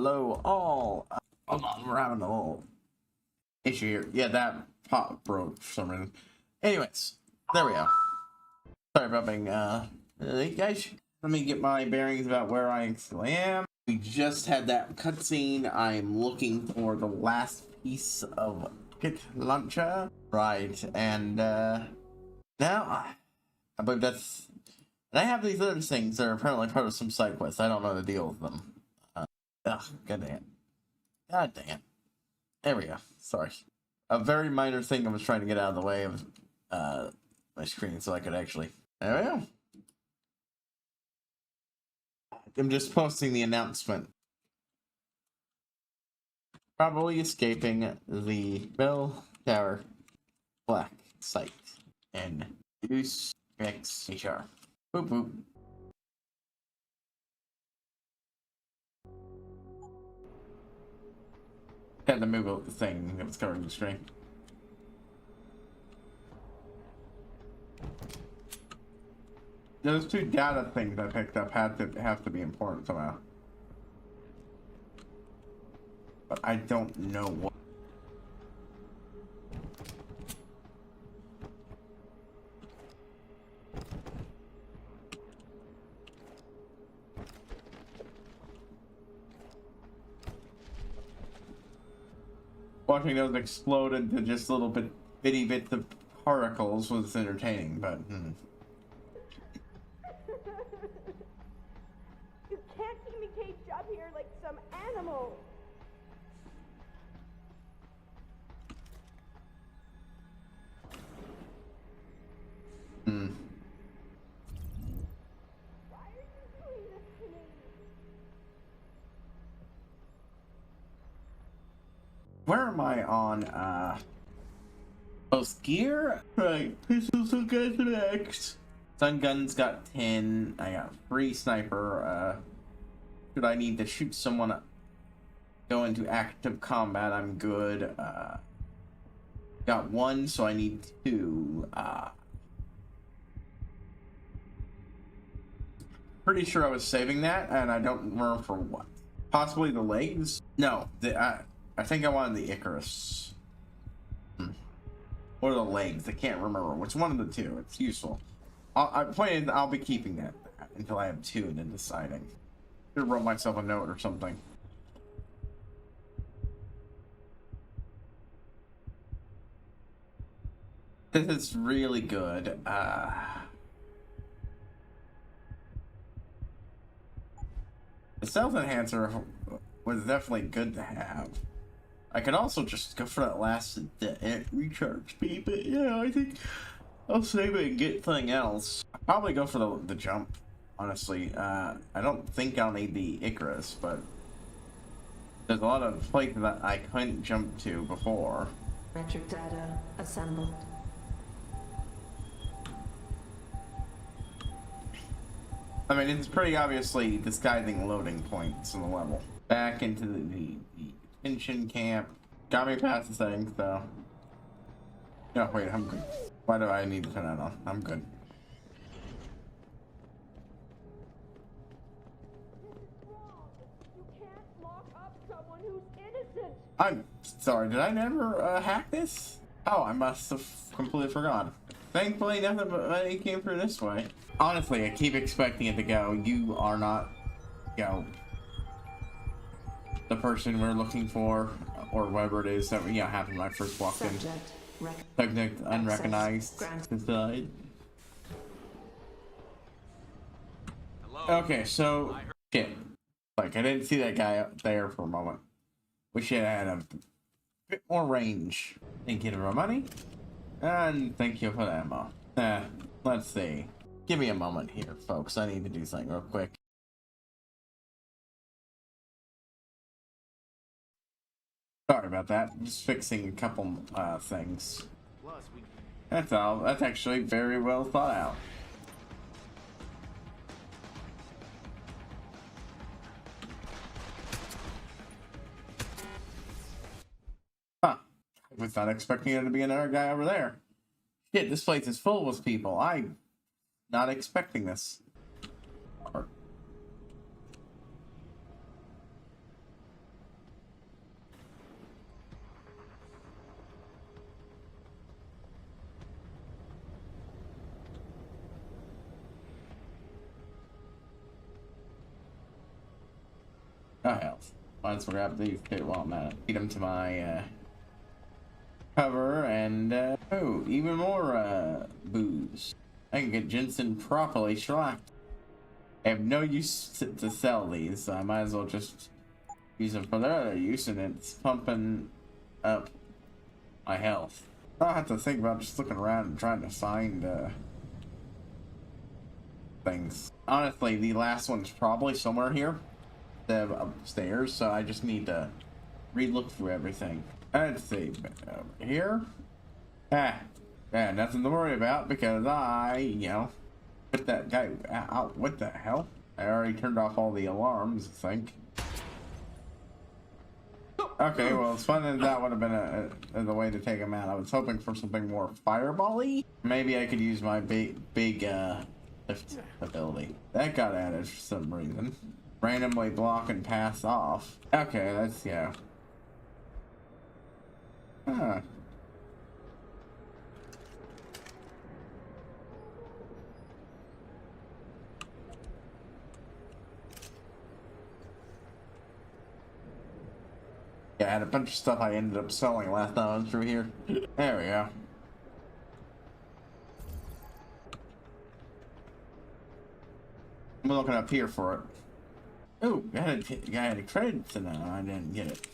Hello all. Hold on, we're having a little issue here. Yeah, that pop broke for some reason. Anyways, there we go. Sorry about being late, guys. Let me get my bearings about where I actually am. We just had that cutscene. I'm looking for the last piece of kit launcher. Right, and now I believe that's. And I have these other things that are apparently part of some side quests. I don't know the deal with them. God damn it. God damn it. There we go. Sorry. A very minor thing I was trying to get out of the way of my screen so I could actually. There we go. I'm just posting the announcement. Probably escaping the Bell Tower Black site and Deus X HR. Boop boop. Had to move the thing that was covering the screen. Those two data things I picked up have to be important somehow. But I don't know what. Watching those explode into just little bitty bits of particles was entertaining, but You can't keep me caged up here like some animal. Why are you doing this to me? where am I on post gear? Right, pistols and guns next. Stun guns got 10. I got free sniper. Should I need to shoot someone go into active combat, I'm good. Got 1, so I need 2. Pretty sure I was saving that, and I don't remember for what. Possibly the legs? No, I think I wanted the Icarus. Or the legs, I can't remember. Which one of the two? It's useful. I'll be keeping that until I have 2 and then deciding. Should wrote myself a note or something. This is really good. The stealth enhancer was definitely good to have. I could also just go for that last recharge speed, but yeah, I think I'll save it and get something else. I'll probably go for the jump, honestly. I don't think I'll need the Icarus, but there's a lot of places that I couldn't jump to before. Metric data assembled. I mean, it's pretty obviously disguising loading points in the level. Back into the detention camp. Got me past the settings, though. No, wait, I'm good. Why do I need to turn that on? I'm good. You can't lock up someone who's innocent. I'm sorry, did I never hack this? Oh, I must have completely forgotten. Thankfully, nothing but money came through this way. Honestly, I keep expecting it to go. You are not, the person we're looking for, or whatever it is that happened when I first walked in. Subject unrecognized. Decide. Okay, so shit. Like I didn't see that guy up there for a moment. Wish it had a bit more range. Thank you for my money. And thank you for the ammo. Let's see. Give me a moment here, folks. I need to do something real quick. Sorry about that. Just fixing a couple things. That's all. That's actually very well thought out. Huh. I was not expecting there to be another guy over there. Shit, this place is full with people. I'm not expecting this. Oh, hell. Might as well grab these two while I'm at it. Feed them to my, cover and, oh, even more, booze. I can get Jensen properly shellacked. I have no use to sell these, so I might as well just use them for their other use, and it's pumping up my health. I'll have to think about just looking around and trying to find, things. Honestly, the last one's probably somewhere here, upstairs, so I just need to re-look through everything. Let's see, over here. Nothing to worry about because put that guy out. What the hell? I already turned off all the alarms, I think. Okay, well, as fun as that would have been the way to take him out, I was hoping for something more fireball-y. Maybe I could use my big lift ability. That got added for some reason. Randomly block and pass off. Okay, let's go. Huh. Yeah, I had a bunch of stuff I ended up selling last time I was through here. There we go. I'm looking up here for it. Ooh, I had a credit to know. I didn't get it.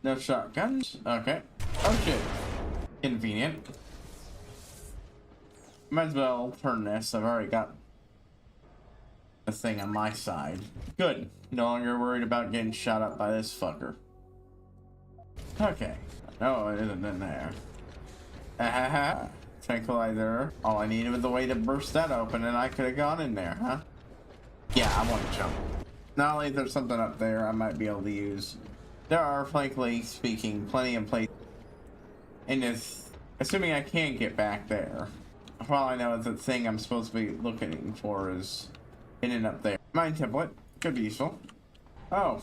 No shotguns? Okay. Oh shit. Convenient. Might as well turn this. I've already got the thing on my side. Good. No longer worried about getting shot up by this fucker. Okay. No, it isn't in there. Ahaha. Tranquilizer. All I needed was the way to burst that open and I could have gone in there, huh? Yeah, I want to jump. Not only is there something up there I might be able to use. There are, frankly speaking, plenty of places in this, assuming I can't get back there. All I know is the thing I'm supposed to be looking for is hidden up there. Mine template. Could be useful. Oh.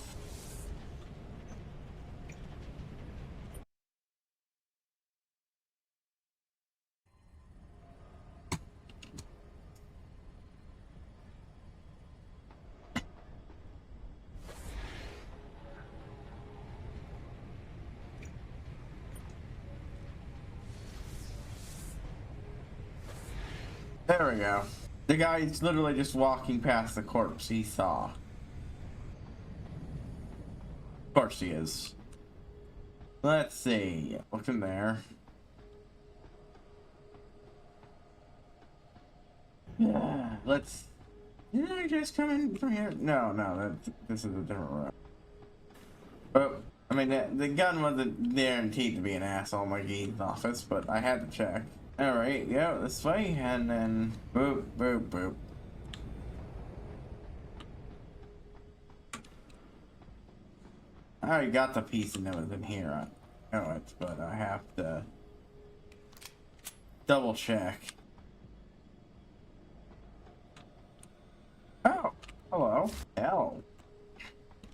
There we go. The guy's literally just walking past the corpse he saw. Of course he is. Let's see. What's in there? Yeah. Let's... Did I just come in from here? No, this is a different room. But, I mean, the gun wasn't guaranteed to be an asshole like Eve's office, but I had to check. Alright, yeah, this way, and then boop, boop, boop. I already got the piece and it was in here. I know it, but I have to double check. Oh, hello. Hell.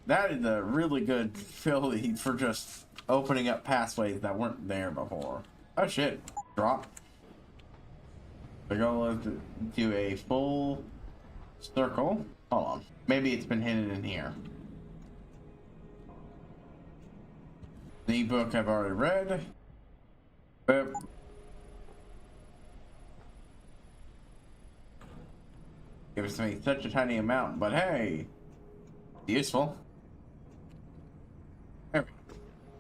That is a really good ability for just opening up pathways that weren't there before. Oh shit. Drop. The goal is to do a full circle. Hold on. Maybe it's been hidden in here. The book I've already read. Boop. Gives me such a tiny amount, but hey, useful. There we go.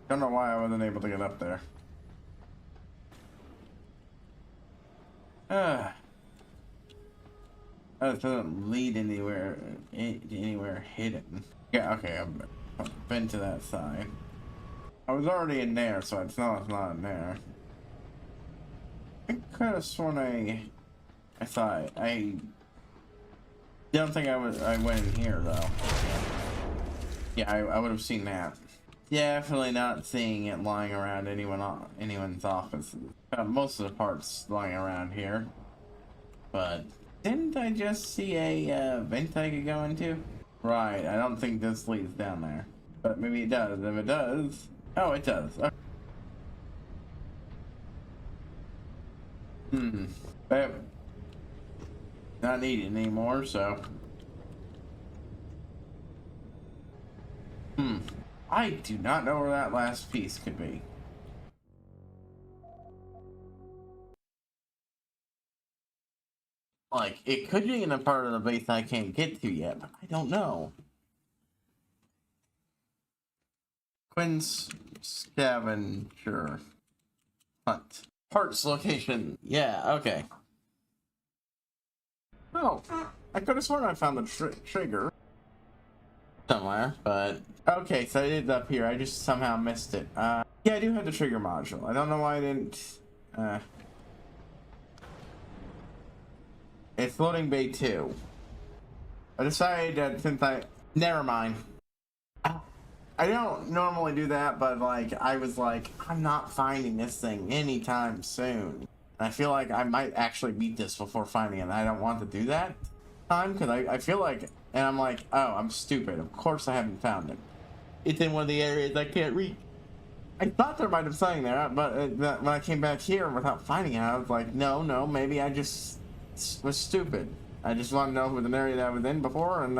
Don't know why I wasn't able to get up there. That doesn't lead anywhere hidden. Yeah, okay, I've been to that side. I was already in there, so it's not in there. I could have sworn I don't think I went in here though. Yeah, I would have seen that. Definitely not seeing it lying around anyone's office. Most of the parts lying around here. But didn't I just see a vent I could go into? Right, I don't think this leads down there. But maybe it does. If it does... Oh, it does. Okay. But not needed anymore, so... I do not know where that last piece could be. Like, it could be in a part of the base I can't get to yet, but I don't know. Quinn's scavenger hunt. Parts location. Yeah, okay. Oh, I could have sworn I found the trigger somewhere, but okay, so it is up here. I just somehow missed it. Yeah, I do have the trigger module. I don't know why I didn't. It's loading bay 2. I decided that since never mind. I don't normally do that, but like I was like, I'm not finding this thing anytime soon. And I feel like I might actually beat this before finding it. And I don't want to do that time because I feel like, and I'm like, oh, I'm stupid. Of course I haven't found it. It's in one of the areas I can't reach. I thought there might have something there, but when I came back here without finding it, I was like, no, maybe I just was stupid. I just wanted to know if it was an area that I was in before, and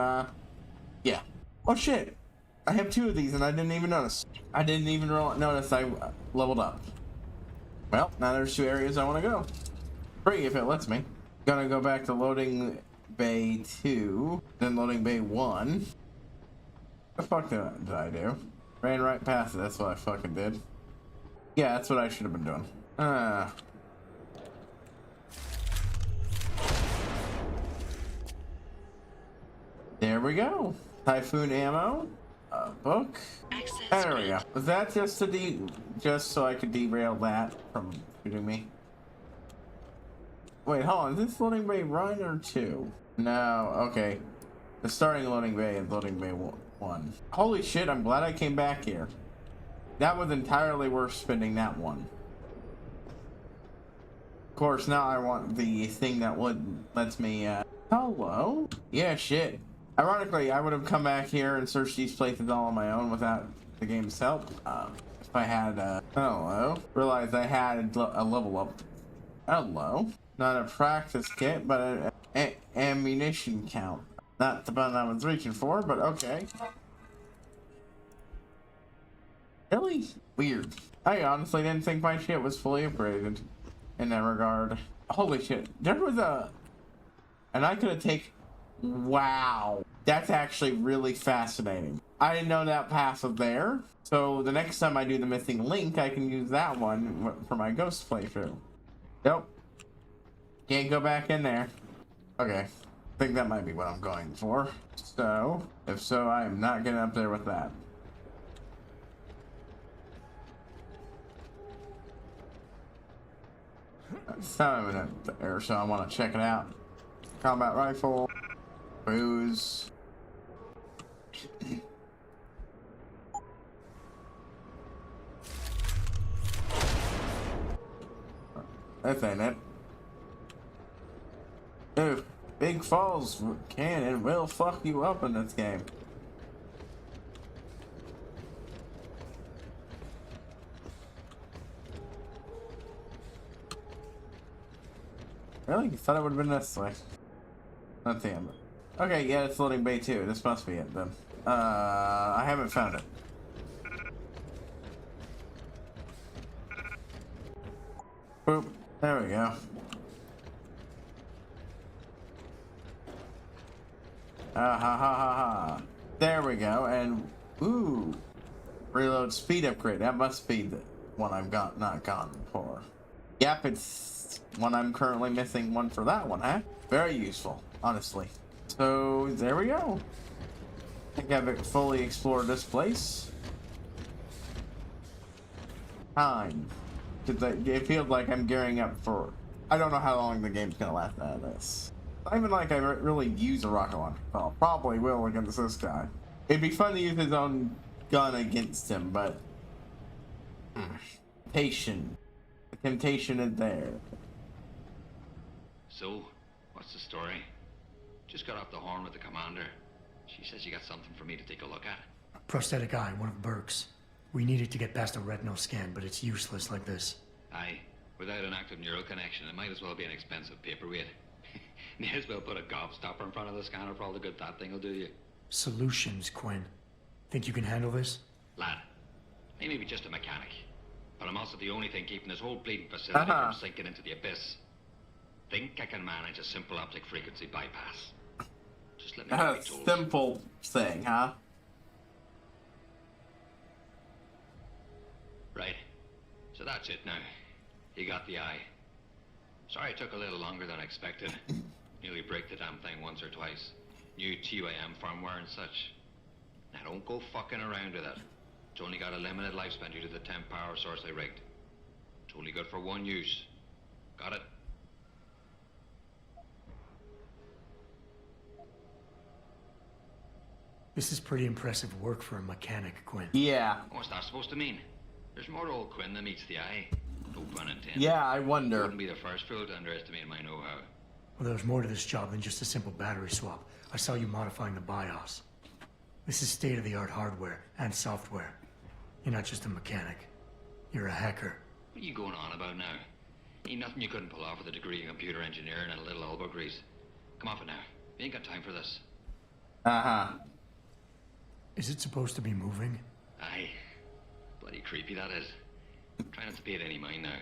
yeah. Oh shit! I have 2 of these, and I didn't even notice. I didn't even notice I leveled up. Well, now there's 2 areas I want to go. 3 if it lets me. Gonna go back to loading bay 2, then loading bay 1. What the fuck did I do? Ran right past it, that's what I fucking did. Yeah, that's what I should have been doing. There we go. Typhoon ammo. Book. There we go. Was that just just so I could derail that from shooting me? Wait, hold on. Is this loading bay 1 or 2? No. Okay. The starting loading bay is loading bay 1. Holy shit! I'm glad I came back here. That was entirely worth spending that one. Of course, now I want the thing that lets me. Hello. Yeah, shit. Ironically, I would have come back here and searched these places all on my own without the game's help. If I had, hello. Realized I had a level up. Hello. Not a practice kit, but an ammunition count. Not the button I was reaching for, but okay. Really? Weird. I honestly didn't think my shit was fully upgraded in that regard. Holy shit. There was and I could have taken... Wow. That's actually really fascinating. I didn't know that path was there. So the next time I do the missing link, I can use that one for my ghost playthrough. Nope. Can't go back in there. Okay. I think that might be what I'm going for. So, if so, I am not getting up there with that. It's not even up there, so I want to check it out. Combat rifle. Booze. That ain't it. Dude, Big Falls Cannon will fuck you up in this game. Really? You thought it would have been this way? Not the end. Okay, yeah, it's loading bay 2. This must be it then. I haven't found it. Boop. There we go. Ha ha ha ha. There we go. And ooh, reload speed upgrade. That must be the one I've not gotten for. Yep, it's one I'm currently missing one for that one, huh? Very useful, honestly. So there we go. I think I've fully explored this place. Time. It feels like I'm gearing up for... I don't know how long the game's gonna last out of this. Not even like I really use a rocket launcher. Well, probably will against this guy. It'd be fun to use his own gun against him, but... Temptation. The temptation is there. So, what's the story? Just got off the horn with the commander. She says you got something for me to take a look at. Prosthetic eye, one of Burke's. We needed to get past a retinal scan, but it's useless like this. Aye. Without an active neural connection, it might as well be an expensive paperweight. May as well put a gobstopper in front of the scanner for all the good that thing will do you. Solutions, Quinn. Think you can handle this? Lad, I may be just a mechanic, but I'm also the only thing keeping this whole bleeding facility from sinking into the abyss. Think I can manage a simple optic frequency bypass. Just let me know A simple thing, huh? Right. So that's it now. You got the eye. Sorry it took a little longer than I expected. Nearly break the damn thing once or twice. New TUAM firmware and such. Now don't go fucking around with it. It's only got a limited lifespan due to the temp power source I rigged. It's only good for one use. Got it? This is pretty impressive work for a mechanic, Quinn. Yeah. What's that supposed to mean? There's more to old Quinn than meets the eye. No pun intended. Yeah, I wonder. Wouldn't be the first fool to underestimate my know-how. Well, there's more to this job than just a simple battery swap. I saw you modifying the BIOS. This is state-of-the-art hardware and software. You're not just a mechanic. You're a hacker. What are you going on about now? Ain't nothing you couldn't pull off with a degree in computer engineering and a little elbow grease. Come off it now. We ain't got time for this. Uh-huh. Is it supposed to be moving? Aye. Bloody creepy, that is. Try not to pay it any mind now.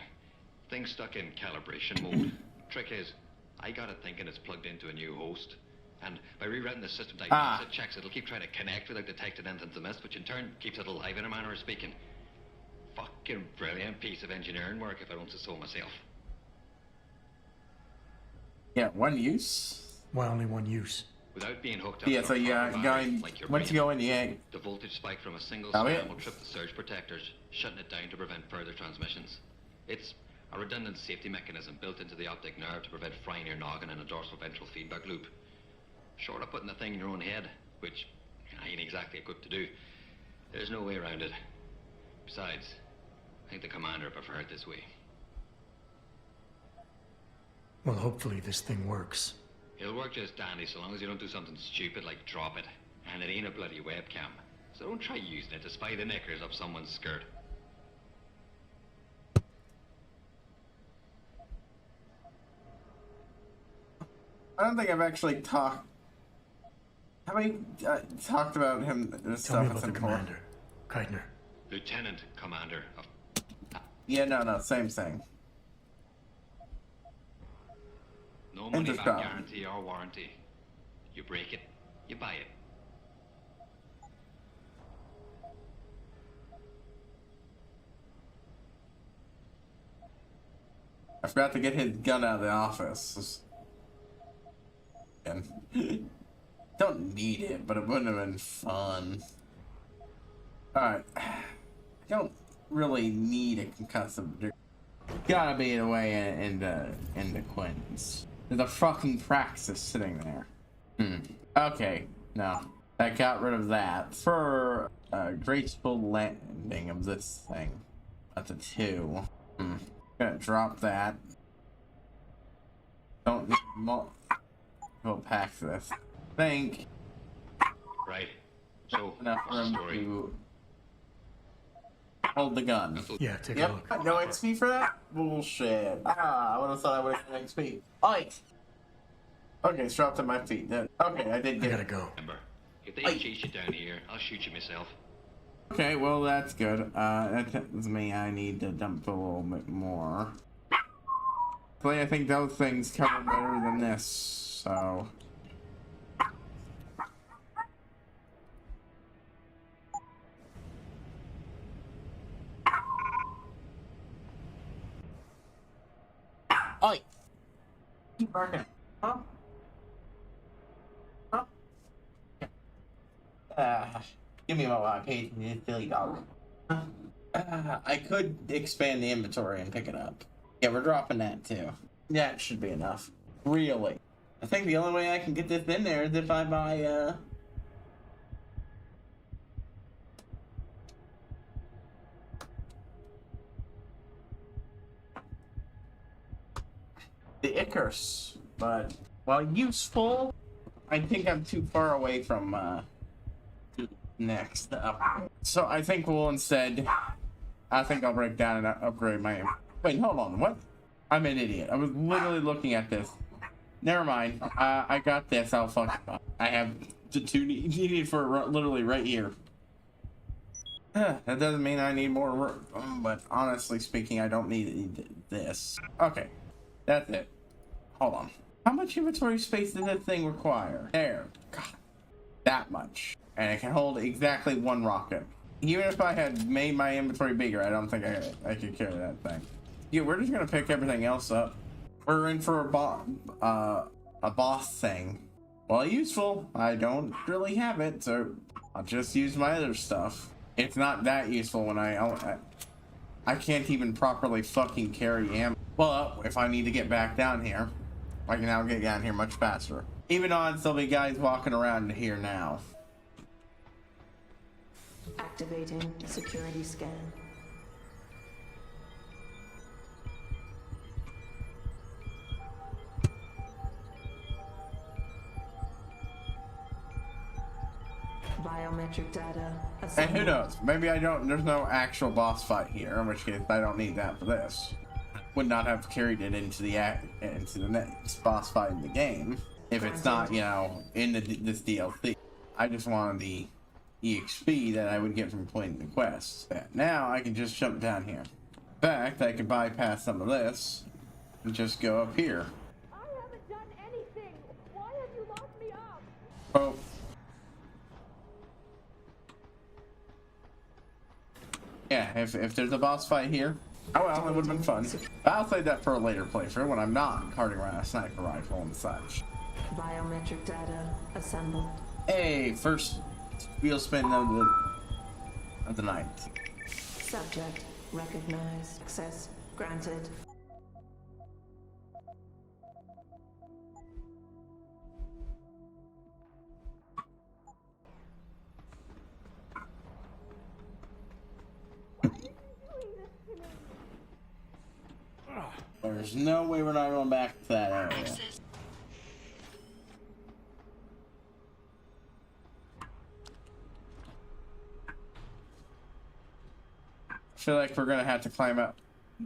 Thing's stuck in calibration mode. Trick is, I got it thinking it's plugged into a new host. And by rewriting the system diagnostic checks, it'll keep trying to connect without detecting anything's amiss, which in turn keeps it alive in a manner of speaking. Fucking brilliant piece of engineering work, if I don't say so myself. Yeah, one use? Why only one use? Without being hooked up Yeah, to so a you proper battery, going, like your once you brain, go in the egg. the voltage spike from a single Oh, strand yeah. will trip the surge protectors, shutting it down to prevent further transmissions. It's a redundant safety mechanism built into the optic nerve to prevent frying your noggin in a dorsal ventral feedback loop. Short of putting the thing in your own head, which I ain't exactly equipped to do, there's no way around it. Besides, I think the commander preferred it this way. Well, hopefully this thing works. It'll work just dandy so long as you don't do something stupid like drop it. And it ain't a bloody webcam. So don't try using it to spy the knickers up someone's skirt. I don't think I've actually talked. Have I talked about him? Tell me Stuff about the commander, Keitner. Lieutenant Commander of... Yeah, no, same thing. No money back Intercom. guarantee or warranty. You break it, you buy it. I forgot to get his gun out of the office. And don't need it, but it wouldn't have been fun. Alright. I don't really need a concussive. Gotta be the way into Quinn's. There's a fucking Praxis sitting there. Okay, no. I got rid of that. For a graceful landing of this thing. That's a 2. Gonna drop that. Don't need we'll pack this. Think Right. So, enough what's the room story? to hold the gun. Yeah, take a Yep. look. No XP for that? Bullshit. I would have thought I would have XP. Oi! Okay, it's dropped at my feet. Okay, I did I get gotta it. go. Remember, if they Aye. chase you down here, I'll shoot you myself. Okay, well that's good. That tells me I need to dump a little bit more. But I think those things cover better than this, so. Oi! Keep barking. Huh? Huh? Give me what I paid you, silly dog. I could expand the inventory and pick it up. Yeah, we're dropping that too. That should be enough. Really. I think the only way I can get this in there is if I buy, the Icarus. But, while useful, I think I'm too far away from, next up. So I think we'll instead, I think I'll break down and upgrade my, wait, hold on, what? I'm an idiot. I was literally looking at this. Never mind. I got this. I'll fuck. I have the 2 needed for literally right here. That doesn't mean I need more room, but honestly speaking, I don't need this. Okay, that's it. Hold on. How much inventory space does that thing require? There. God, that much. And it can hold exactly one rocket. Even if I had made my inventory bigger, I don't think I could carry that thing. Yeah, we're just gonna pick everything else up. We're in for a boss thing. Well, useful. I don't really have it, so I'll just use my other stuff. It's not that useful when I can't even properly fucking carry ammo. Well, if I need to get back down here, I can now get down here much faster. Even though there'll be guys walking around here now. Activating security scan. Biometric data. And who knows? Maybe there's no actual boss fight here, in which case I don't need that for this. Would not have carried it into the next boss fight in the game if it's not, you know, in this DLC. I just wanted the EXP that I would get from completing the quest. Now I can just jump down here. In fact, I can bypass some of this and just go up here. I haven't done anything. Why have you locked me up? Oh. Yeah, if there's a boss fight here, oh well, it would have been fun. I'll save that for a later playthrough when I'm not carting around a sniper rifle and such. Biometric data assembled. Hey, first wheel spin of the night. Subject recognized. Access granted. There's no way we're not going back to that area. I feel like we're gonna have to climb up.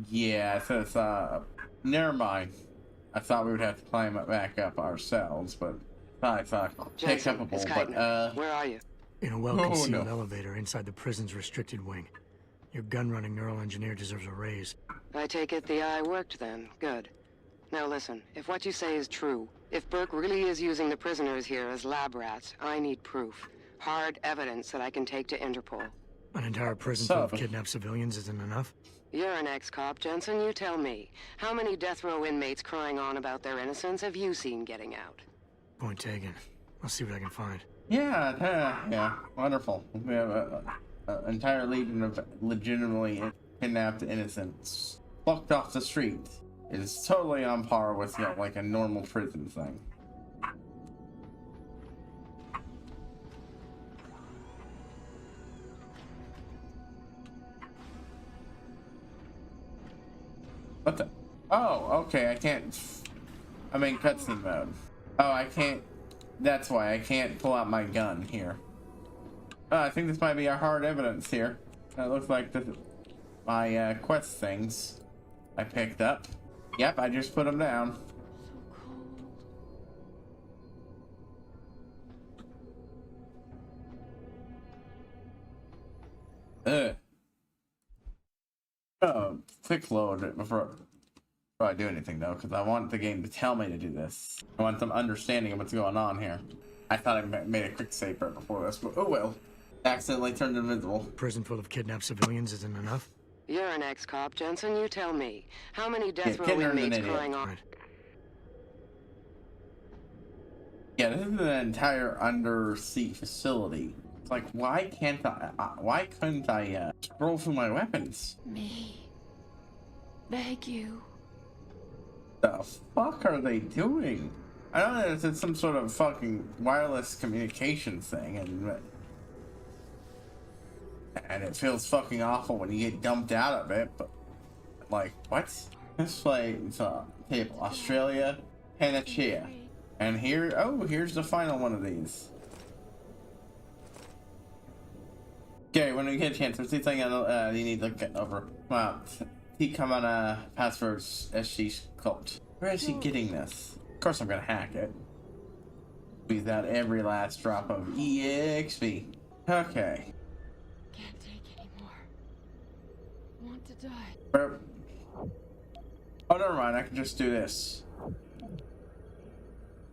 Yeah, so it's never mind. I thought we would have to climb up back up ourselves, but I thought pick Jason, up it's where are you? In a well-concealed no. elevator inside the prison's restricted wing. Your gun-running neural engineer deserves a raise. I take it the eye worked then. Good. Now listen, if what you say is true, if Burke really is using the prisoners here as lab rats, I need proof. Hard evidence that I can take to Interpol. An entire prison full of kidnapped civilians isn't enough? You're an ex-cop, Jensen, you tell me. How many death row inmates crying on about their innocence have you seen getting out? Point taken. I'll see what I can find. Yeah, wonderful. We have an entire legion of legitimately kidnapped innocents plucked off the street. Is totally on par with, you know, like a normal prison thing. What the? Oh, okay, I can't. I'm in cutscene mode. Oh, I can't. That's why I can't pull out my gun here. Oh, I think this might be our hard evidence here. It looks like my quest things I picked up. Yep, I just put them down. Ugh. Oh, quick load it before I do anything though, because I want the game to tell me to do this. I want some understanding of what's going on here. I thought I made a quick save right before this, but oh well. Accidentally turned invisible. Prison full of kidnapped civilians isn't enough? You're an ex-cop, Jensen, you tell me. How many death row inmates crying on... Right. Yeah, this is an entire undersea facility. It's like, why couldn't I scroll through my weapons? Me. Beg you. The fuck are they doing? I don't know if it's some sort of fucking wireless communication thing, and it feels fucking awful when you get dumped out of it, but like, what? This place, table, Australia, Panacea. And here, oh, here's the final one of these. Okay, when we get a chance, there's this thing you need to get over. Wow, he come on passwords SG cult. Where is he getting this? Of course I'm gonna hack it. Squeeze out every last drop of EXP. Okay. Can't take any want to die. Oh, never mind. I can just do this.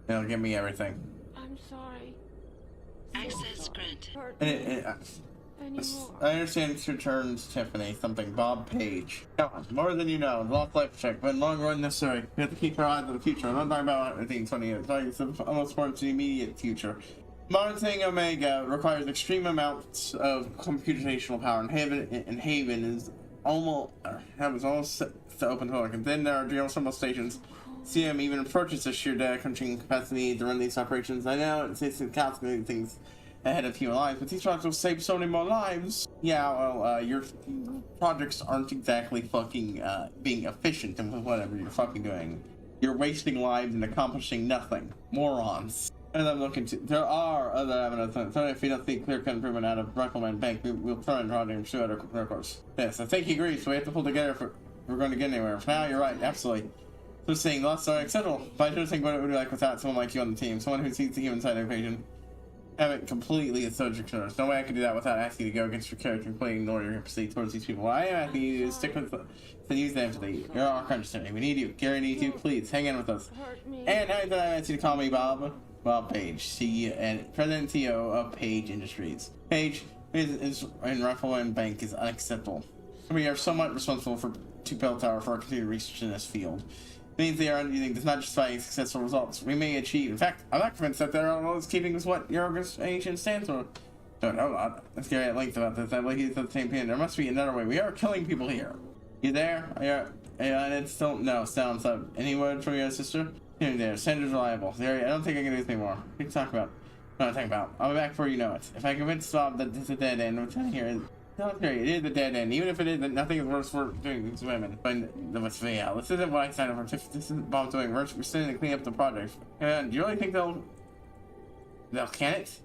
It'll give me everything. I'm sorry. Access granted. Hurt I understand this returns Tiffany, something Bob Page. Come on, more than you know. Lost life check, but long run necessary. We have to keep our eyes on the future. I'm not talking about 20 years. I'm talking almost more to the immediate future. Modern thing Omega requires extreme amounts of computational power, and Haven is almost set to open to and then there are geothermal stations. CM even approaches the sheer data crunching capacity to run these operations. I know it's calculating things ahead of human lives, but these projects will save so many more lives. Yeah, well, your projects aren't exactly fucking being efficient in whatever you're fucking doing. You're wasting lives and accomplishing nothing. Morons. As I'm looking to, there are other evidence. So if we don't see clear-cut improvement out of Ruckleman Bank, we'll try and draw and show other records. Yes, I think he agrees, so we have to pull together if we're going to get anywhere. For now, you're right, absolutely. So saying lost are acceptable, but I just think what it would be like without someone like you on the team, someone who sees the human side of the equation. Have it completely as subject to us. No way I could do that without asking you to go against your character and completely ignore your empathy towards these people. I am asking you to stick with to use the empathy. You're our crunch today. We need you. Gary needs you. Please hang in with us. And now that I asked you to call me Bob Page, CEO and President and CEO of Page Industries. Page is in Ruckleman Bank is unacceptable. We are somewhat responsible to Bell Tower for our continued research in this field. Means they are using does not justify successful results we may achieve. In fact, I'm not convinced that they're always keeping with what your organization stands for. Don't know a lot. Let's get at length about this. I believe he's at the same pin. There must be another way. We are killing people here. You there? Yeah, and it's still no sounds up. Any word from your sister? Here there. Sender's reliable. There. I don't think I can do anything more. What are you talking about? What am I talking about? I'll be back before you know it. If I convince Bob that it's a dead end, I'm telling you. It is a dead end. Even if it isn't, nothing is worse for doing these women. But yeah, this isn't what I signed up for. This isn't Bob doing. We're sitting to clean up the project. And do you really think they'll can it?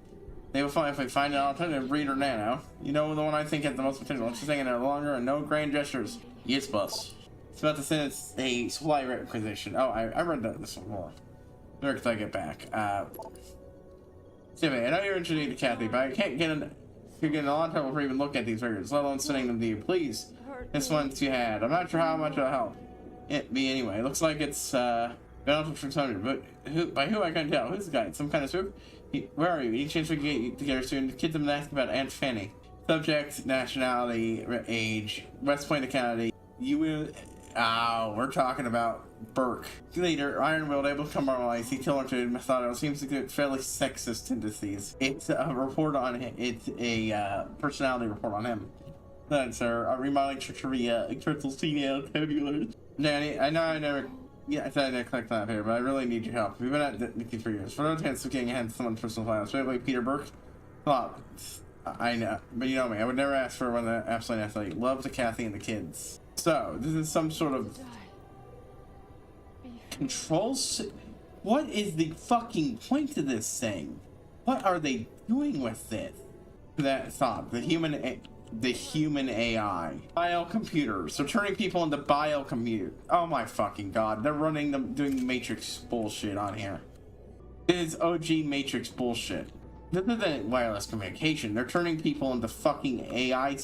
They will find if we find an alternative breeder nano. You know the one I think has the most potential. It's just hanging there longer and no grand gestures. Yes, boss. It's about to send us a supply requisition. Oh, I read this one more. Where can I get back? Anyway, I know you're introduced to Kathy, but I can't get an. You're getting a lot of trouble for even looking at these records, let alone sending them to you. Please, this one's you had. I'm not sure how much it'll help it be anyway. It looks like it's been offered from somebody, but by who I can't tell. Who's the guy? Some kind of spook? Where are you? Any chance we can get you together soon? The kids have been asking about Aunt Fanny. Subject, nationality, age, West Point Academy. You will. Oh, we're talking about Burke. Later, Iron Will able to compromise. He tolerated Methodical seems to get fairly sexist tendencies. It's a report on him. It's a personality report on him. Then, sir, remodeling Trattoria, Turtle Senior Tabular. Danny, I know I never. Yeah, I said I didn't click that here, but I really need your help. We've been at Nikki for years. For no chance of getting ahead of someone's personal files. Right, like Peter Burke? Well, I know, but you know me. I would never ask for one that absolutely athlete. Love to Kathy and the kids. So, this is some sort of controls. What is the fucking point of this thing? What are they doing with this? That thought, the human AI, biocomputers. They're turning people into biocomputers. Oh my fucking god! They're running them, doing Matrix bullshit on here. It is OG Matrix bullshit. This isn't wireless communication. They're turning people into fucking AI,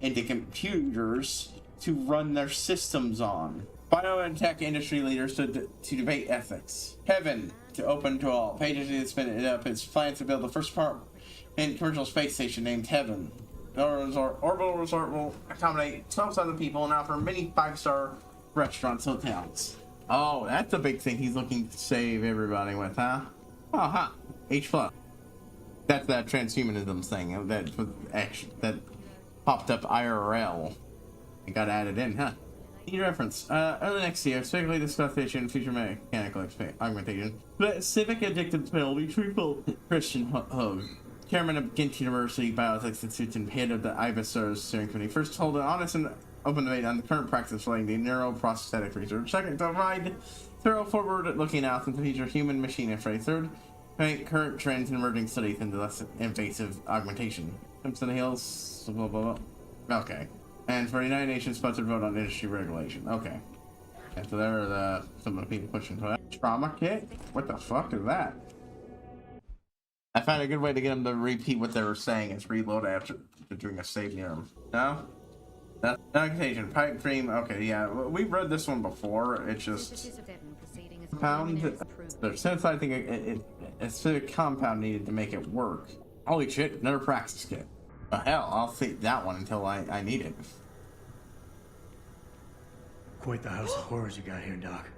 into computers to run their systems on. Bio and tech industry leaders to debate ethics. Heaven to open to all. Pages to spin it up. It's plans to build the first part in commercial space station named Heaven. The orbital resort will accommodate 12,000 people and offer many 5-star restaurants, hotels. Oh, that's a big thing he's looking to save everybody with, huh? Oh, huh. H+. That's that transhumanism thing that popped up IRL. It got added in, huh? Need reference. Early next year, specifically discuss the issue in future mechanical augmentation. Civic addicted penalty triple. Christian Hogue, chairman of Ghent University Bioethics Institute and head of the IBISR's steering committee, first hold an honest and open debate on the current practice relating to neuroprosthetic research. Second, to provide thorough forward-looking analysis into future human-machine interface. Third, current trends and emerging studies into less invasive augmentation. Simpson Hills, blah, blah, blah. Okay. And for United Nations sponsored vote on industry regulation. Okay. And so there are some of the people pushing for that. Trauma kit? What the fuck is that? I found a good way to get them to repeat what they were saying is reload after doing a save near them. No? Occupation, pipe dream. Okay, yeah, we've read this one before. It's just compound. The synthesizing acidic compound needed to make it work. Holy shit! Another praxis kit. Hell, I'll take that one until I need it. Quite the house of horrors you got here, Doc.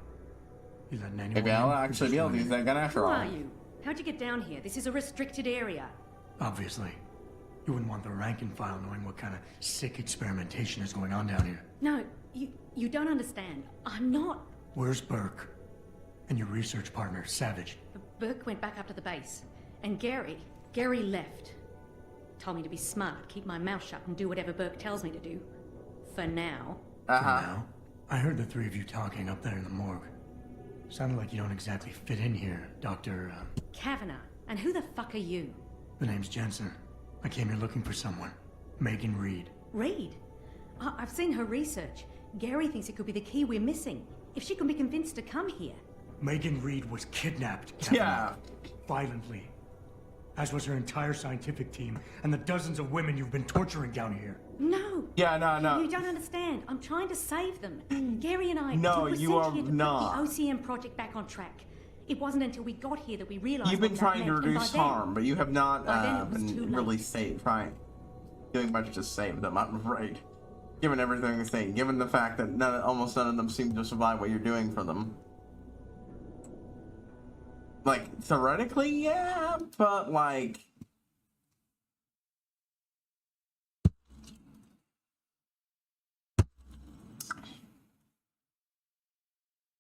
You letting anyone Maybe I'll in? actually be able to use that gun after Who all. are you? How'd you get down here? This is a restricted area. Obviously. You wouldn't want the rank and file knowing what kind of sick experimentation is going on down here. No, you don't understand. I'm not. Where's Burke? And your research partner, Savage? Burke went back up to the base. And Gary left. Told me to be smart, keep my mouth shut, and do whatever Burke tells me to do. For now. For now? I heard the three of you talking up there in the morgue. Sounded like you don't exactly fit in here, Dr. Kavanagh. And who the fuck are you? The name's Jensen. I came here looking for someone. Megan Reed. Reed? I've seen her research. Gary thinks it could be the key we're missing. If she can be convinced to come here. Megan Reed was kidnapped, Yeah. Violently. As was her entire scientific team and the dozens of women you've been torturing down here. No. Yeah, no. You don't understand. I'm trying to save them. Gary and I No, were you sent are here to not. put the OCM project back on track. It wasn't until we got here that we realized You've been what trying that to meant, and reduce by then- harm, but you have not by then it was too been really late. doing much to save them, I'm afraid. Given everything they say, given the fact that almost none of them seem to survive what you're doing for them. Like, theoretically, yeah, but like...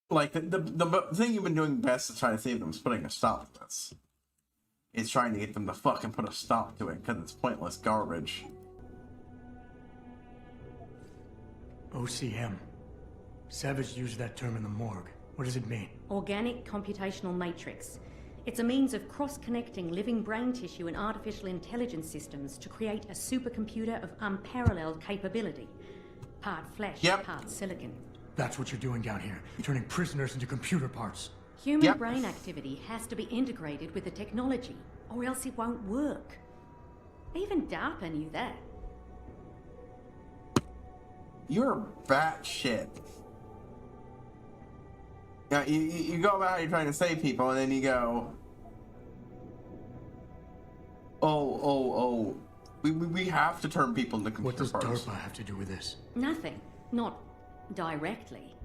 Like, the thing you've been doing best to try to save them is putting a stop to this. It's trying to get them to fucking put a stop to it, because it's pointless garbage. OCM. Savage used that term in the morgue. What does it mean? Organic computational matrix. It's a means of cross-connecting living brain tissue and artificial intelligence systems to create a supercomputer of unparalleled capability. Part flesh, Yep. part silicon. That's what you're doing down here. Turning prisoners into computer parts. Human Yep. brain activity has to be integrated with the technology, or else it won't work. Even DARPA knew that. You're batshit. Yeah, you go about you're trying to save people, and then you go, we have to turn people into What computer does parts. DARPA have to do with this? Nothing. Not directly.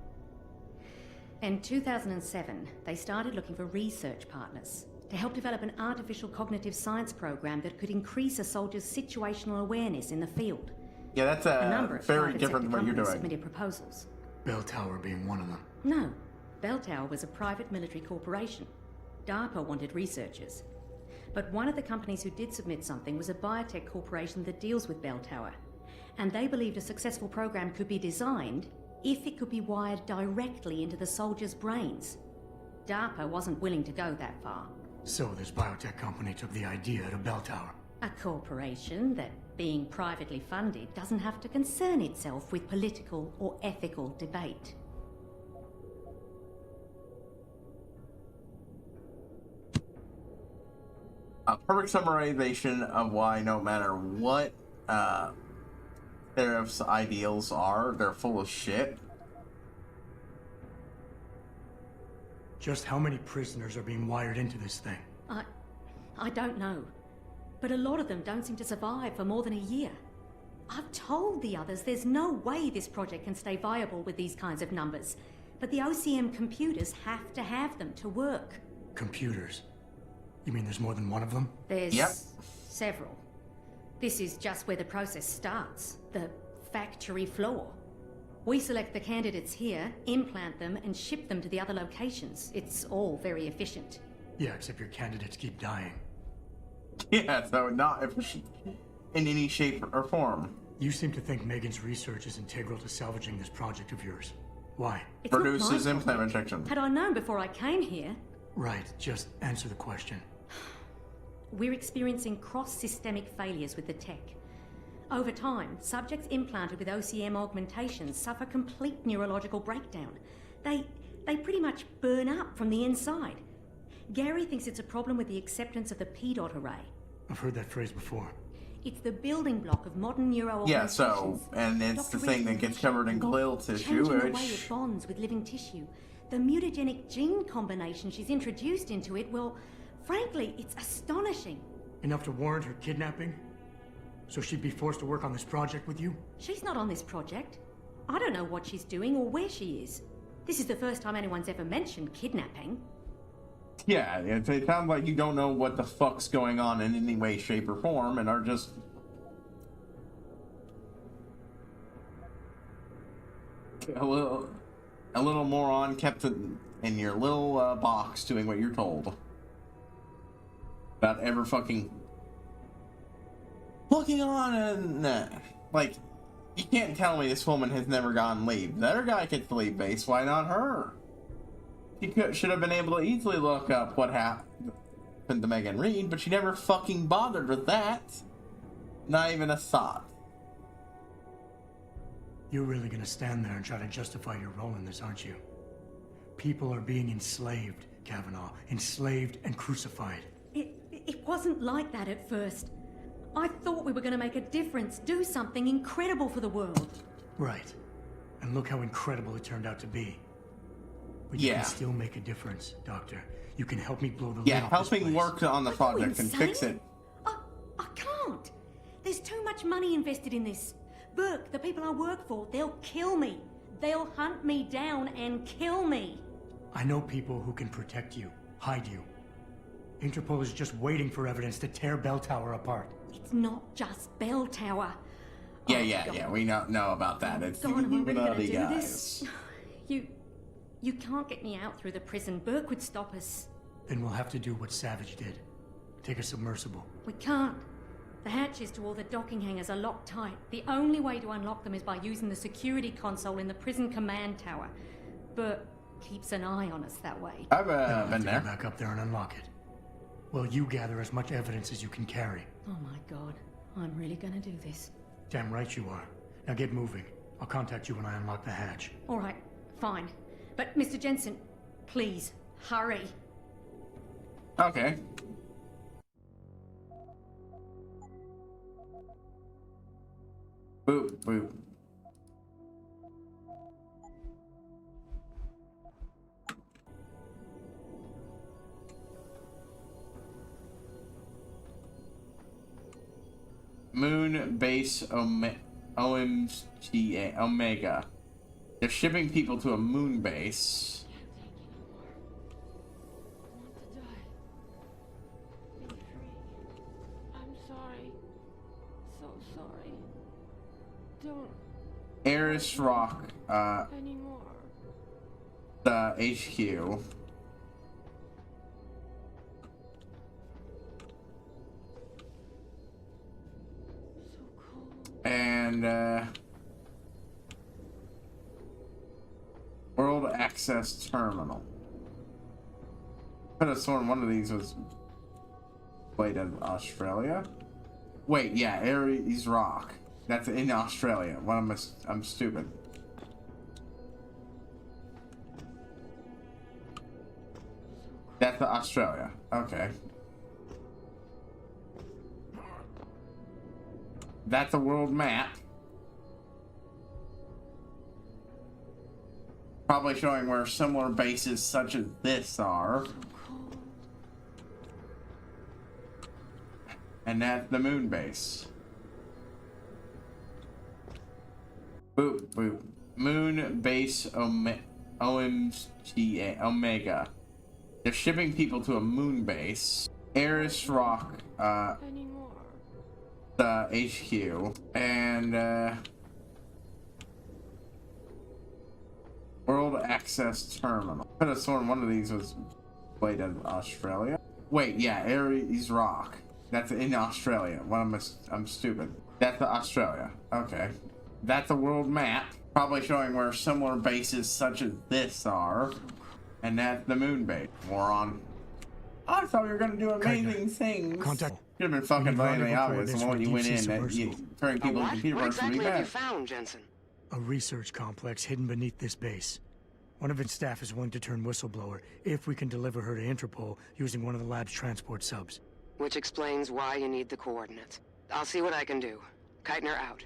In 2007, they started looking for research partners to help develop an artificial cognitive science program that could increase a soldier's situational awareness in the field. Yeah, that's A number of very private different sector than what you're companies doing. submitted proposals. Bell Tower being one of them. No, Bell Tower was a private military corporation. DARPA wanted researchers. But one of the companies who did submit something was a biotech corporation that deals with Bell Tower. And they believed a successful program could be designed if it could be wired directly into the soldiers' brains. DARPA wasn't willing to go that far. So this biotech company took the idea to Bell Tower. A corporation that, being privately funded, doesn't have to concern itself with political or ethical debate. A perfect summarization of why no matter what Sheriff's ideals are, they're full of shit. Just how many prisoners are being wired into this thing? I don't know. But a lot of them don't seem to survive for more than a year. I've told the others there's no way this project can stay viable with these kinds of numbers. But the OCM computers have to have them to work. Computers? You mean there's more than one of them? There's Yep. several. This is just where the process starts, the factory floor. We select the candidates here, implant them, and ship them to the other locations. It's all very efficient. Yeah, except your candidates keep dying. Yeah, so not efficient in any shape or form. You seem to think Megan's research is integral to salvaging this project of yours. Why? It's not Produces my implant project. rejection. Had I known before I came here, Right, just answer the question. we're experiencing cross-systemic failures with the tech. Over time, subjects implanted with OCM augmentations suffer complete neurological breakdown. They pretty much burn up from the inside. Gary thinks it's a problem with the acceptance of the P-dot array. I've heard that phrase before. It's the building block of modern neuro Yeah, so, and it's the thing that gets covered in glial tissue, changing the way which... it bonds with living tissue. The mutagenic gene combination she's introduced into it, well, frankly, it's astonishing. Enough to warrant her kidnapping? So she'd be forced to work on this project with you? She's not on this project. I don't know what she's doing or where she is. This is the first time anyone's ever mentioned kidnapping. Yeah, it sounds like you don't know what the fuck's going on in any way, shape, or form, and are just... a little moron kept in your little box doing what you're told. Without ever fucking... looking on and... like, you can't tell me this woman has never gone leave. The other guy gets to leave base, why not her? She should have been able to easily look up what happened to Megan Reed, but she never fucking bothered with that. Not even a thought. You're really gonna stand there and try to justify your role in this, aren't you? People are being enslaved, Kavanaugh. Enslaved and crucified. It wasn't like that at first. I thought we were going to make a difference, do something incredible for the world. Right. And look how incredible it turned out to be. But you can still make a difference, Doctor. You can help me blow the lid off this helping place. work on the project and fix it. I can't. There's too much money invested in this. Burke, the people I work for, they'll kill me. They'll hunt me down and kill me. I know people who can protect you, hide you. Interpol is just waiting for evidence to tear Bell Tower apart. It's not just Bell Tower. Yeah, we know about that. It's the Illuminati guys. You can't get me out through the prison. Burke would stop us. Then we'll have to do what Savage did. Take a submersible. We can't. The hatches to all the docking hangars are locked tight. The only way to unlock them is by using the security console in the prison command tower. Burke keeps an eye on us that way. I've been there. Go back up there and unlock it. Well, you gather as much evidence as you can carry. Oh my God. I'm really gonna do this. Damn right you are. Now get moving. I'll contact you when I unlock the hatch. All right, fine. But Mr. Jensen, please, hurry. Okay. Boop, boop. Moon base OMGA Omega. They're shipping people to a moon base. I'm sorry. So sorry. Don't Eris Rock, anymore. the HQ. And World Access Terminal. Could have sworn one of these was played in Australia. Wait, yeah, Aries Rock. That's in Australia. What I'm stupid. That's Australia. Okay. That's a world map. Probably showing where similar bases such as this are. And that's the moon base. Boop, boop. Moon base OMGA Omega. They're shipping people to a moon base. Eris Rock, Anymore. the HQ. And, World Access Terminal. Could have sworn one of these was played in Australia. Wait, yeah, Aries Rock. That's in Australia. What I'm stupid. That's Australia. Okay. That's a world map. Probably showing where similar bases such as this are. And that's the moon base. Moron. I thought we were gonna do amazing things. Contact. Should have been fucking blatantly obvious the moment you went in that you turning people into computer What parts would be exactly have you bad. found, Jensen? A research complex hidden beneath this base. One of its staff is willing to turn whistleblower if we can deliver her to Interpol using one of the lab's transport subs. Which explains why you need the coordinates. I'll see what I can do. Keitner out.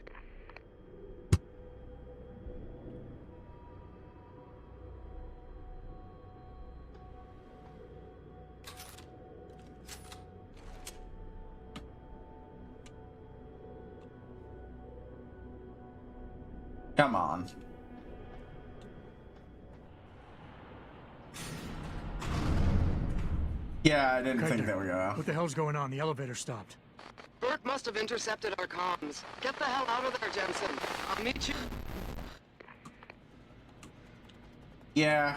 Come on. Yeah, I didn't think Keitner, that would go. what the hell's going on? The elevator stopped. Burke must have intercepted our comms. Get the hell out of there, Jensen. I'll meet you. Yeah.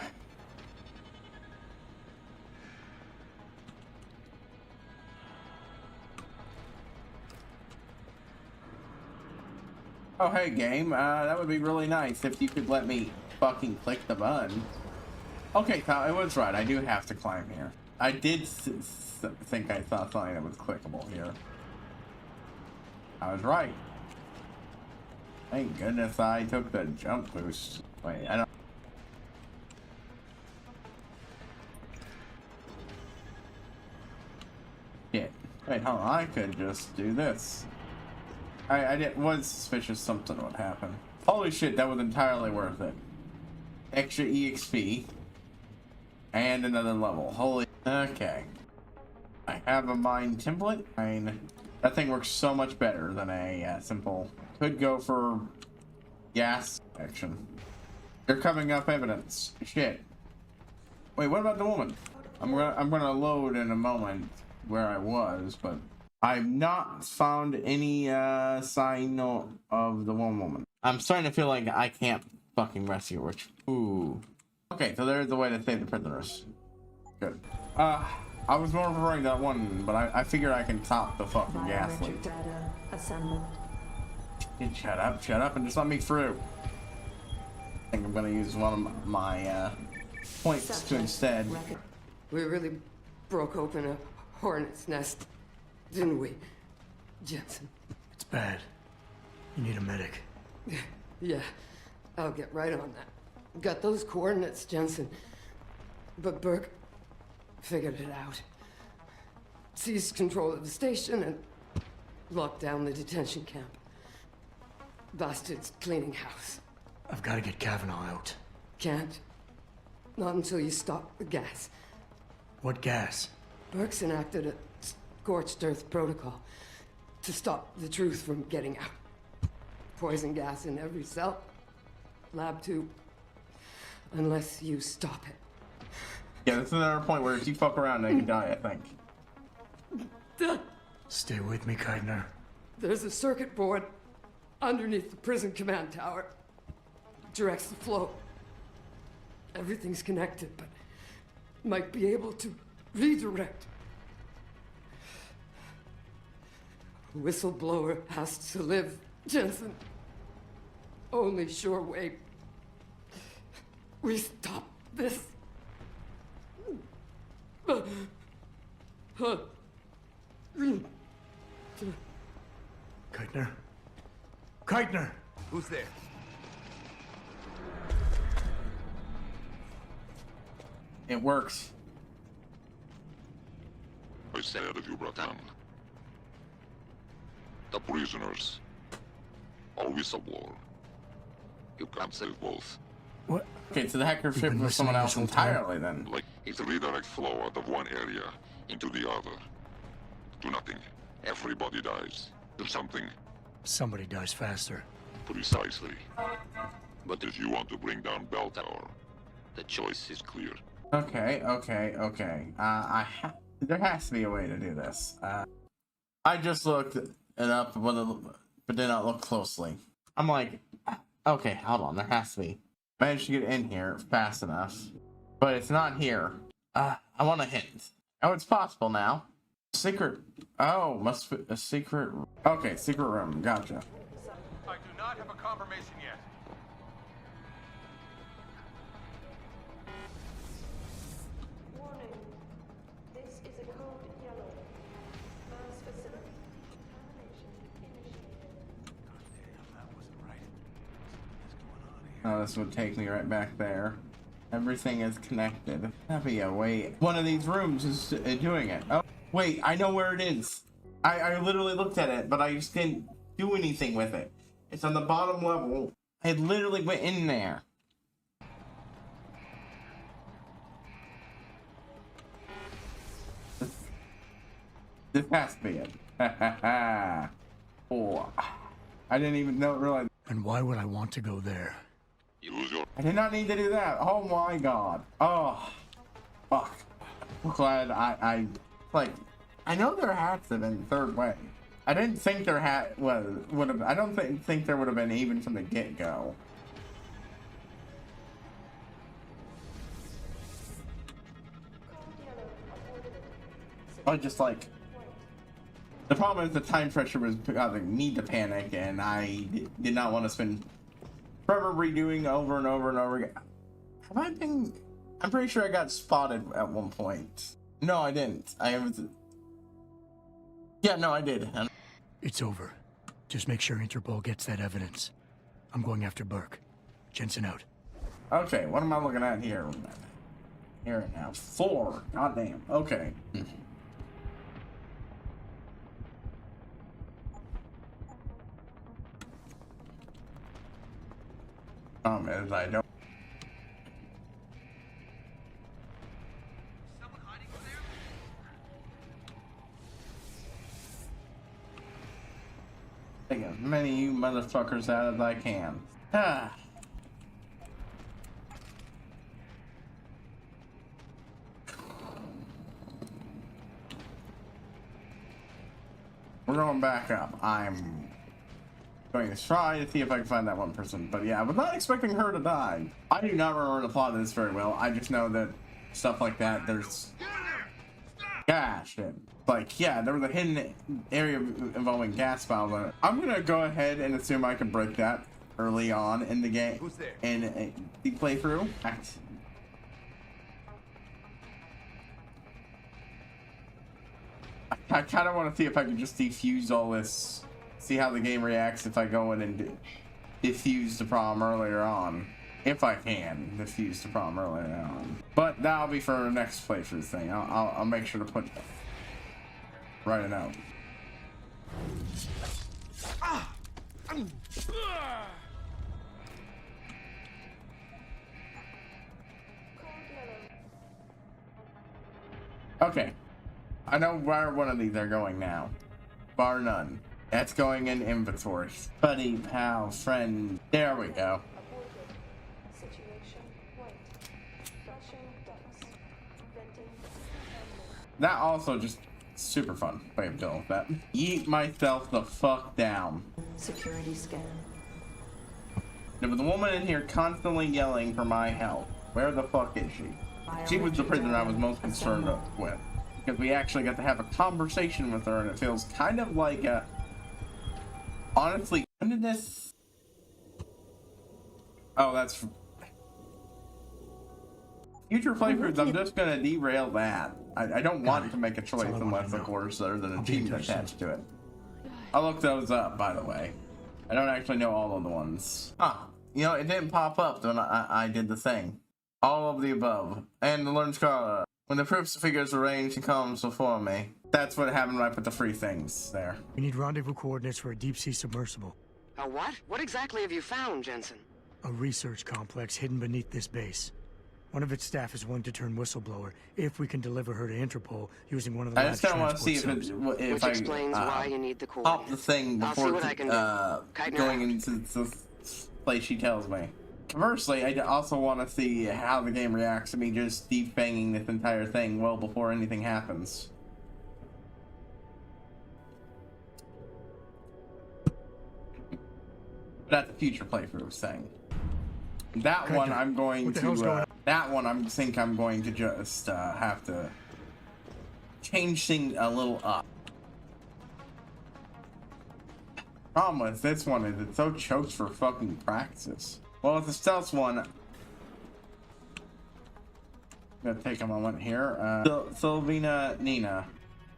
Oh, hey, game. That would be really nice if you could let me fucking click the button. Okay, Kyle, it was right. I do have to climb here. I did think I saw something that was clickable here. I was right. Thank goodness I took the jump boost. Wait, I don't... Shit. Wait, hold on. I could just do this. Was suspicious something would happen. Holy shit, that was entirely worth it. Extra EXP. And another level. Holy... Okay. I have a mine template. That thing works so much better than a simple... Could go for... gas action. They're covering up evidence. Shit. Wait, what about the woman? I'm gonna load in a moment where I was, but... I've not found any sign of the one woman. I'm starting to feel like I can't fucking rescue her, which... Ooh. Okay, so there's the way to save the prisoners. Good. I was more referring to that one, but I figured I can top the fucking gas leak. Data assembled. Shut up, and just let me through. I think I'm gonna use one of my points to instead. We really broke open a hornet's nest, didn't we, Jensen? It's bad. You need a medic. Yeah, I'll get right on that. Got those coordinates, Jensen. But Burke figured it out. Seized control of the station and locked down the detention camp. Bastard's cleaning house. I've got to get Kavanaugh out. Can't. Not until you stop the gas. What gas? Burke's enacted a scorched earth protocol to stop the truth from getting out. Poison gas in every cell. Lab 2. Unless you stop it. Yeah, this is another point where if you fuck around, they can die, I think. Stay with me, Keitner. There's a circuit board underneath the prison command tower. Directs the flow. Everything's connected, but might be able to redirect. Whistleblower has to live, Jensen. Only sure way we stop this. Keitner? Keitner! Who's there? It works. I said you brought down. The prisoners. Or whistleblower. You can't save both. What? Okay, so the hacker ship was someone else entirely then. Like, it's a redirect flow out of one area into the other. Do nothing. Everybody dies. Do something. Somebody dies faster. Precisely. But if you want to bring down Bell Tower, the choice is clear. Okay. There has to be a way to do this. I just looked it up, but did not look closely. I'm like, okay, hold on, there has to be. Managed to get in here fast enough, but it's not here. I want a hint. Oh, it's possible now. Secret. Oh, must be a secret. Okay, secret room. Gotcha. I do not have a confirmation yet. Warning. This is a code yellow. Mass facility contamination initiated. That wasn't right. What's going on here? Oh, this would take me right back there. Everything is connected. That'd be a way. One of these rooms is doing it. Oh, wait, I know where it is. I literally looked at it, but I just didn't do anything with it. It's on the bottom level. I literally went in there. This has to be it. Oh, I didn't even realize. And why would I want to go there? I did not need to do that. Oh my god. Oh, fuck. I'm glad I know there had to have been third way. I didn't think there would have. I don't think there would have been even from the get go. I just like. The problem is the time pressure was causing me to panic, and I did not want to spend forever redoing over and over and over again. Have I been? I'm pretty sure I got spotted at one point. No, I didn't. Yeah, no, I did. It's over. Just make sure Interpol gets that evidence. I'm going after Burke. Jensen out. Okay, what am I looking at here? Here now. 4. Goddamn. Okay. As I don't. Take as many of you motherfuckers out as I can. Ah. We're going back up. I'm going to try to see if I can find that one person. But yeah, I was not expecting her to die. I do not remember the plot of this very well. I just know that stuff like that, there's... Gosh, like, yeah, there was a hidden area involving gas valves on it. I'm going to go ahead and assume I can break that early on in the game. Who's there? In the playthrough. I kind of want to see if I can just defuse all this. See how the game reacts if I go in and defuse the problem earlier on. If I can defuse the problem earlier on. But that'll be for the next playthrough thing. I'll make sure to write it out. Okay. I know where one of these are going now. Bar none. That's going in inventory. Buddy, pal, friend. There we go. That also just super fun way of dealing with that. Eat myself the fuck down. Security scan. There was a woman in here constantly yelling for my help. Where the fuck is she? She was the prisoner I was most concerned with. Because we actually got to have a conversation with her, and it feels kind of like a... Honestly, when did this... Oh, that's... Future playthroughs, I'm just gonna derail that. I don't want to make a choice unless, of course, there's an achievement attached to it. I'll look those up, by the way. I don't actually know all of the ones. Ah, you know, it didn't pop up when I did the thing. All of the above. And the learned scholar. When the proofs figures arranged and columns before me. That's what happened when I put the free things there. We need rendezvous coordinates for a deep-sea submersible. A what? What exactly have you found, Jensen? A research complex hidden beneath this base. One of its staff is willing to turn whistleblower if we can deliver her to Interpol using one of the I just kind of want to see if Which explains why you need the pop coordinates. the thing I'll see before what I can do. going into the place she tells me. Conversely, I also want to see how the game reacts to me just deep banging this entire thing well before anything happens. That's a future playthrough thing. That one I'm going to. That one I think I'm going to just have to change things a little up. Problem with this one is it's so choked for fucking practice. Well, with the stealth one, I'm gonna take a moment here. Sylvina Nina,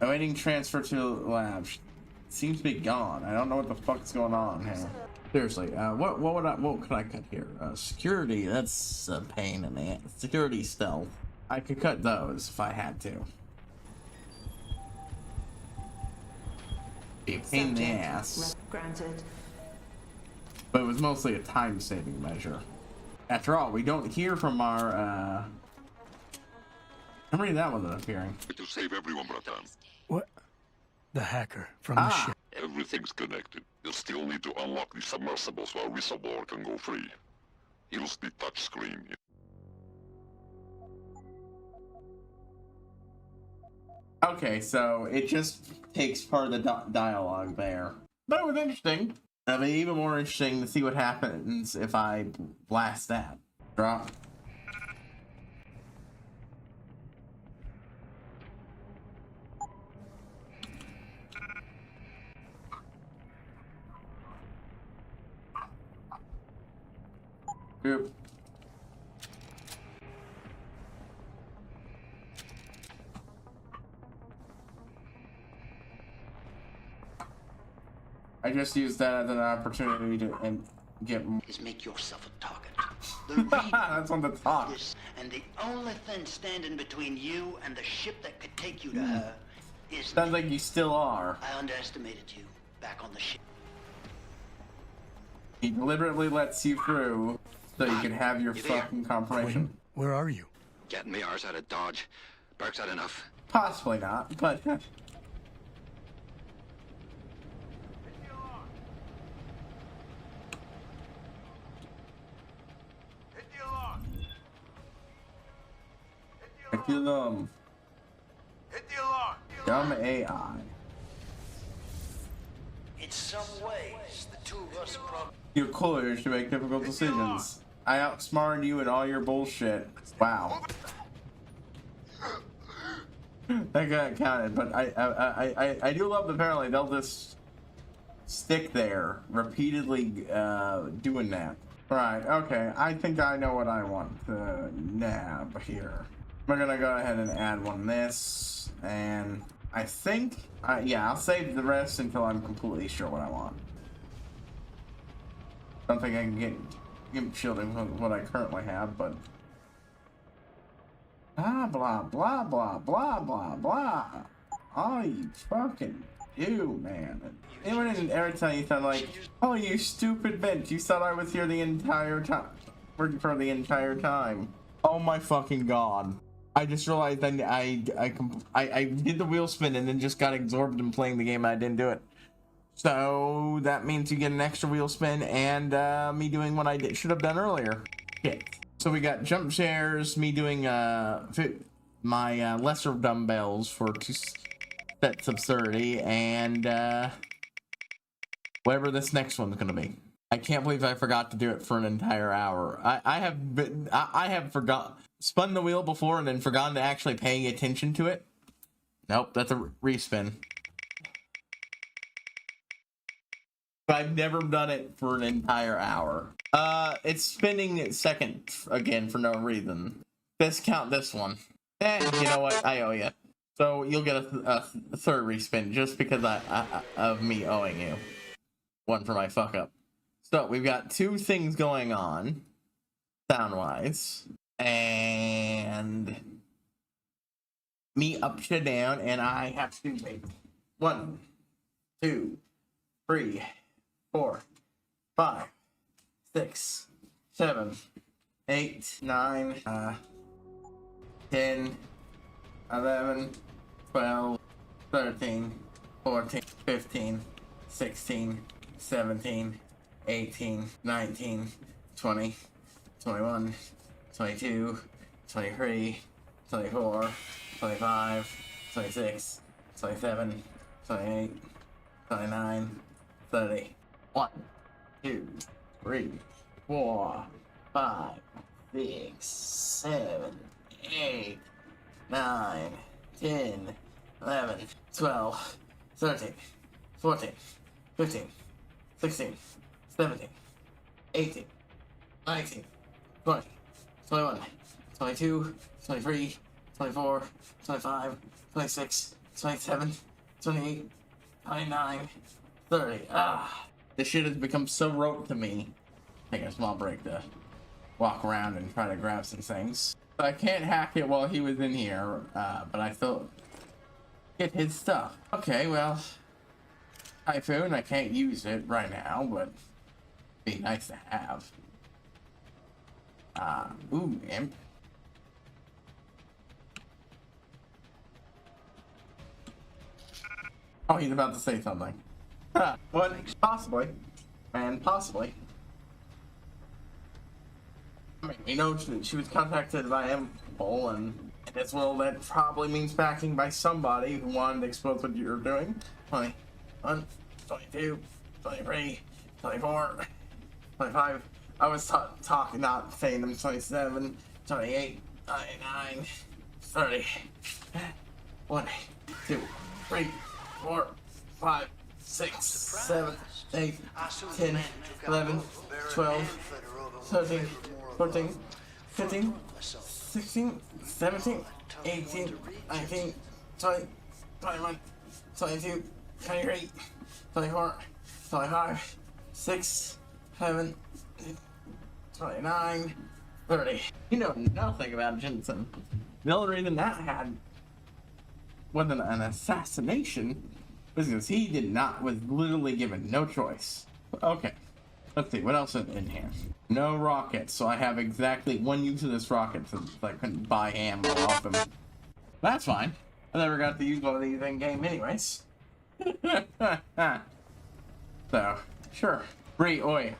awaiting transfer to the lab. She seems to be gone. I don't know what the fuck's going on here. Seriously, what could I cut here? Security, that's a pain in the ass. Security stealth. I could cut those if I had to. a pain in the ass. Granted. But it was mostly a time-saving measure. After all, we don't hear from our, I'm reading that wasn't appearing. It will save everyone, Bratan. What? The hacker from the ship. Everything's connected. You'll still need to unlock the submersibles while Whistleblower can go free. Use the touchscreen. Okay, so it just takes part of the dialogue there. But it was interesting. It'll be even more interesting to see what happens if I blast that. Drop. Yep. I just used that as an opportunity to get. Is make yourself a target. The reader That's on the top. this, and the only thing standing between you and the ship that could take you to her is. Sounds like you still are. I underestimated you. Back on the ship. He deliberately lets you through so you can have your fucking confirmation. Where are you? Getting me arse out of Dodge. Burke's had enough. Possibly not, but. Hit the alarm. Dumb AI. In some ways, the two of us probably. You're cooler to make difficult decisions. I outsmarted you in all your bullshit. Wow. That got counted, but I do love that apparently they'll just stick there repeatedly doing that. Right, okay, I think I know what I want to nab here. We're gonna go ahead and add one of this, and I think, yeah, I'll save the rest until I'm completely sure what I want. Don't think I can get shielding with what I currently have, but blah blah blah blah blah blah blah. All you fucking do, man. Anyone didn't ever tell you something like, oh, you stupid bitch, you thought I was here the entire time, working for the entire time. Oh my fucking god. I just realized I did the wheel spin and then just got absorbed in playing the game and I didn't do it. So that means you get an extra wheel spin and me doing what I should have done earlier. Shit. So we got jump shares, me doing my lesser dumbbells for 2 sets of 30, and whatever this next one's gonna be. I can't believe I forgot to do it for an entire hour. I have spun the wheel before and then forgotten to actually paying attention to it. Nope, that's a respin. But I've never done it for an entire hour. It's spinning second again for no reason. Discount this one. You know what? I owe you. So you'll get a third respin just because of me owing you. One for my fuck up. So we've got 2 things going on, sound-wise, and me up to down, and I have to wait. 1, 2, 3, 4, 5, 6, 7, 8, 9, 10, 11, 12, 13, 14, 15, 16, 17, 18, 19, 20, 21, 22, 23, 24, 25, 26, 27, 28, 29, 30. 1, 2, 3, 4, 5, 6, 7, 8, 9, 10, 11, 12, 13, 14, 15, 16, 17, 18, 19, 20, 21, 22, 23, 24, 25, 26, 27, 28, 29, 30. This shit has become so rote to me. Take a small break to walk around and try to grab some things. But I can't hack it while he was in here, but I still get his stuff. Okay, well, Typhoon, I can't use it right now, but it'd be nice to have. Ooh, imp. Oh, he's about to say something. What? Possibly. And possibly. I mean, we know she was contacted by Impul, and as well, that probably means backing by somebody who wanted to expose what you're doing. 21, 22, 23, 24, 25. I was talking, not saying them. 27, 28, 29, 30. 1, 2, 3, 4, 5, 6, 7, 8, 10, 11, 12, 13, 14, 15, 16, 17, 18, 19, 20, 21, 22, 23, 24, 25, 6, 7, 29, 30. You know nothing about Jensen. The only reason that wasn't an assassination was because he was literally given no choice. Okay, let's see, what else is in here? No rockets, so I have exactly one use of this rocket since I couldn't buy ammo off him. That's fine. I never got to use one of these in game anyways. So, sure. Bree, oi.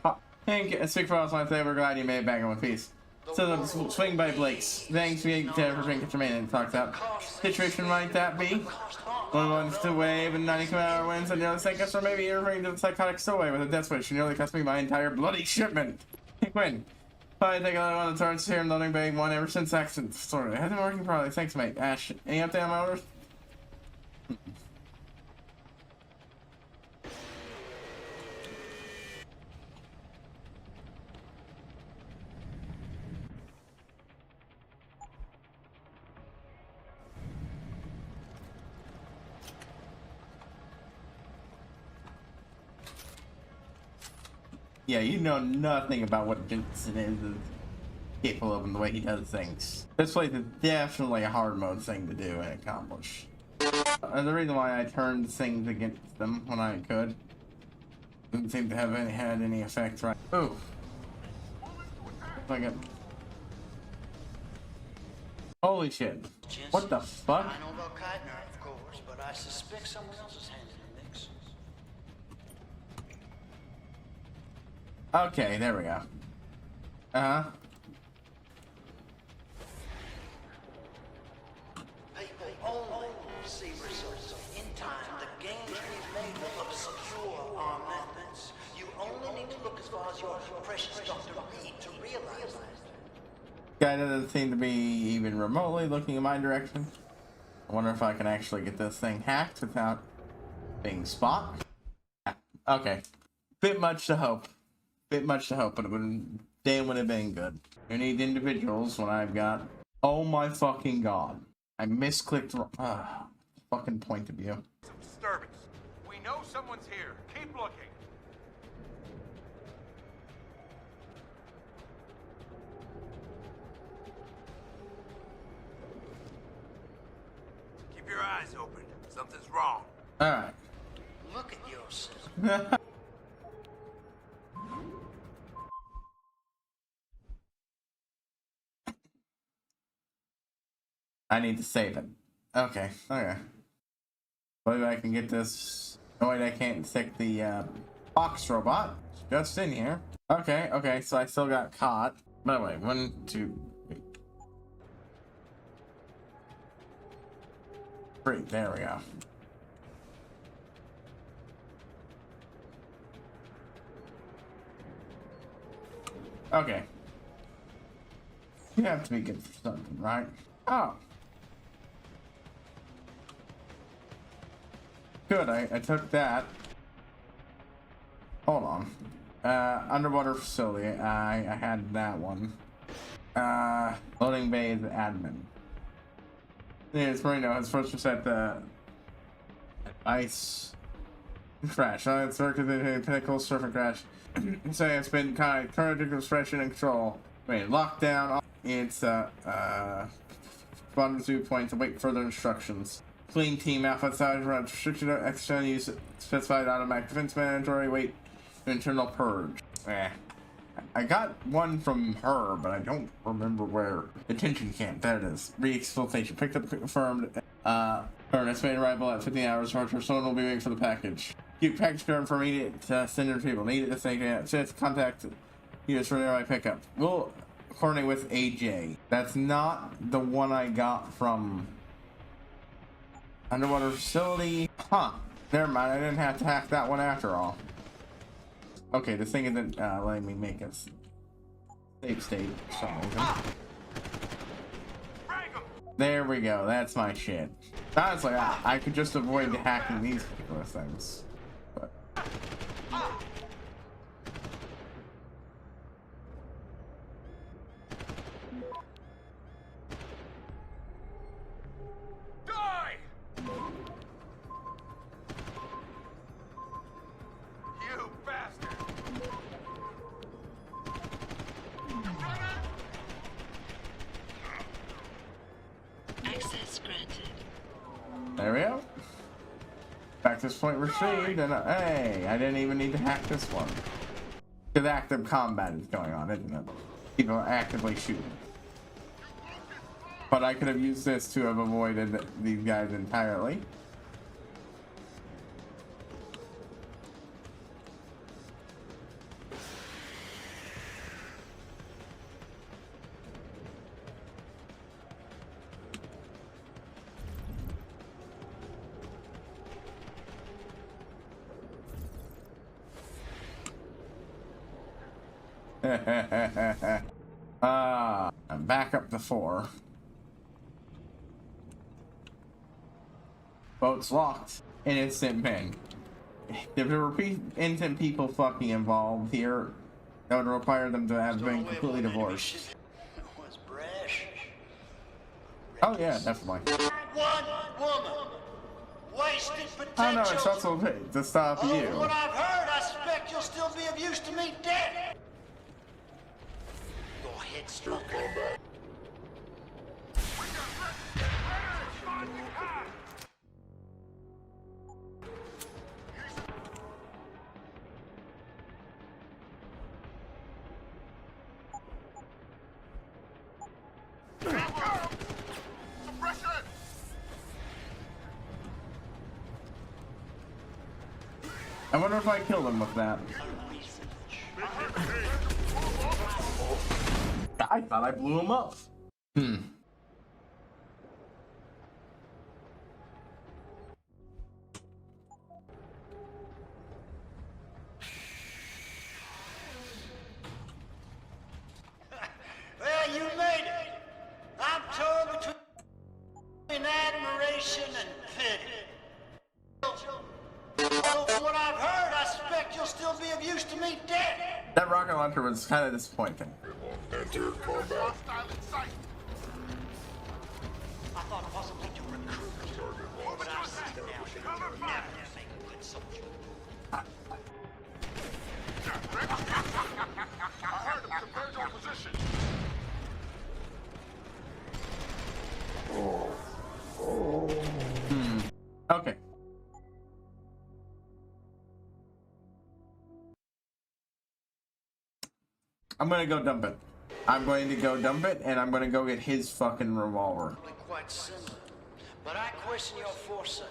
Hank, speak for us when I say we're glad you made it back in one piece. So the swing by Blake's. Thanks for being and talks out. Situation might that be? One wants to wave and 90 km/h winds and nearly sank us, or maybe you're referring to the psychotic stowaway with a death wish. You nearly cost me my entire bloody shipment. Quinn. Probably take another one of the turrets here in Loading Bay 1 ever since accident. Sort of. It hasn't been working properly. Thanks, mate. Ash, any update on my orders? Yeah, you know nothing about what Jensen is capable of and the way he does things. This place is definitely a hard mode thing to do and accomplish. The reason why I turned things against them when I could didn't seem to have had any effect, right? Ooh. Holy shit. What the fuck? I know about Keitner, of course, but I suspect someone else is hand in the mix. Okay, there we go. Uh-huh. People only see results. In time, the gains we've made will obscure our methods. You only need to look as far as your precious Dr. Reed to realize that. Guy doesn't seem to be even remotely looking in my direction. I wonder if I can actually get this thing hacked without being spot. Yeah. Okay. Bit much to hope. Bit much to hope, but it would damn would have been good. You need individuals when I've got. Oh my fucking god! I misclicked. Fucking point of view. Some disturbance. We know someone's here. Keep looking. Keep your eyes open. Something's wrong. All right. Look at yourself. I need to save it. Okay, okay. Maybe I can get this. Oh wait, I can't stick the box robot. It's just in here. Okay, okay, so I still got caught. By the way, 1, 2, 3. There we go. Okay. You have to be good for something, right? Oh. Good, I took that. Hold on. Underwater facility, I had that one. Loading bay is admin. Yeah, it's Marino. It's supposed to set the ice crash. It's worked with the pinnacle surfing crash. So it's been kind of current expression and control. Wait, lockdown. It's rendezvous point to wait further instructions. Clean team outfit size around restricted external use specified automatic defense mandatory wait internal purge. I got one from her, but I don't remember where. Detention camp, there it is. Re-exfiltration. Picked up confirmed. For an estimated arrival at 15 hours. March, someone will be waiting for the package. Keep package confirmed for immediate sender people. Need it to say contact us for nearby pickup. We'll coordinate with AJ. That's not the one I got from underwater facility. Huh. Never mind, I didn't have to hack that one after all. Okay, this thing isn't letting me make a save state for some reason. There we go, that's my shit. Honestly, I could just avoid hacking these particular things. But... There we go. Access point received, and hey, I didn't even need to hack this one. Because active combat is going on, isn't it? People are actively shooting. But I could have used this to have avoided these guys entirely. I'm back up to 4. Boat's locked. Innocent men. If there were innocent people fucking involved here, that would require them to have been completely divorced. Oh yeah, definitely. One woman. Wasted potential. Oh no, it's also to stop you. From what I've heard, I suspect you'll still be of use to me dead. Your head struck. I wonder if I killed him with that. I thought I blew him up. Well, you made it. I'm torn between admiration and pity. From what I've heard, I suspect you'll still be of use to me dead. That rocket launcher was kind of disappointing. Enter combat. I thought possibly to recruit, but I see now that you'll never make a good soldier. I heard him. Converge our position. Okay. I'm gonna go dump it. I'm going to go dump it, and I'm gonna go get his fucking revolver. Quite similar, but I question your foresight,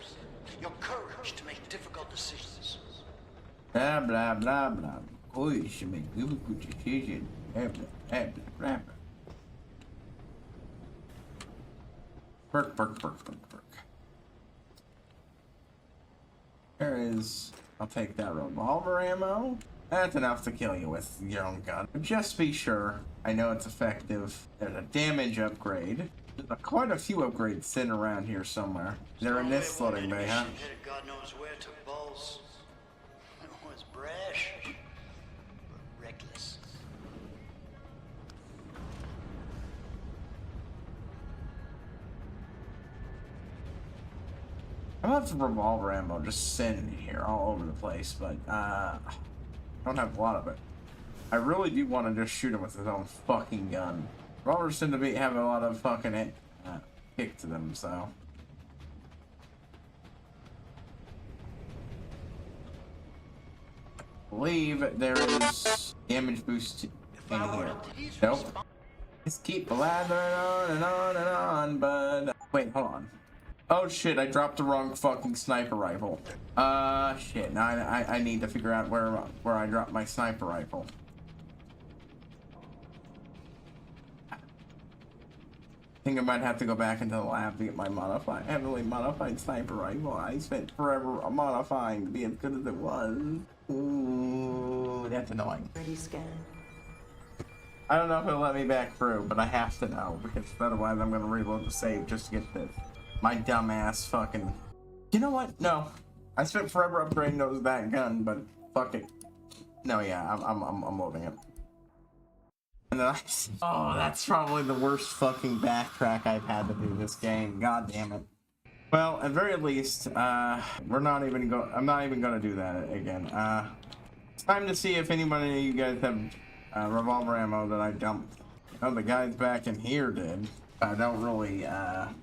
your courage to make difficult decisions. Blah blah blah blah. Oh, you should make difficult decisions. Blah blah blah blah. Burk, burk, burk, burk, burk. There is. I'll take that revolver ammo. That's enough to kill you with your own gun. Just be sure. I know it's effective. There's a damage upgrade. There's quite a few upgrades sitting around here somewhere. They're in this floating bay, huh? God knows where to balls. It was brash, but reckless. I have some revolver ammo just sitting here all over the place, but I don't have a lot of it. I really do want to just shoot him with his own fucking gun. Revolvers tend to have a lot of fucking kick to them, so. believe there is damage boost in here. Nope. Just keep blathering on and on and on, but wait, hold on. Oh shit, I dropped the wrong fucking sniper rifle. Shit, now I need to figure out where I dropped my sniper rifle. I think I might have to go back into the lab to get my heavily modified sniper rifle. I spent forever modifying to be as good as it was. Ooh, that's annoying. Ready scan. I don't know if it'll let me back through, but I have to know, because otherwise I'm gonna reload the save just to get this. My dumbass fucking... You know what? No. I spent forever upgrading that gun, but fuck it. No, yeah, I'm loading it. And then oh, that's probably the worst fucking backtrack I've had to do this game. God damn it. Well, at very least, I'm not even gonna do that again. It's time to see if anybody of you guys have revolver ammo that I dumped. Oh, the guys back in here did. I don't really, I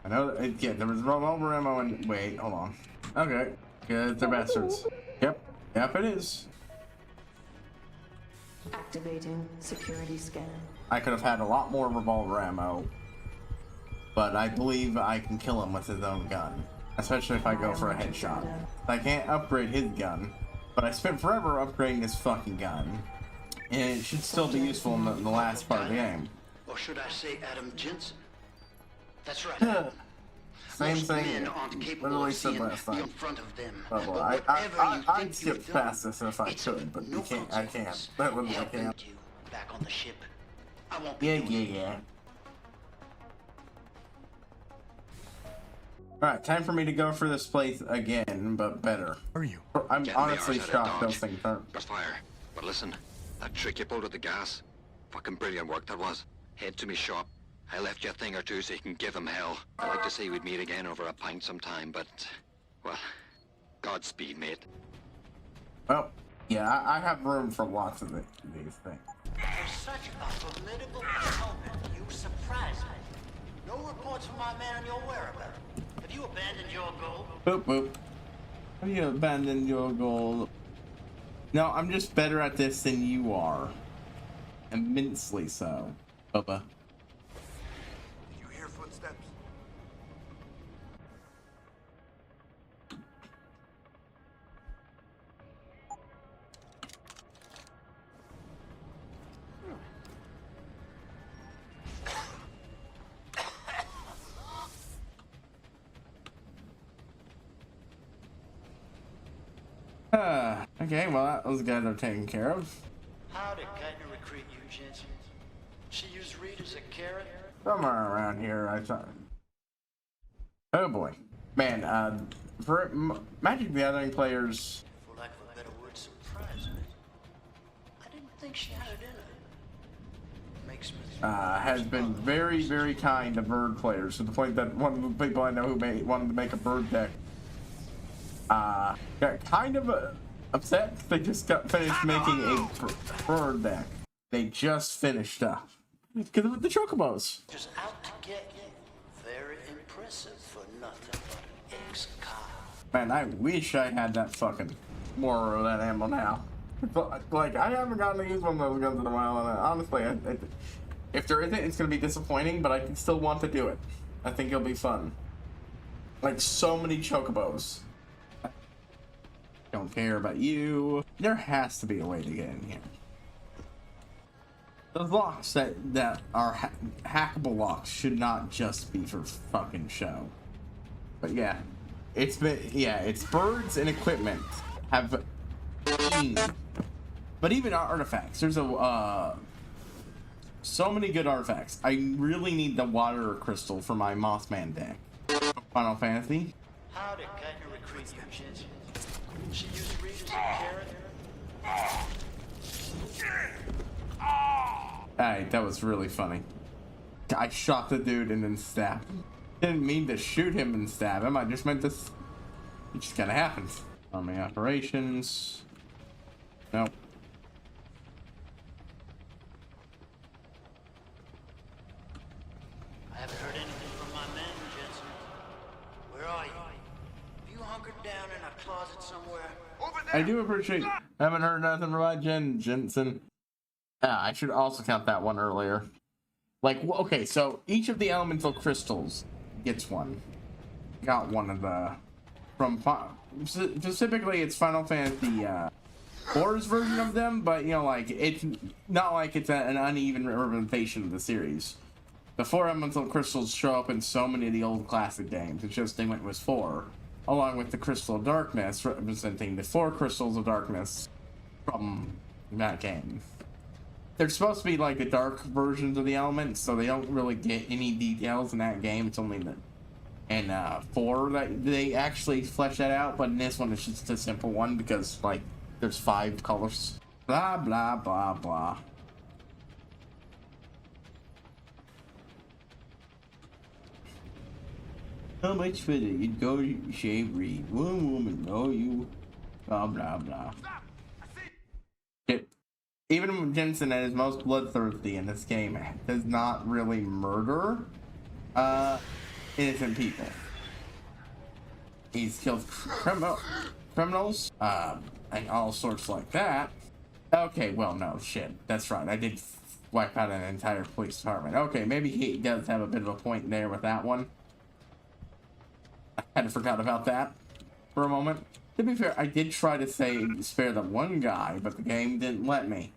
know, yeah, there was revolver ammo and, wait, hold on. Okay, good, they're bastards. Yep, it is. Activating security scan. I could have had a lot more revolver ammo, but I believe I can kill him with his own gun. Especially if I go for a headshot. I can't upgrade his gun, but I spent forever upgrading his fucking gun. And it should still be useful in the last part of the game. Or should I say Adam Jensen? That's right, Adam. Same Most thing. men aren't capable Literally of said seeing last time. in front of them. Oh, boy. I'd skip past this if I could, but you can't. I can't. I literally can't. Back on the ship. I won't be Yeah. Alright, time for me to go for this place again, but better. Where are you? I'm Getting honestly the arse out of shocked Dodge. those things aren't. There's fire. But listen, that trick you pulled with the gas, fucking brilliant work that was. Head to me shop. I left you a thing or two so you can give him hell. I'd like to say we'd meet again over a pint sometime, but, well, Godspeed, mate. Well, yeah, I have room for lots of these things. For such a formidable opponent, you surprise me. No reports from my man on your whereabouts. Have you abandoned your goal? Boop, boop. Have you abandoned your goal? No, I'm just better at this than you are. Immensely so. Bubba. Did you hear footsteps? Okay, well, those guys are taken care of. How did Geithner recruit you, Jensen? She used Reed as a carrot? Somewhere around here, I thought. Oh boy. Man, for Magic the Gathering players... For lack of a better word, surprise me. I didn't think she had it in her. Makes me... has been very, very kind to bird players, to the point that one of the people I know who wanted to make a bird deck got kind of upset. They just got finished making a bird deck. They just finished up. Because of the chocobos. Just out to get you. Very impressive for nothing but an ex-cop. Man, I wish I had that fucking more of that ammo now. Like, I haven't gotten to use one of those guns in a while, and honestly, if there isn't, it's gonna be disappointing, but I can still want to do it. I think it'll be fun. Like, so many chocobos. Don't care about you. There has to be a way to get in here. Those locks that are hackable locks should not just be for fucking show. But yeah, it's birds and equipment have but even artifacts. There's so many good artifacts. I really need the water crystal for my Mossman deck. Final Fantasy. How did Geithner recruit you, Jensen? She used Reed as a carrot? Hey, that was really funny. I shot the dude and then stabbed him. Didn't mean to shoot him and stab him. I just meant this. It just kind of happens. Army operations. Nope. I haven't heard anything from my man, Jensen. Where are you? Have you hunkered down in a closet somewhere? I do appreciate. Haven't heard nothing about Jensen. I should also count that one earlier. Like, okay, so each of the elemental crystals gets one. Got one of the specifically it's Final Fantasy 4's version of them, but you know, like it's not like it's an uneven representation of the series. The 4 elemental crystals show up in so many of the old classic games. It's just they went with 4, along with the Crystal of Darkness representing the 4 crystals of darkness from that game. They're supposed to be like the dark versions of the elements, so they don't really get any details in that game. It's only in 4 that they actually flesh that out, but in this one it's just a simple one because like there's 5 colors. Blah blah blah blah. How much further you'd go shave Reed? One woman, no you. Blah blah blah. Shit. Even Jensen at his most bloodthirsty in this game does not really murder innocent people. He's killed criminals and all sorts like that. Okay, well, no, shit. That's right. I did wipe out an entire police department. Okay, maybe he does have a bit of a point there with that one. I kind of forgot about that for a moment. To be fair, I did try to spare the one guy, but the game didn't let me.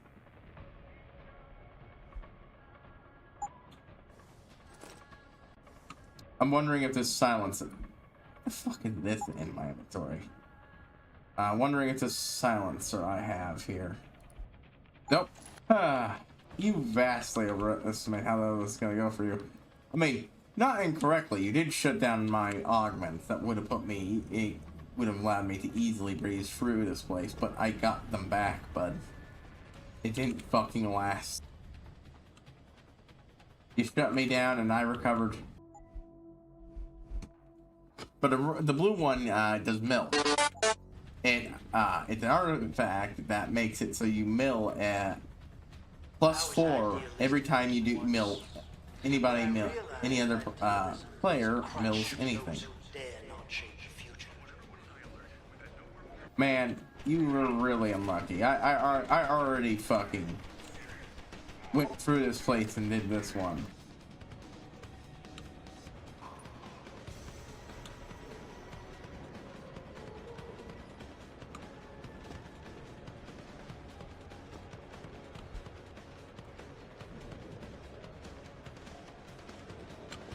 I'm wondering if this silencer... What the fuck is this in my inventory? Wondering if this silencer I have here. Nope. You vastly overestimate how that was gonna go for you. I mean, not incorrectly, you did shut down my augments that would have put me... It would have allowed me to easily breeze through this place, but I got them back, bud. It didn't fucking last. You shut me down and I recovered. But the blue one does mill. And it's an artifact that makes it so you mill at +4 every time you do mill. Any other player mills anything. Man, you were really unlucky. I already fucking went through this place and did this one.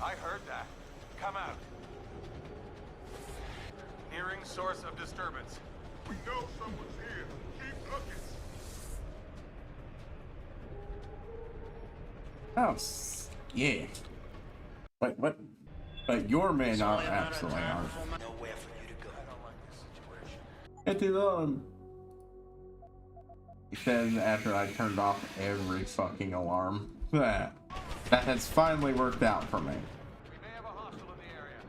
I heard that. Come out. Hearing source of disturbance. We know someone's here. Keep looking. Oh, yeah. Wait, what? But your men are absolutely aren't. Nowhere for you to go. I don't like this situation. Get it on. He says after I turned off every fucking alarm. That has finally worked out for me. We may have a hostile in the area.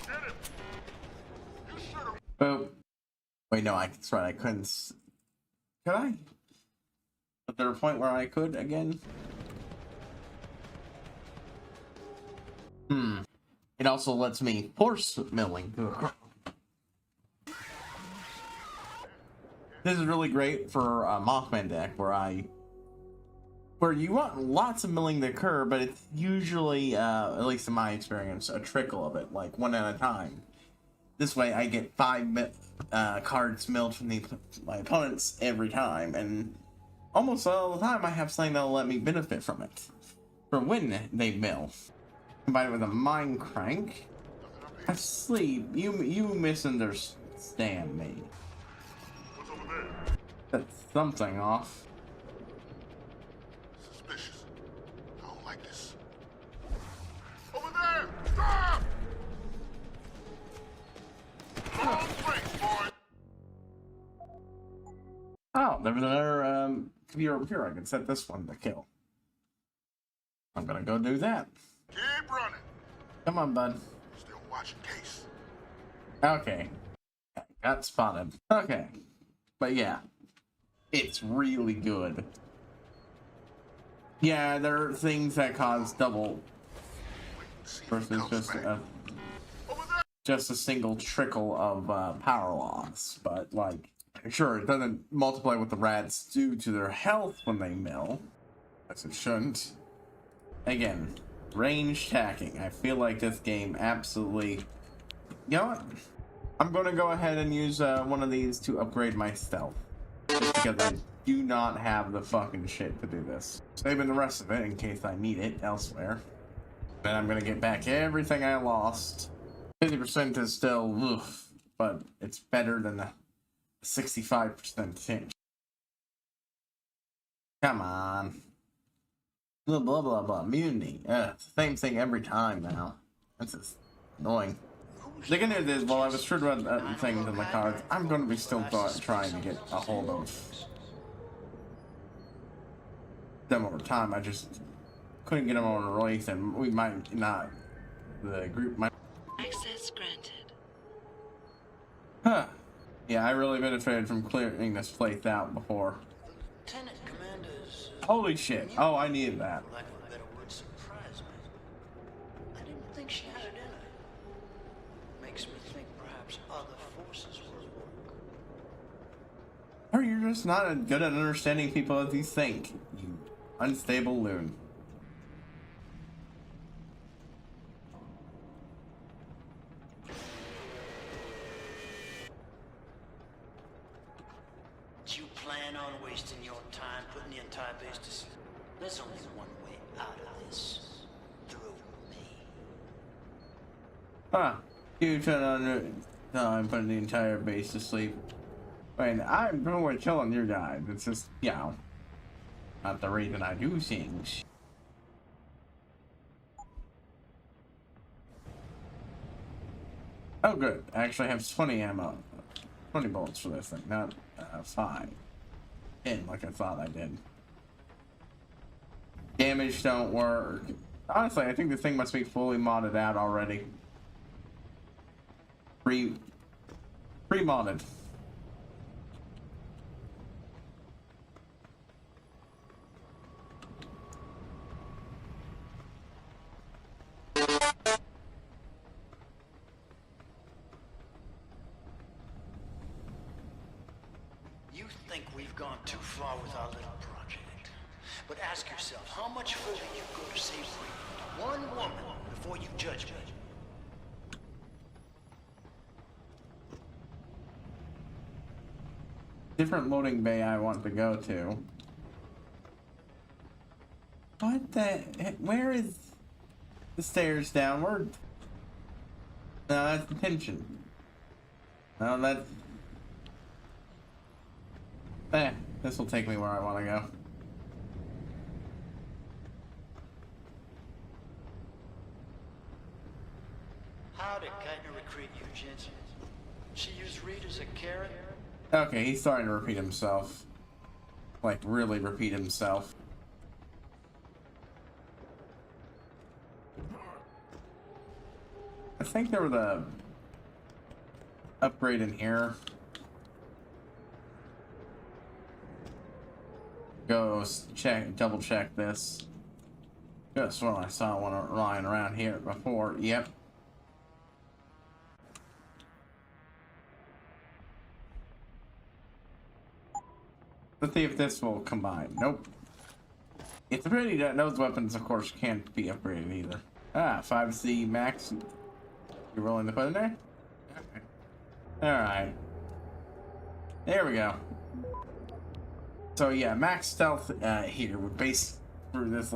Get him! You should have. Oh. Wait, no, that's right, I couldn't. Could I? Was there a point where I could again? It also lets me force milling. This is really great for a Mothman deck where you want lots of milling to occur, but it's usually, at least in my experience, a trickle of it, like one at a time. This way I get 5 cards milled from my opponents every time, and almost all the time I have something that'll let me benefit from it. From when they mill. Combined with a mind crank. I sleep. You misunderstand me. What's over there? That's something off. Suspicious. I don't like this. Over there! Stop! Long place, boy! Oh, there's another computer over here. I can set this one to kill. I'm gonna go do that. Keep running. Come on, bud. Still watching case. Okay. Got spotted. Okay. But yeah. It's really good. Yeah, there are things that cause double versus just a single trickle of power loss. But like, sure, it doesn't multiply what the rats do to their health when they mill, as it shouldn't. Again, range tacking. I feel like this game absolutely. You know what? I'm going to go ahead and use one of these to upgrade my stealth. Just because I do not have the fucking shit to do this. Saving the rest of it in case I need it elsewhere. Then I'm going to get back everything I lost. 50% is still oof, but it's better than the 65% chance. Come on. Blah, blah, blah, blah. Immunity. Same thing every time now. That's just annoying. The good news is, while I was sure about things in the cards, I'm going to be still trying to get a hold of them over time. I just couldn't get them on a release, and we might not. The group might. Access granted. Huh. Yeah, I really benefited from clearing this place out before. Lieutenant Commander's... Holy shit. Oh, I needed that. lack of a better word, surprised me. I didn't think she had it in her. Makes me think perhaps other forces were at work. Or you're just not as good at understanding people as you think, you unstable loon. Do you plan on wasting your time putting the entire base to sleep? There's only one way out of this. Through me. Huh. You turn on time putting the entire base to sleep. I mean, I'm nowhere killing your guys. It's just, you know, not the reason I do things. Oh, good. I actually have 20 ammo. 20 bullets for this thing, not 5. 10 like I thought I did. Damage don't work. Honestly, I think this thing must be fully modded out already. Pre-modded. You think we've gone too far with our little project. But ask yourself, how much further you go to save one woman before you judge me? Different loading bay I want to go to. What the heck? Where is the stairs downward? No, that's detention. No, that's... this will take me where I want to go. How did Keitner recruit you, Jensen? She used Reed as a carrot? Okay, he's starting to repeat himself. Like, really repeat himself. I think there was a upgrade in here. Go check, double check this. Just when I saw one lying around here before. Yep. Let's see if this will combine. Nope. It's pretty that those weapons, of course, can't be upgraded either. Ah, 5C max. You're willing to put in there? Okay. Alright. There we go. So yeah, max stealth here would base through this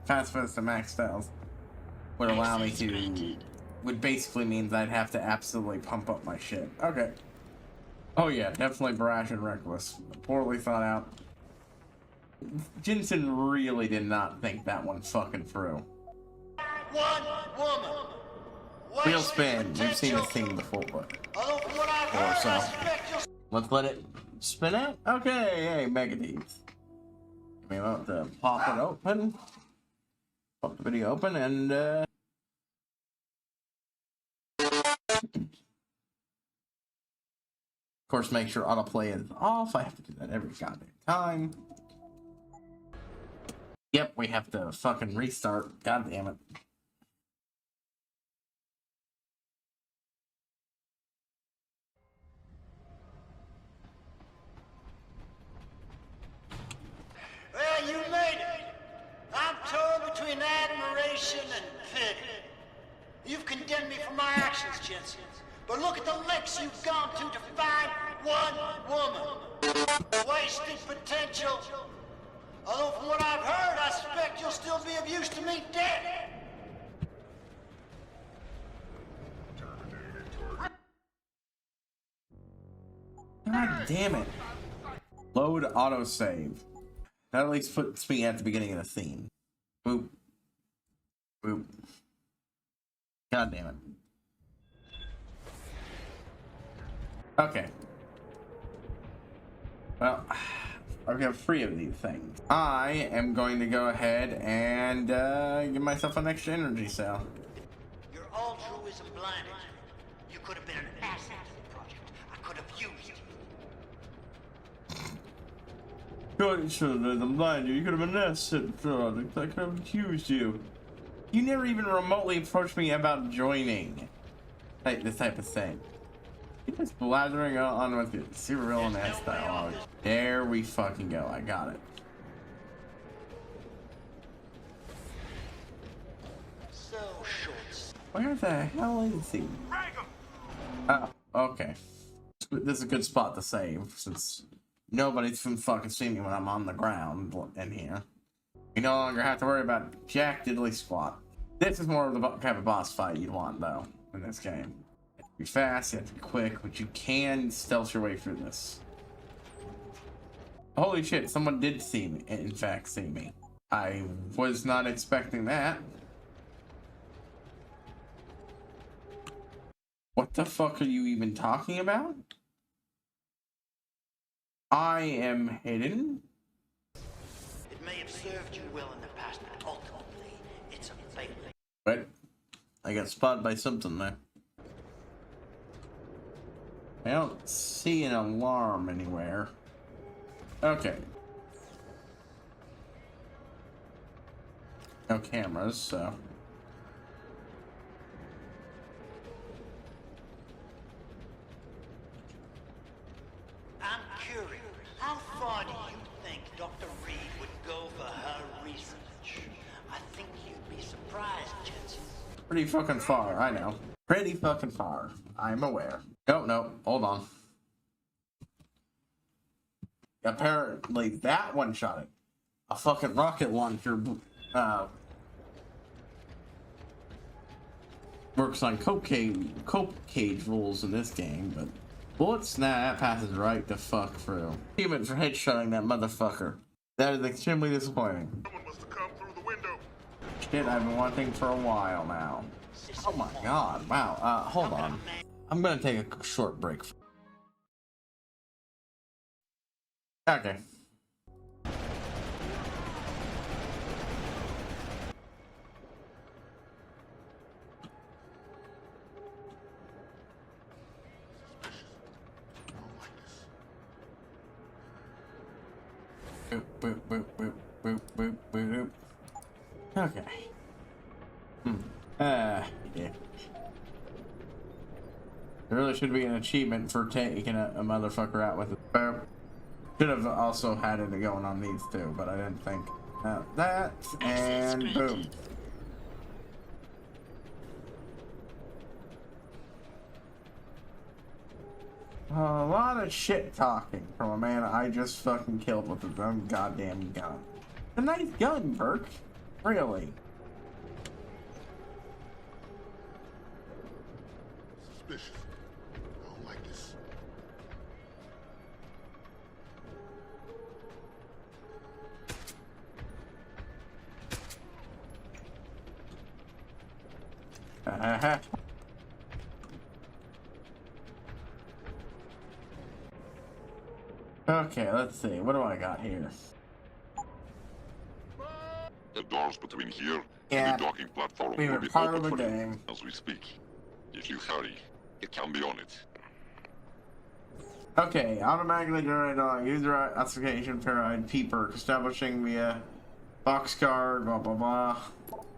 fast to max stealth would allow me to would basically means I'd have to absolutely pump up my shit. Okay. Oh yeah, definitely brash and reckless. Poorly thought out. Jensen really did not think that one fucking through. One woman. Wheel spin. We've seen this thing before. Or so. Let's let it spin out. Okay, hey, Mega Deeds. Give me a moment to pop it open. Pop the video open and of course, make sure autoplay is off. I have to do that every goddamn time. Yep, we have to fucking restart. God damn it. Well, you made it. I'm torn between admiration and pity. You've condemned me for my actions, Jensen. But look at the lengths you've gone to find one woman. Wasted potential. Although from what I've heard, I suspect you'll still be of use to me dead. God damn it. Load autosave. That at least puts me at the beginning of the theme. Boop. Boop. God damn it. Okay. Well, I've got 3 of these things. I am going to go ahead and give myself an extra energy cell. Your altruism blinded you. You could have been an asset to the project. I could have used you. Good, should have been blind. You could have been an asset to the project. I could have accused you. You never even remotely approached me about joining. Like this type of thing. You're just blathering on with your super villain ass dialogue. There we fucking go. I got it. So short. Where the hell is he? Oh, okay. This is a good spot to save since nobody's been fucking seeing me when I'm on the ground in here. You no longer have to worry about jack diddly squat. This is more of the kind of boss fight you'd want though in this game. You're fast, you have to be quick, but you can stealth your way through this. Holy shit, someone did see me, in fact see me. I was not expecting that. What the fuck are you even talking about? I am hidden? It may have served you well in the past, but ultimately, it's a failing. What? I got spotted by something there. I don't see an alarm anywhere. Okay. No cameras, so. I'm curious. How far do you think Dr. Reed would go for her research? I think you'd be surprised, Jensen. Pretty fucking far, I know. Pretty fucking far. I'm aware. No, hold on. Apparently that one shot it. A fucking rocket launcher works on cope cage rules in this game, but bullets, nah, that passes right the fuck through. Human for headshotting that motherfucker. That is extremely disappointing. Someone must have come through the window. Shit, I've been wanting for a while now. Oh my god, wow, hold on. I'm gonna take a short break. Okay. Boop, boop, boop, boop, boop, boop, boop. Okay. Yeah. There really should be an achievement for taking a motherfucker out with a boop. Should have also had it going on these two, but I didn't think. That, and boom. A lot of shit talking from a man I just fucking killed with his own goddamn gun. A nice gun, Burke. Really. Suspicious. I don't like this. Okay, let's see. What do I got here? The doors between here Yeah. and the docking platform We will were be part open of for the you game. as we speak. If you hurry, it can be on it. Okay, automatically generate user classification paranoid P perk establishing via Boxcar, blah blah blah.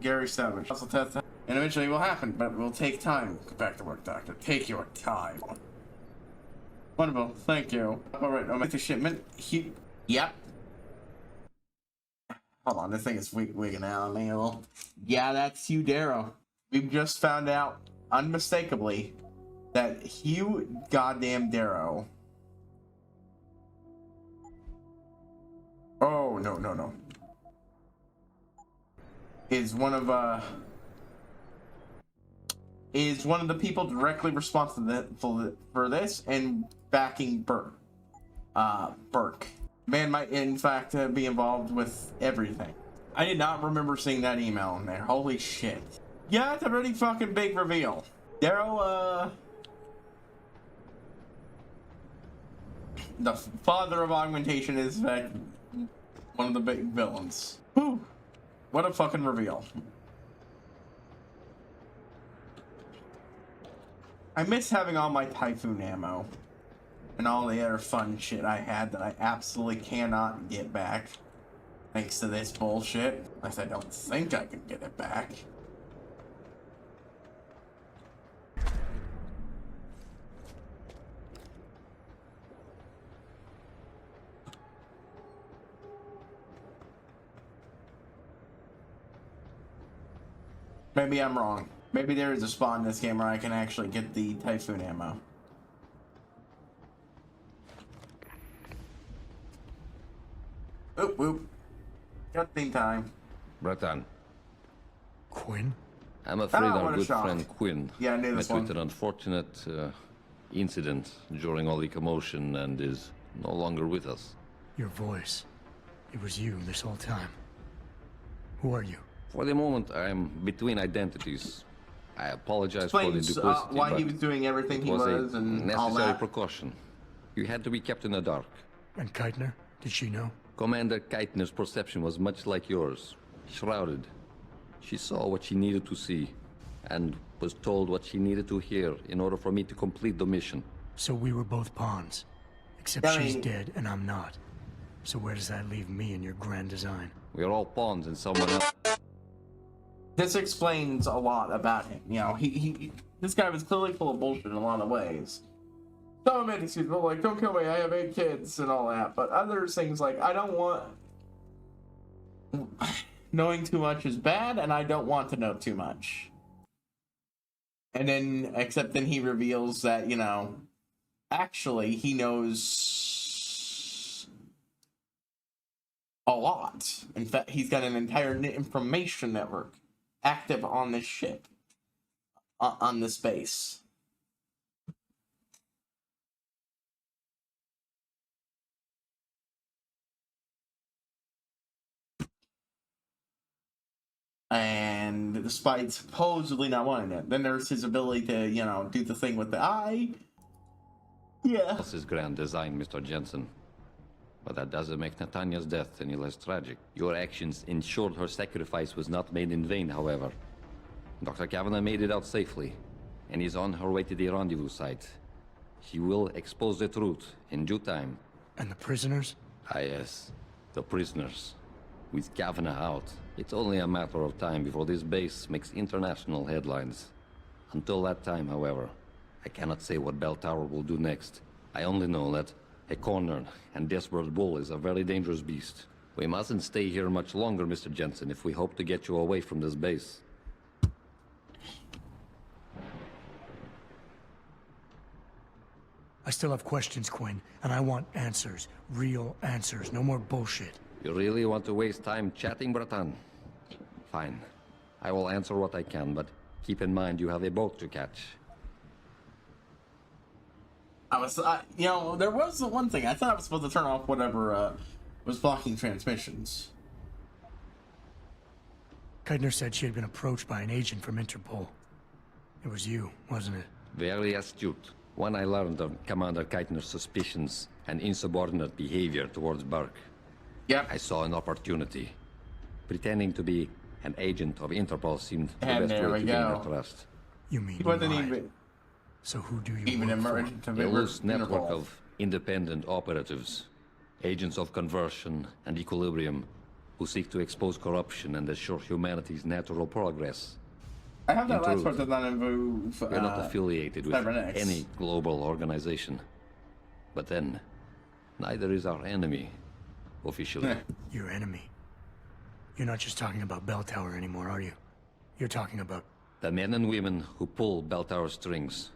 Gary Savage. Also test that. And eventually it will happen, but it will take time. Go back to work, Doctor. Take your time. Wonderful, thank you. Alright, I'll make the shipment. Yep. Hold on, this thing is wigging out on me a little. Yeah, that's Hugh Darrow. We've just found out, unmistakably, that Hugh goddamn Darrow. Oh, no. Is one of the people directly responsible for this and backing Burke. Man might in fact be involved with everything. I did not remember seeing that email in there. Holy shit. Yeah, it's a pretty fucking big reveal. Darrow, the father of augmentation is in fact one of the big villains. Whew. What a fucking reveal. I miss having all my Typhoon ammo and all the other fun shit I had that I absolutely cannot get back thanks to this bullshit. At least I don't think I can get it back. Maybe I'm wrong. Maybe there is a spot in this game where I can actually get the Typhoon ammo. Oop, oop. Just in time. Breton. Quinn? I'm afraid what our a good shock. friend Quinn Yeah, I knew this met one. with an unfortunate incident during all the commotion and is no longer with us. Your voice. It was you this whole time. Who are you? For the moment, I'm between identities. I apologize for the Explains duplicity, why but he was doing everything it he was was a and all necessary that. precaution. You had to be kept in the dark. And Keitner? Did she know? Commander Keitner's perception was much like yours, shrouded. She saw what she needed to see, and was told what she needed to hear in order for me to complete the mission. So we were both pawns. Except I she's mean- dead and I'm not. So where does that leave me in your grand design? We're all pawns in someone else. This explains a lot about him. You know, this guy was clearly full of bullshit in a lot of ways. Some of it, excuse me, like, don't kill me, I have 8 kids and all that. But other things like, I don't want... Knowing too much is bad, and I don't want to know too much. And then, except then he reveals that, you know, actually he knows a lot. In fact, he's got an entire information network active on this ship, on this base. And despite supposedly not wanting it, then there's his ability to, you know, do the thing with the eye. Yeah. That's his grand design, Mr. Jensen. But that doesn't make Natanya's death any less tragic. Your actions ensured her sacrifice was not made in vain, however. Dr. Kavanagh made it out safely, and is on her way to the rendezvous site. She will expose the truth in due time. And the prisoners? Ah, yes. The prisoners. With Kavanagh out, it's only a matter of time before this base makes international headlines. Until that time, however, I cannot say what Bell Tower will do next. I only know that a cornered and desperate bull is a very dangerous beast. We mustn't stay here much longer, Mr. Jensen, if we hope to get you away from this base. I still have questions, Quinn, and I want answers. Real answers. No more bullshit. You really want to waste time chatting, Breton? Fine. I will answer what I can, but keep in mind you have a boat to catch. You know, there was the one thing. I thought I was supposed to turn off whatever was blocking transmissions. Keitner said she had been approached by an agent from Interpol. It was you, wasn't it? Very astute. When I learned of Commander Keitner's suspicions and insubordinate behavior towards Burke, Yep. I saw an opportunity. Pretending to be an agent of Interpol seemed the And best there way we to gain go. her trust. You mean He wasn't lied. even So who do you even work for? emergent to A loose network Interpol. of independent operatives, agents of conversion and equilibrium, who seek to expose corruption and assure humanity's natural progress. I have that In last truth, part does not involve. We're not affiliated with cybernetics. any global organization. But then, neither is our enemy, officially. Your enemy? You're not just talking about Bell Tower anymore, are you? You're talking about... The men and women who pull Bell Tower strings.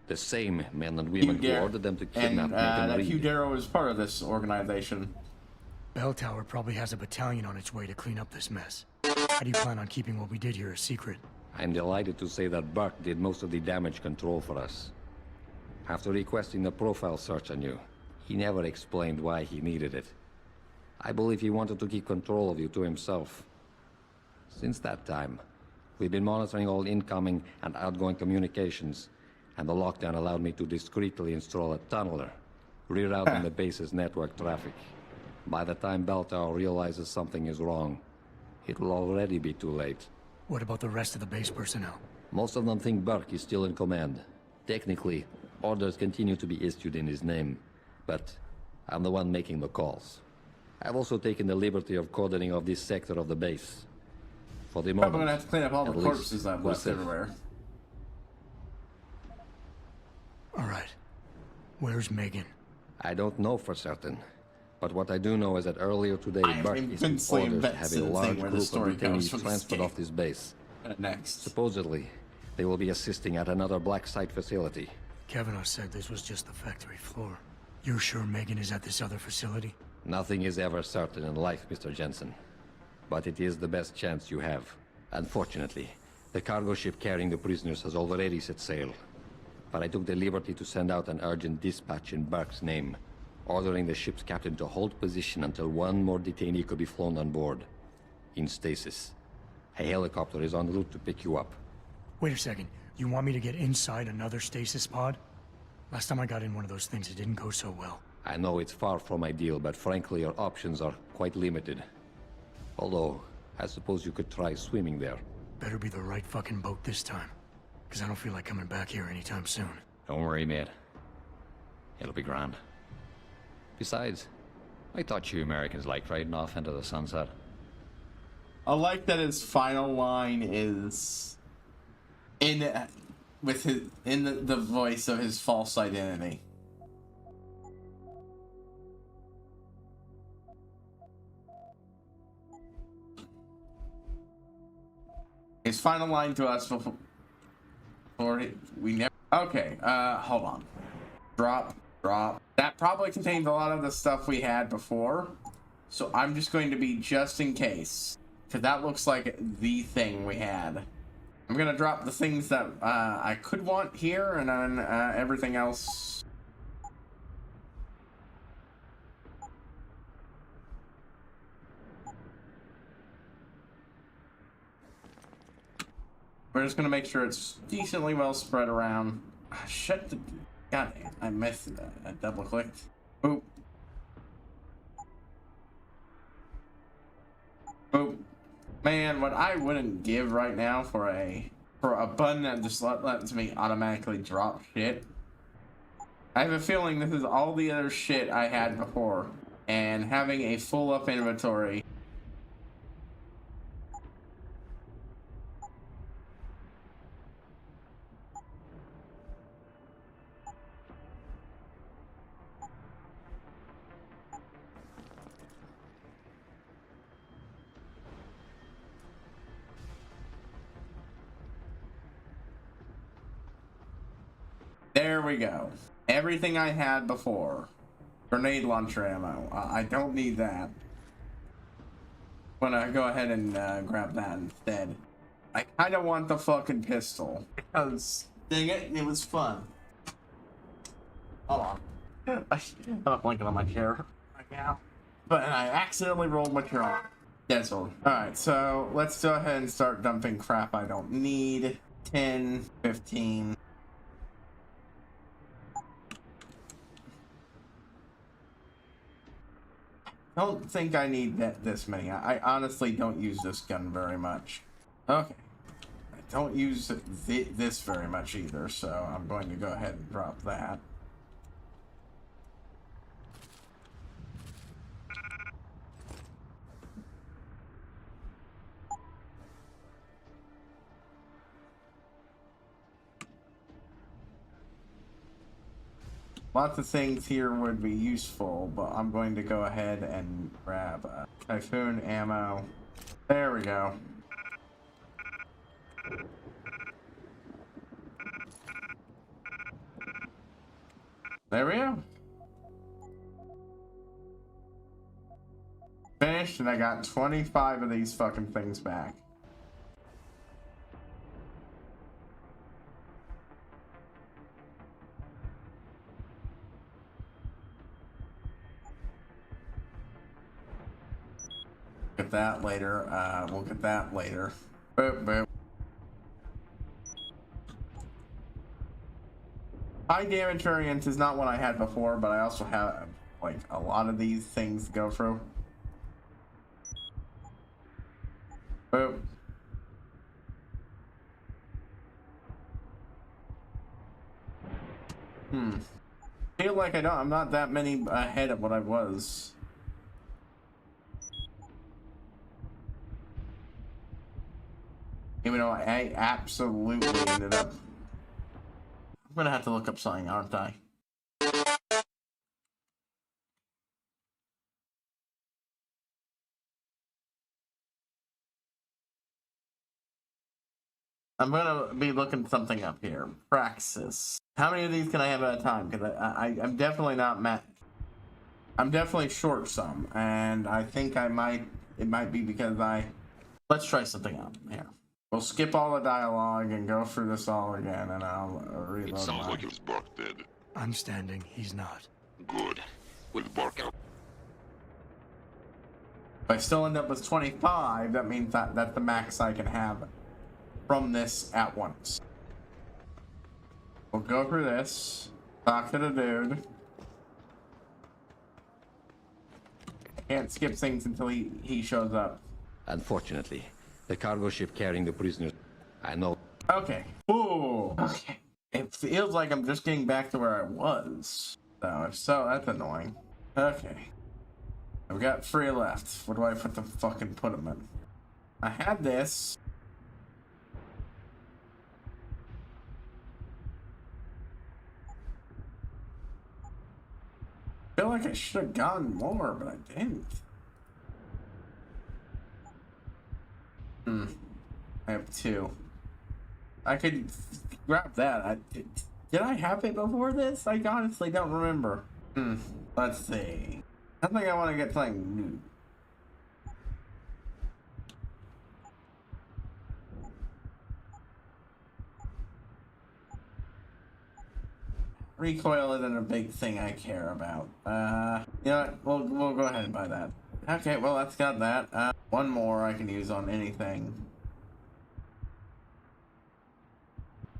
The same men and women who ordered them to kidnap and Megan that Reed. Hugh Darrow is part of this organization. Bell Tower probably has a battalion on its way to clean up this mess. How do you plan on keeping what we did here a secret? I'm delighted to say that Burke did most of the damage control for us. After requesting a profile search on you, he never explained why he needed it. I believe he wanted to keep control of you to himself. Since that time, we've been monitoring all incoming and outgoing communications, and the lockdown allowed me to discreetly install a tunneler, rerouting the base's network traffic. By the time Bell Tower realizes something is wrong, it will already be too late. What about the rest of the base personnel? Most of them think Burke is still in command. Technically, orders continue to be issued in his name, but I'm the one making the calls. I've also taken the liberty of coordinating of this sector of the base. For the moment, Probably gonna have to clean up all the at corpses least I've we're left safe. everywhere. Alright. Where's Megan? I don't know for certain. But what I do know is that earlier today, I am Burke issued invincibly orders to have a invested large in where the group of story goes detainees from this transferred game. off this base. Next. Supposedly, they will be assisting at another black site facility. Kavanaugh said this was just the factory floor. You're sure Megan is at this other facility? Nothing is ever certain in life, Mr. Jensen. But it is the best chance you have. Unfortunately, the cargo ship carrying the prisoners has already set sail. But I took the liberty to send out an urgent dispatch in Burke's name, ordering the ship's captain to hold position until one more detainee could be flown on board. In stasis. A helicopter is en route to pick you up. Wait a second. You want me to get inside another stasis pod? Last time I got in one of those things, it didn't go so well. I know it's far from ideal, but frankly, your options are quite limited. Although, I suppose you could try swimming there. Better be the right fucking boat this time. Because I don't feel like coming back here anytime soon. Don't worry, mate. It'll be grand. Besides, I thought you Americans liked riding off into the sunset. I like that his final line is in the voice of his false identity. His final line to us before we never. Okay, hold on. Drop. That probably contains a lot of the stuff we had before, so I'm just going to be just in case. Because that looks like the thing we had. I'm gonna drop the things that I could want here, and then everything else. We're just gonna make sure it's decently well spread around. Shut the. God, I missed it. I double clicked. Boop. Boop. Man, what I wouldn't give right now for a button that just lets me automatically drop shit. I have a feeling this is all the other shit I had before, and having a full up inventory. There we go. Everything I had before. Grenade launcher ammo. I don't need that. I'm gonna go ahead and grab that instead. I kind of want the fucking pistol. Because, dang it, it was fun. Hold on. I'm not blinking on my chair right now. But I accidentally rolled my chair off. That's all. Alright, so let's go ahead and start dumping crap I don't need. 10, 15. Don't think I need this many. I honestly don't use this gun very much. Okay. I don't use this very much either, so I'm going to go ahead and drop that. Lots of things here would be useful, but I'm going to go ahead and grab Typhoon ammo. There we go. There we go. Finished, and I got 25 of these fucking things back. Get that later. We'll get that later. Boop, boop. High damage variance is not what I had before, but I also have like a lot of these things to go through. Boop. Feel like I'm not that many ahead of what I was. Even though I absolutely ended up. I'm gonna have to look up something, aren't I? I'm gonna be looking something up here. Praxis. How many of these can I have at a time? Because I'm definitely not I'm definitely short some, and I think it might be because let's try something out here. We'll skip all the dialogue and go through this all again, and I'll reload. It sounds like it was Bark dead. I'm standing, he's not. Good. With Bark out. If I still end up with 25, that means that's the max I can have from this at once. We'll go through this, talk to the dude. Can't skip things until he shows up. Unfortunately, the cargo ship carrying the prisoners. I know. Okay. Ooh. Okay. It feels like I'm just getting back to where I was. So if so, that's annoying. Okay. I've got 3 left. Where do I put them in? I had this. I feel like I should have gotten more, but I didn't. I have 2. I could grab that. Did I have it before this? I honestly don't remember. Let's see. I think I want to get something new. Recoil isn't a big thing I care about. You know what? We'll go ahead and buy that. Okay, well, that's got that. One more I can use on anything.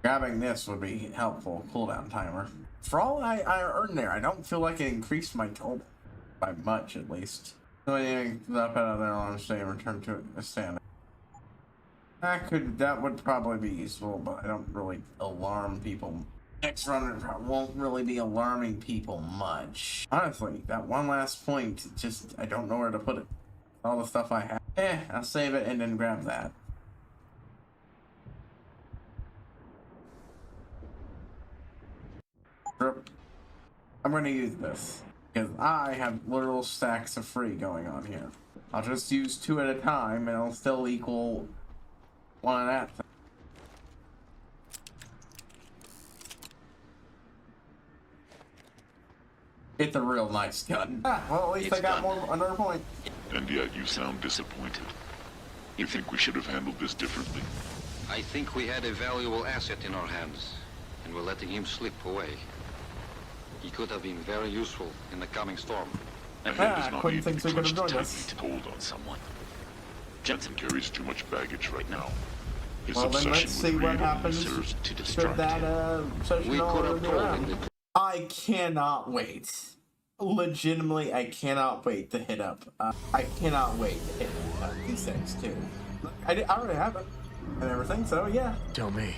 Grabbing this would be helpful. Cooldown timer. For all I earned there, I don't feel like it increased my total. By much, at least. So anything up out of there on stay and return to a standing. That would probably be useful, but I don't really alarm people. Next run won't really be alarming people much. Honestly, that one last point, just, I don't know where to put it. All the stuff I have. I'll save it and then grab that. I'm gonna use this, because I have literal stacks of free going on here. I'll just use 2 at a time, and it'll still equal 1 of that. It's a real nice gun. Well, at least I got another point. And yet you sound disappointed. You think we should have handled this differently? I think we had a valuable asset in our hands, and we're letting him slip away. He could have been very useful in the coming storm. A head does not need to be we could have crunched joined tightly us. to hold on someone. Jensen carries too much baggage right now. His Well, then obsession let's see with what freedom happens serves to should distract that him. obsession We could all have be told around. him that. I cannot wait. Legitimately, I cannot wait to hit up. I cannot wait to hit D6 too. I already have it and everything, so yeah. Tell me.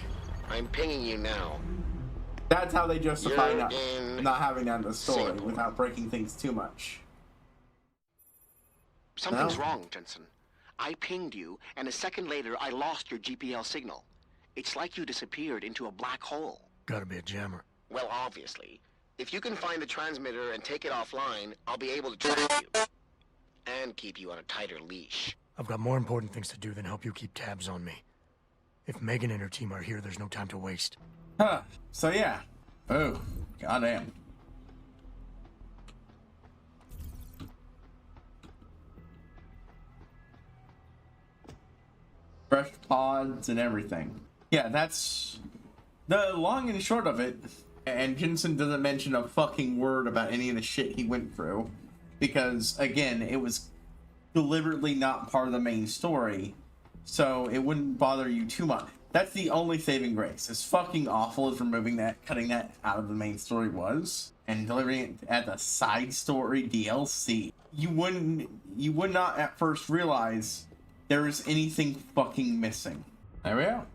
I'm pinging you now. That's how they justify You're in not having that in the story Singapore. without breaking things too much. Something's No? wrong, Jensen. I pinged you, and a second later, I lost your GPL signal. It's like you disappeared into a black hole. Gotta be a jammer. Well, obviously. If you can find the transmitter and take it offline, I'll be able to track you. And keep you on a tighter leash. I've got more important things to do than help you keep tabs on me. If Megan and her team are here, there's no time to waste. Huh. So yeah. Oh, goddamn. Fresh pods and everything. Yeah, that's the long and short of it. And Jensen doesn't mention a fucking word about any of the shit he went through. Because, again, it was deliberately not part of the main story. So it wouldn't bother you too much. That's the only saving grace. As fucking awful as removing that, cutting that out of the main story was, and delivering it as a side story DLC, you would not at first realize there was anything fucking missing. There we go.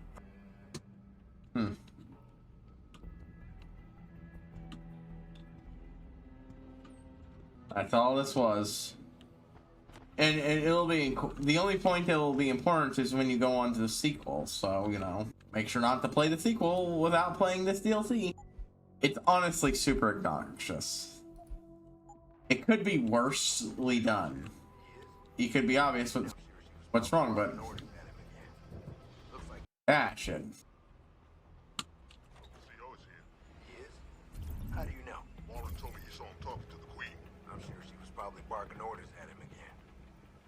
That's all this was. And it'll be, the only point that will be important is when you go on to the sequel, so, you know, make sure not to play the sequel without playing this DLC. It's honestly super obnoxious. It could be worsely done. You could be obvious with what's wrong, but... Ah, shit. How do you know? Warren told me you saw him talking to the Queen. I'm sure she was probably barking orders at him again.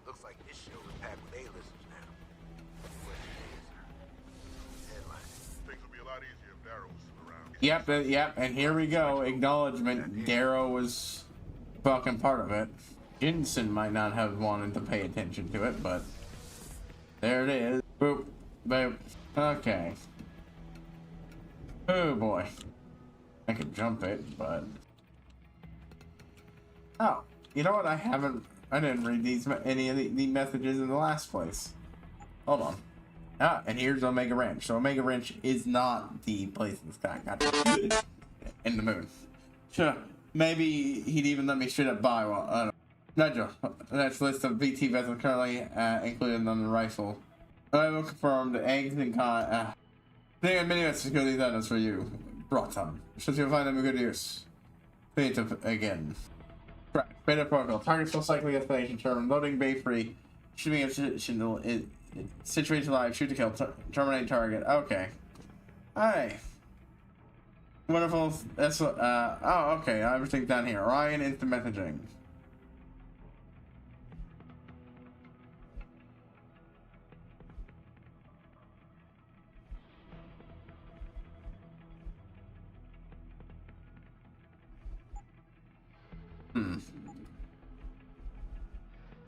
Looks like this show is packed with A-listers now. Things would be a lot easier if Darrow was around. Yep, and here we go. Acknowledgement. Darrow was fucking part of it. Jensen might not have wanted to pay attention to it, but there it is. Boop, boop. Okay. Oh boy. I could jump it, but... Oh, you know what? I didn't read any of the messages in the last place. Hold on. Ah, and here's Omega Ranch. So Omega Ranch is not the place in the sky. Gotcha. In the moon. Sure. Maybe he'd even let me straight up buy one. Nigel, that's a list of BT vessels currently included on the rifle. I will confirm the eggs and they have many ways to secure these items for you. Brought them. Since you'll find them in good use. Finish again. Right. Beta protocol. Target most likely destination term. Loading bay free. Shooting a situation live. Shoot to kill. Terminate target. Okay. Hi. Wonderful. That's oh, okay. Everything down here. Ryan instant messaging.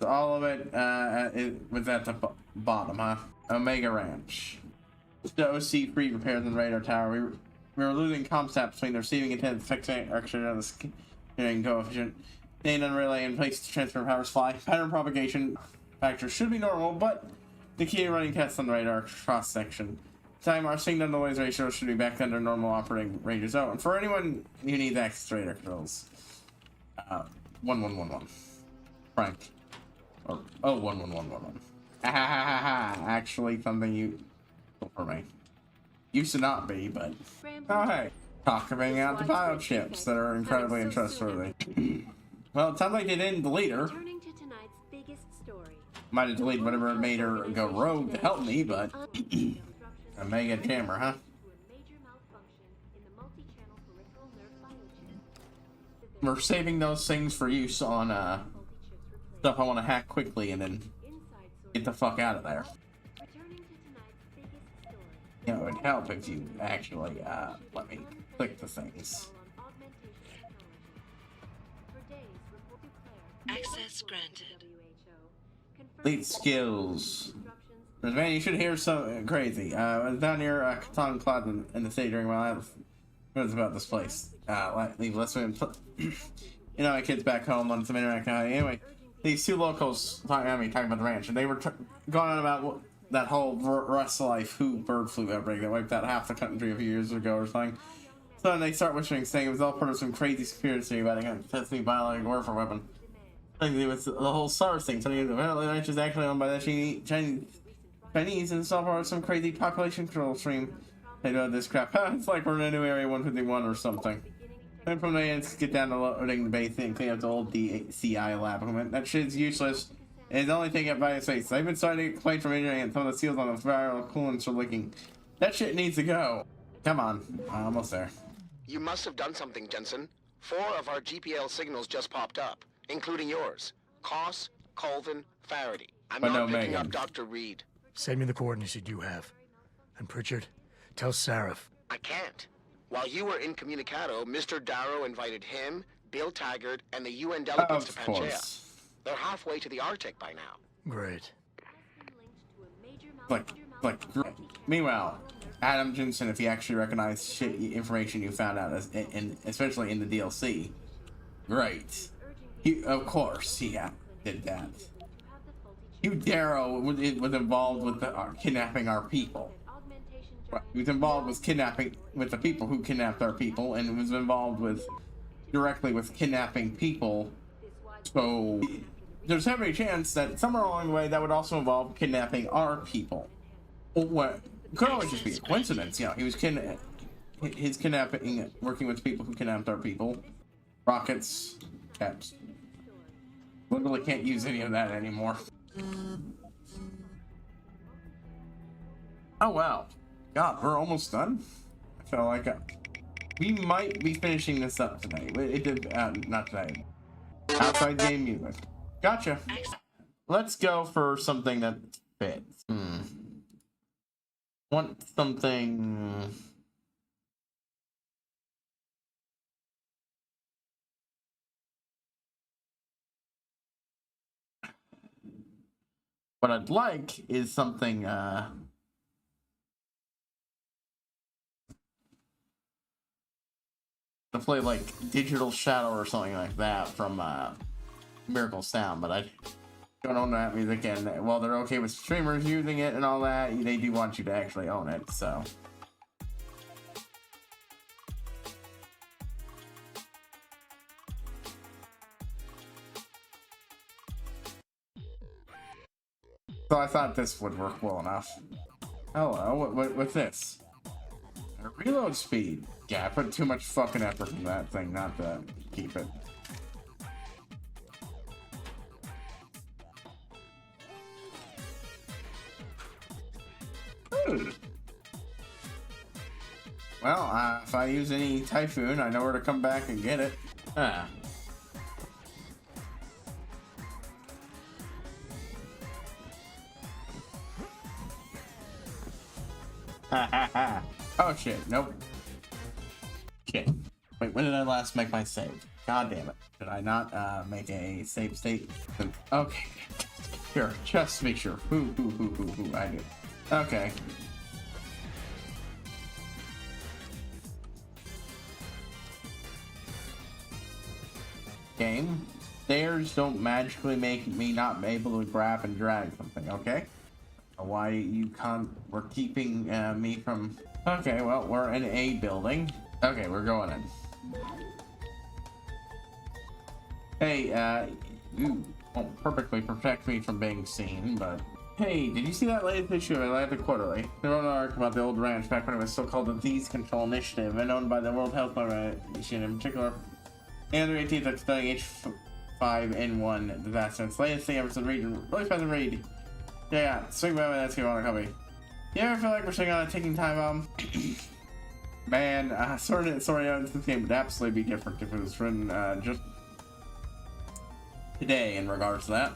So all of it, was at the bottom, huh? Omega Ranch. The OC free repairs and radar tower. We were losing contact between the receiving antenna, fixing action on the scaling coefficient. Staying on relay in place to transfer power supply. Pattern propagation factor should be normal, but the key to running tests on the radar cross section. Time our signal noise ratio should be back under normal operating range zone. For anyone who needs access to radar controls. 1111. Frank. Oh, 1111. Actually, something you for me. Used to not be, but oh hey, talking out the biochips that are incredibly untrustworthy. Well, it sounds like they didn't delete her. Might have deleted whatever made her go rogue to help me, but a mega jammer, huh? We're saving those things for use on stuff I want to hack quickly and then get the fuck out of there. You know, it would help if you actually let me click the things. Access granted. Elite skills. Man, you should hear something crazy. I was down near Catan Plaza in the city during my life. What was about this place? Leave less than you know, my kids back home on some internet. Anyway, these two locals talking about the ranch, and they were going on about that whole Russ Life bird flu outbreak that wiped out half the country a few years ago or something. So then they start wishing, saying it was all part of some crazy conspiracy about a testing biological warfare weapon. Something to do with the whole SARS thing. Something the ranch is actually owned by the Chinese and it's all part of some crazy population control stream. They know this crap. It's like we're in a new area 151 or something. Then from the ends, get down to loading the base and clean up the old DCI lab equipment. That shit's useless. It's only taking up value space. I've been starting to complain from engineering and some of the seals on the viral coolants are leaking. That shit needs to go. Come on, almost there. You must have done something, Jensen. 4 of our GPL signals just popped up, including yours. Koss, Colvin, Faraday. I'm But not no picking Megan. up Dr. Reed. Send me the coordinates you do have. And Pritchard, tell Sarif. I can't. While you were incommunicado, Mr. Darrow invited him, Bill Taggart, and the UN delegates to Of Pangaea. course. They're halfway to the Arctic by now. Great. Like, meanwhile, Adam Jensen, if he actually recognized shit information you found out, especially in the DLC, great. Of course, he did that. Hugh Darrow was involved with kidnapping our people. He was involved with kidnapping with the people who kidnapped our people, and was involved directly with kidnapping people. So there's every chance that somewhere along the way that would also involve kidnapping our people. What could always just be a coincidence, you know. He was his kidnapping, working with people who kidnapped our people. Rockets, caps. Literally can't use any of that anymore. Oh wow, God, we're almost done. I feel like we might be finishing this up today. It did not today. Outside game music. Gotcha. Let's go for something that fits. Want something. What I'd like is something to play like Digital Shadow or something like that from Miracle Sound, but I don't own that music, and while they're okay with streamers using it and all that, they do want you to actually own it, so. So I thought this would work well enough. Hello, what's this? Reload speed. Yeah, I put too much fucking effort in that thing not to keep it. Ooh. Well, if I use any Typhoon, I know where to come back and get it. Ah. Ha ha ha. Oh shit, nope. Shit. Wait, when did I last make my save? God damn it. Did I not make a save state? Okay. Sure, just to be sure. Who, I do. Okay. Game. Stairs don't magically make me not able to grab and drag something, okay? Why you can't... We're keeping me from... Okay, well, we're in a building. Okay, we're going in. Hey, you won't perfectly protect me from being seen, but... Hey, did you see that latest issue of Atlantic Quarterly? They wrote an article about the old ranch back when it was still called the Disease Control Initiative and owned by the World Health Organization in particular. And the 18th of studying H5N1 disaster. It's latest thing ever to read. Really fast to read. Yeah, swing by that's what you want to copy. You ever feel like we're sitting on a ticking time bomb? Man, sorry, this game would absolutely be different if it was written just today in regards to that.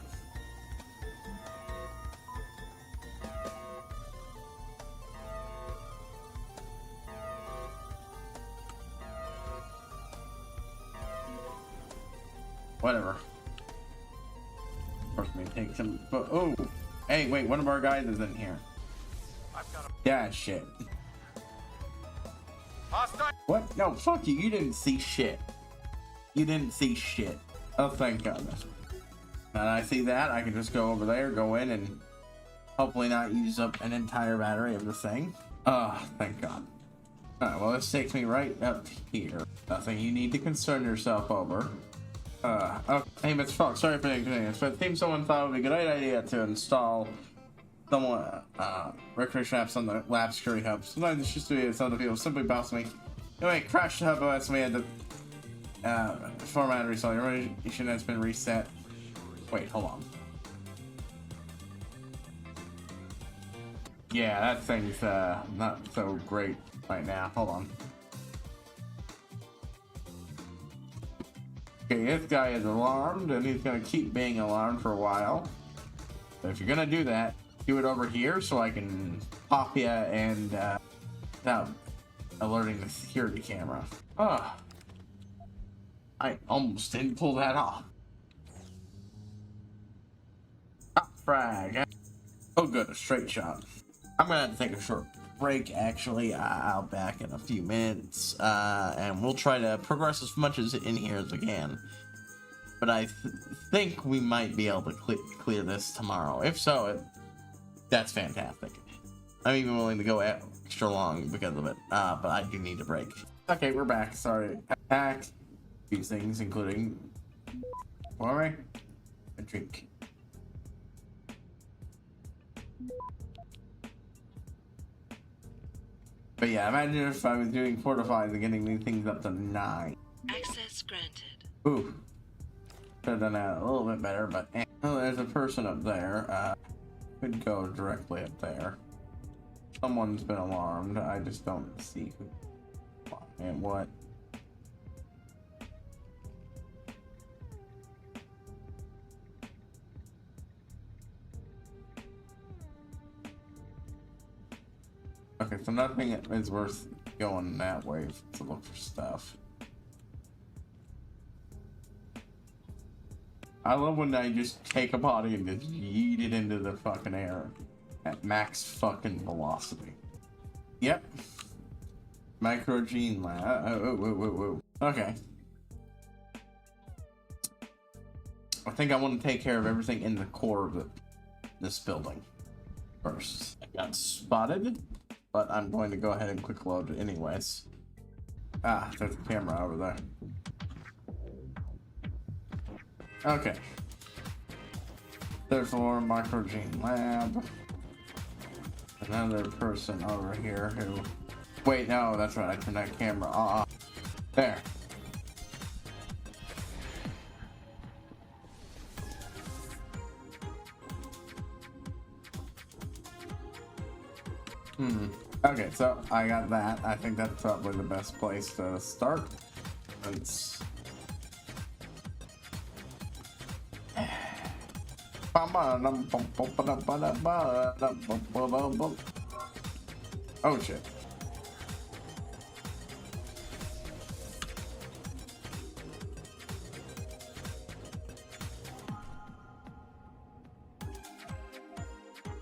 Whatever. Of course, we take some. But oh, hey, wait, one of our guys is in here. Yeah, shit. What? No, fuck you. You didn't see shit. You didn't see shit. Oh, thank goodness. Now that I see that, I can just go over there, go in, and hopefully not use up an entire battery of the thing. Thank God. Alright, well, this takes me right up here. Nothing you need to concern yourself over. Okay. Hey, Mr. Fox, sorry for the inconvenience, but it seems someone thought it would be a great idea to install recreation apps on the lab security hub. Sometimes it's just to be some of the people simply bounce me. Anyway, crash the hub OS, we had to Format resolution has been reset. Wait, hold on. Yeah, that thing's not so great right now. Hold on. Okay, this guy is alarmed, and he's gonna keep being alarmed for a while. So if you're gonna do that, do it over here so I can pop you and without alerting the security camera. Oh, I almost didn't pull that off. Ah, frag. Oh, good, a straight shot. I'm gonna have to take a short break. Actually, I'll be back in a few minutes, and we'll try to progress as much as in here as we can. But I think we might be able to clear this tomorrow. If so, that's fantastic. I'm even willing to go extra long because of it, but I do need a break. Okay, we're back. Sorry. Attack. These things, including... What am I? A drink. But yeah, imagine if I was doing fortifies and getting these things up to 9. Access granted. Ooh. Could have done that a little bit better, but... Oh, there's a person up there. Could go directly up there. Someone's been alarmed. I just don't see who and what. Okay, so nothing is worth going that way to look for stuff. I love when I just take a body and just yeet it into the fucking air at max fucking velocity. Yep. Microgene lab. Whoa. Okay. I think I want to take care of everything in the core of this building first. I got spotted, but I'm going to go ahead and quick load it anyways. Ah, there's a camera over there. Okay. Third floor, Microgene lab. Another person over here who... Wait, no, that's right, I turned that camera off. There. Okay, so I got that. I think that's probably the best place to start. Let's... Oh shit.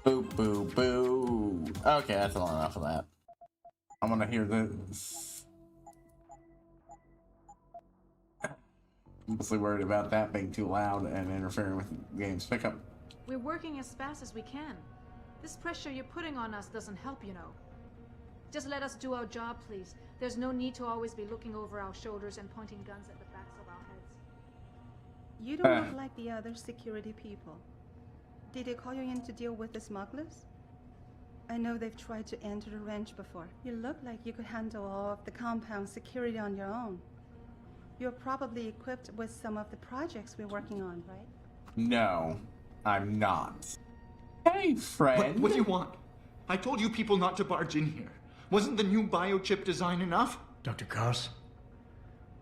Boo, boo, boo. Okay, that's long enough of that. I'm gonna hear this. I'm mostly worried about that being too loud and interfering with the game's pickup. We're working as fast as we can. This pressure you're putting on us doesn't help, you know. Just let us do our job, please. There's no need to always be looking over our shoulders and pointing guns at the backs of our heads. You don't look like the other security people. Did they call you in to deal with the smugglers? I know they've tried to enter the ranch before. You look like you could handle all of the compound security on your own. You're probably equipped with some of the projects we're working on, right? No, I'm not. Hey, friend. What do you want? I told you people not to barge in here. Wasn't the new biochip design enough? Dr. Koss,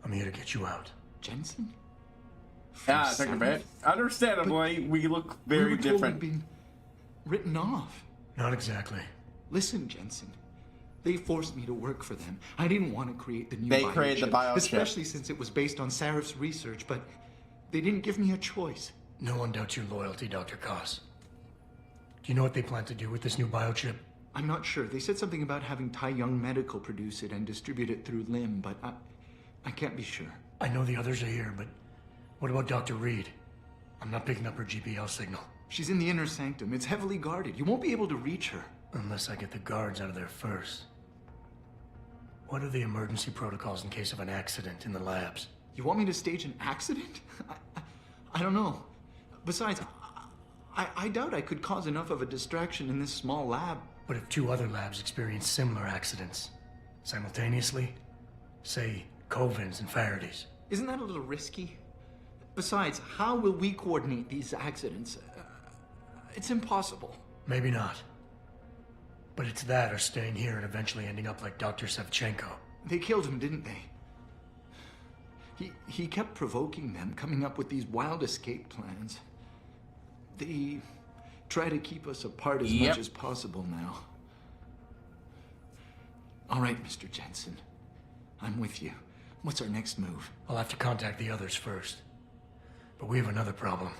I'm here to get you out. Jensen? Ah, take a bit. Understandably, we look very different. Been written off. Not exactly. Listen, Jensen. They forced me to work for them. I didn't want to create the new They created the biochip. Especially since it was based on Sarif's research, but they didn't give me a choice. No one doubts your loyalty, Dr. Koss. Do you know what they plan to do with this new biochip? I'm not sure. They said something about having Tai Young Medical produce it and distribute it through LIM, but I can't be sure. I know the others are here, but what about Dr. Reed? I'm not picking up her GPL signal. She's in the inner sanctum. It's heavily guarded. You won't be able to reach her. Unless I get the guards out of there first. What are the emergency protocols in case of an accident in the labs? You want me to stage an accident? I don't know. Besides, I doubt I could cause enough of a distraction in this small lab. But if 2 other labs experience similar accidents simultaneously, say Covens and Faraday's. Isn't that a little risky? Besides, how will we coordinate these accidents? It's impossible. Maybe not. But it's that or staying here and eventually ending up like Dr. Sevchenko. They killed him, didn't they? He kept provoking them, coming up with these wild escape plans. They try to keep us apart as much as possible now. All right, Mr. Jensen. I'm with you. What's our next move? I'll have to contact the others first. But we have another problem.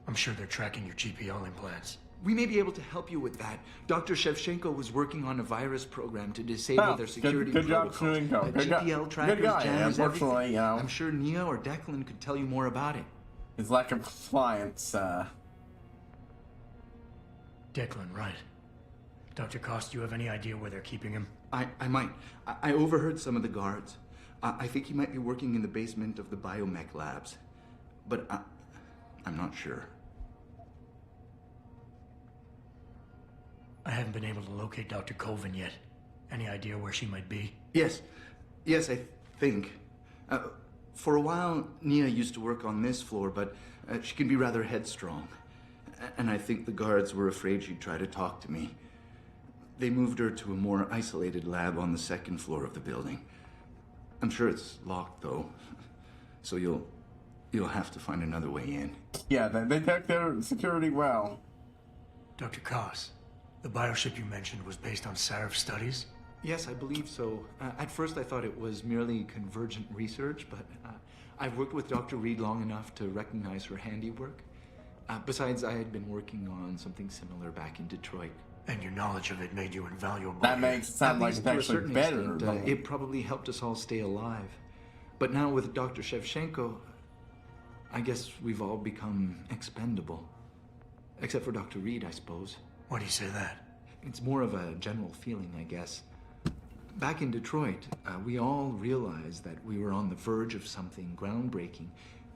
I'm sure they're tracking your GPL implants. We may be able to help you with that. Dr. Shevchenko was working on a virus program to disable their security protocols. Good job, GPL trackers, good guy. jammers, Unfortunately, everything. you know, I'm sure Nia or Declan could tell you more about it. his lack of compliance. Declan, right. Dr. Koss, do you have any idea where they're keeping him? I might. I overheard some of the guards. I think he might be working in the basement of the biomech labs. But I'm not sure. I haven't been able to locate Dr. Colvin yet. Any idea where she might be? Yes, I think. For a while, Nia used to work on this floor, but she can be rather headstrong. And I think the guards were afraid she'd try to talk to me. They moved her to a more isolated lab on the second floor of the building. I'm sure it's locked, though. So you'll have to find another way in. Yeah, they check their security well. Dr. Koss, the bioship you mentioned was based on Sarif studies? Yes, I believe so. At first I thought it was merely convergent research, but I've worked with Dr. Reed long enough to recognize her handiwork. Besides, I had been working on something similar back in Detroit. And your knowledge of it made you invaluable. That makes it sound like it's actually better. It probably helped us all stay alive. But now with Dr. Shevchenko, I guess we've all become expendable. Except for Dr. Reed, I suppose. Why do you say that? It's more of a general feeling, I guess. Back in Detroit, we all realized that we were on the verge of something groundbreaking.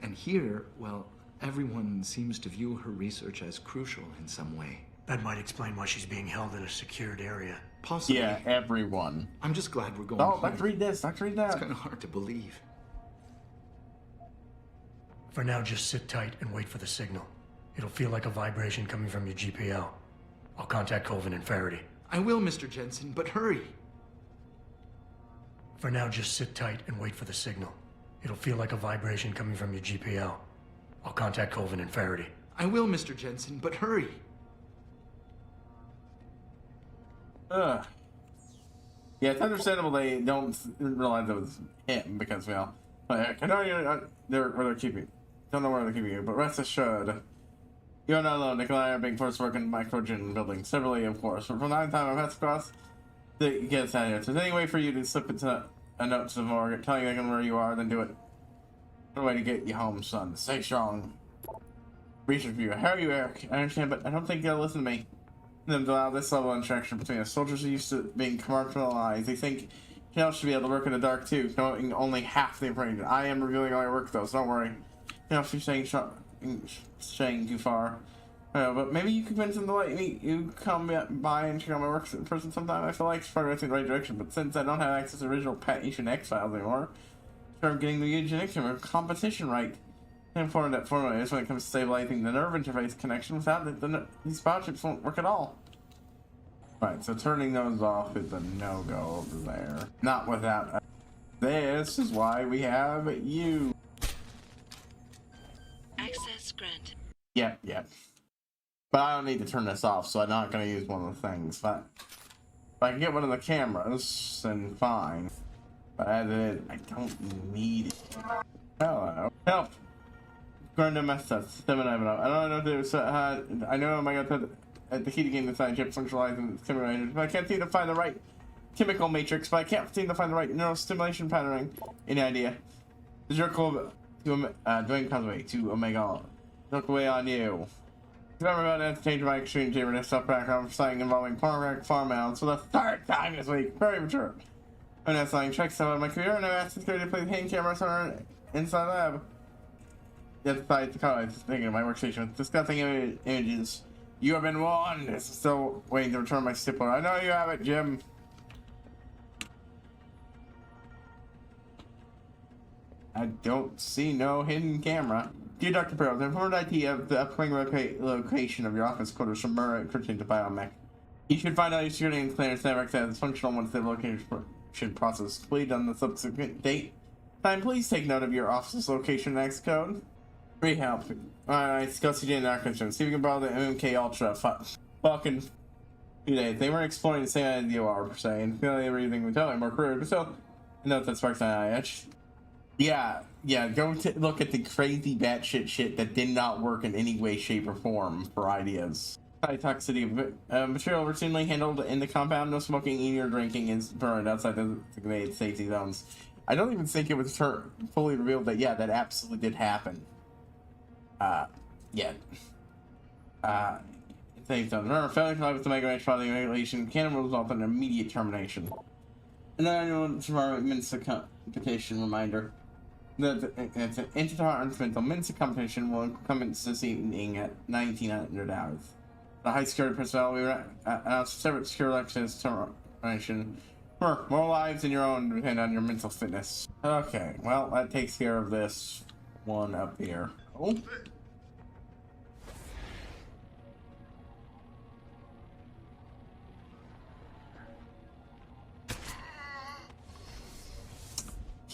And here, well, everyone seems to view her research as crucial in some way. That might explain why she's being held in a secured area. Possibly. Yeah, everyone. I'm just glad we're going Oh, here. let's read this. Let's read that. It's kind of hard to believe. For now, just sit tight and wait for the signal. It'll feel like a vibration coming from your GPL. I'll contact Colvin and Faraday. I will, Mr. Jensen, but hurry. For now, just sit tight and wait for the signal. It'll feel like a vibration coming from your GPL. I'll contact Colvin and Faraday. I will, Mr. Jensen, but hurry. Yeah, it's understandable they don't realize it was him because, well, I know where they're keeping. Don't know where they're keeping you, but rest assured, you're not alone. Nikolai are being forced to work in microgen buildings, severally, of course. But from time to time, I've had to cross the gets out here. If there's any way for you to slip into a note to the morgue, telling them where you are, then do it. No way to get you home, son. Stay strong. Research for you. How are you, Eric? I understand, but I don't think they'll listen to me. Them to allow this level of interaction between us. Soldiers are used to being compartmentalized. They think Chanel should be able to work in the dark too, knowing only half the information. I am revealing all your work though, so don't worry. You know, if you're staying too far. But maybe you could convince them to let you come by and check out my work in person sometime. I feel like it's progressing in the right direction, but since I don't have access to original Patient X files anymore, I'm getting the eugenics or competition right. I'm informed that formula is when it comes to stabilizing the nerve interface connection. Without it, these biochips won't work at all. Right, so turning those off is a no-go over there. Not without. This is why we have you. Access granted. Yep. But I don't need to turn this off, so I'm not going to use one of the things. But if I can get one of the cameras, then fine. But as it is, I don't need it. Hello. Help! Granted, messed up. I don't know if there's I know I got the key to game the science chip functionalizing the stimulation, but I can't seem to find the right chemical matrix, but I can't seem to find the right neural stimulation patterning. Any idea? The jerk will doing conway to Omega. Look away on you. Remember about to change my extreme chamber to stuff background for something involving pornographic farm mounts for the third time this week. Very mature. I'm not selling checks out of my computer and I asked security to play the hand camera somewhere inside the lab. Inside the college, thinking of my workstation, discussing images. You have been warned. Still waiting to return my stipler. I know you have it, Jim. I don't see no hidden camera. Dear Dr. Pearl, the informed idea of the upcoming location of your office quarters from Murrah encryption to biomech. You should find out your security and clearance network that is functional once the location process is completed on the subsequent date. Time, please take note of your office's location and X code. Free help. Alright, go see Jane Arkansas. See if we can borrow the MK Ultra. Fucking few days. They weren't exploring the same idea you are, per se, and feel they were using the totally more crude, but still, note that sparks an eye. Yeah, go look at the crazy batshit shit that did not work in any way, shape, or form for ideas. High toxicity material routinely handled in the compound. No smoking, eating, or drinking is burned outside the designated safety zones. I don't even think it was fully revealed that, yeah, that absolutely did happen. Safe zones. Remember, failing to comply with the Mega Range following regulation can result in immediate termination. And then I know tomorrow Mensa competition reminder. The Intercontinental Mensa competition will commence this evening at 1900 hours. The high security personnel we announced separate secure access termination. More lives than your own depend on your mental fitness. Okay, well, that takes care of this one up here. Oh.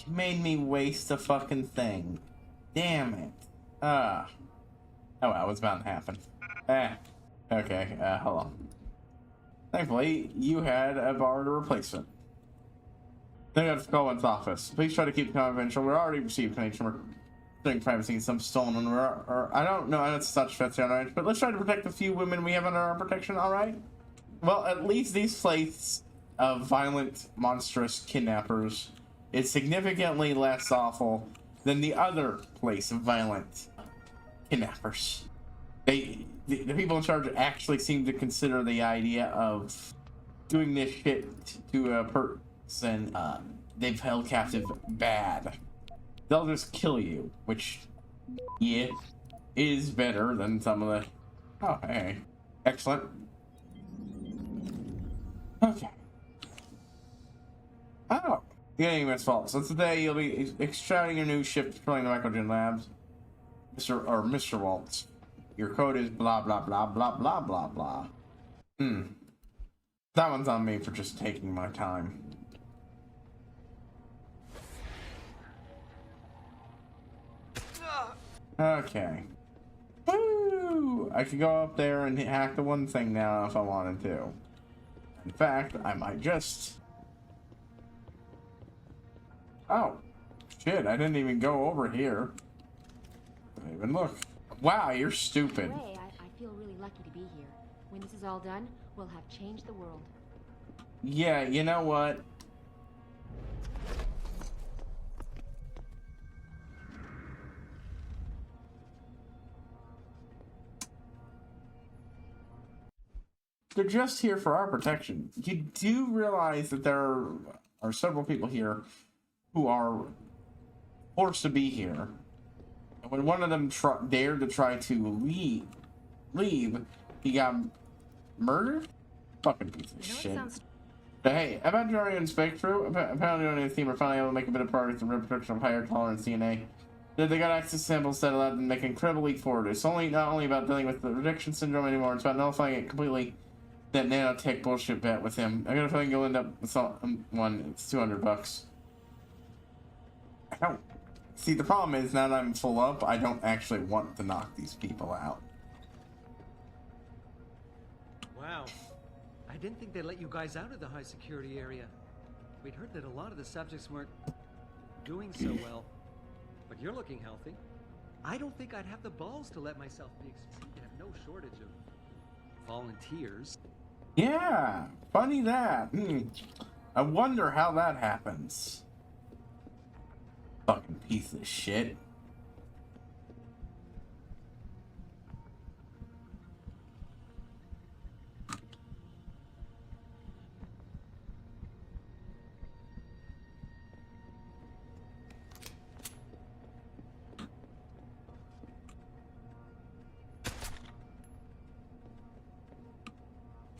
Made me waste a fucking thing. Damn it. Oh well, what's about to happen? Okay, hold on. Thankfully, you had a borrowed replacement. Then you have to call one's office. Please try to keep it confidential. We already received information regarding privacy and some stolen, or I don't know, it's such fancy on range, but let's try to protect the few women we have under our protection, alright? Well, at least these places of violent, monstrous kidnappers is significantly less awful than the other place of violent kidnappers. The people in charge actually seem to consider the idea of doing this shit to a person they've held captive bad. They'll just kill you, which, yeah, is better than some of the... Oh, hey. Excellent. Okay. Oh. Getting Miss Fault. So today you'll be extracting your new ship patrolling the Microgen Labs. Mr. Waltz. Your code is blah blah blah blah blah blah blah. That one's on me for just taking my time. Okay. Woo! I could go up there and hack the one thing now if I wanted to. In fact, I might just... Oh, shit, I didn't even go over here. Didn't even look. Wow, you're stupid. Ray, I feel really lucky to be here. When this is all done, we'll have changed the world. Yeah, you know what? They're just here for our protection. You do realize that there are several people here who are forced to be here. And when one of them dared to try to leave, he got murdered? Fucking piece of shit. But hey, about your inspect through, apparently only the team are finally able to make a bit of progress in the production of higher tolerance DNA. They got access to samples that allowed them to make an incredible leap forward. It's not only about dealing with the rejection syndrome anymore, it's about nullifying it completely. That nanotech bullshit bet with him. I got a feeling you'll end up with one. It's $200. I don't see. The problem is now that I'm full up, I don't actually want to knock these people out. Wow, I didn't think they'd let you guys out of the high security area. We'd heard that a lot of the subjects weren't doing so well, but you're looking healthy. I don't think I'd have the balls to let myself be exposed. You have no shortage of volunteers. Yeah, funny that. I wonder how that happens. Fucking piece of shit.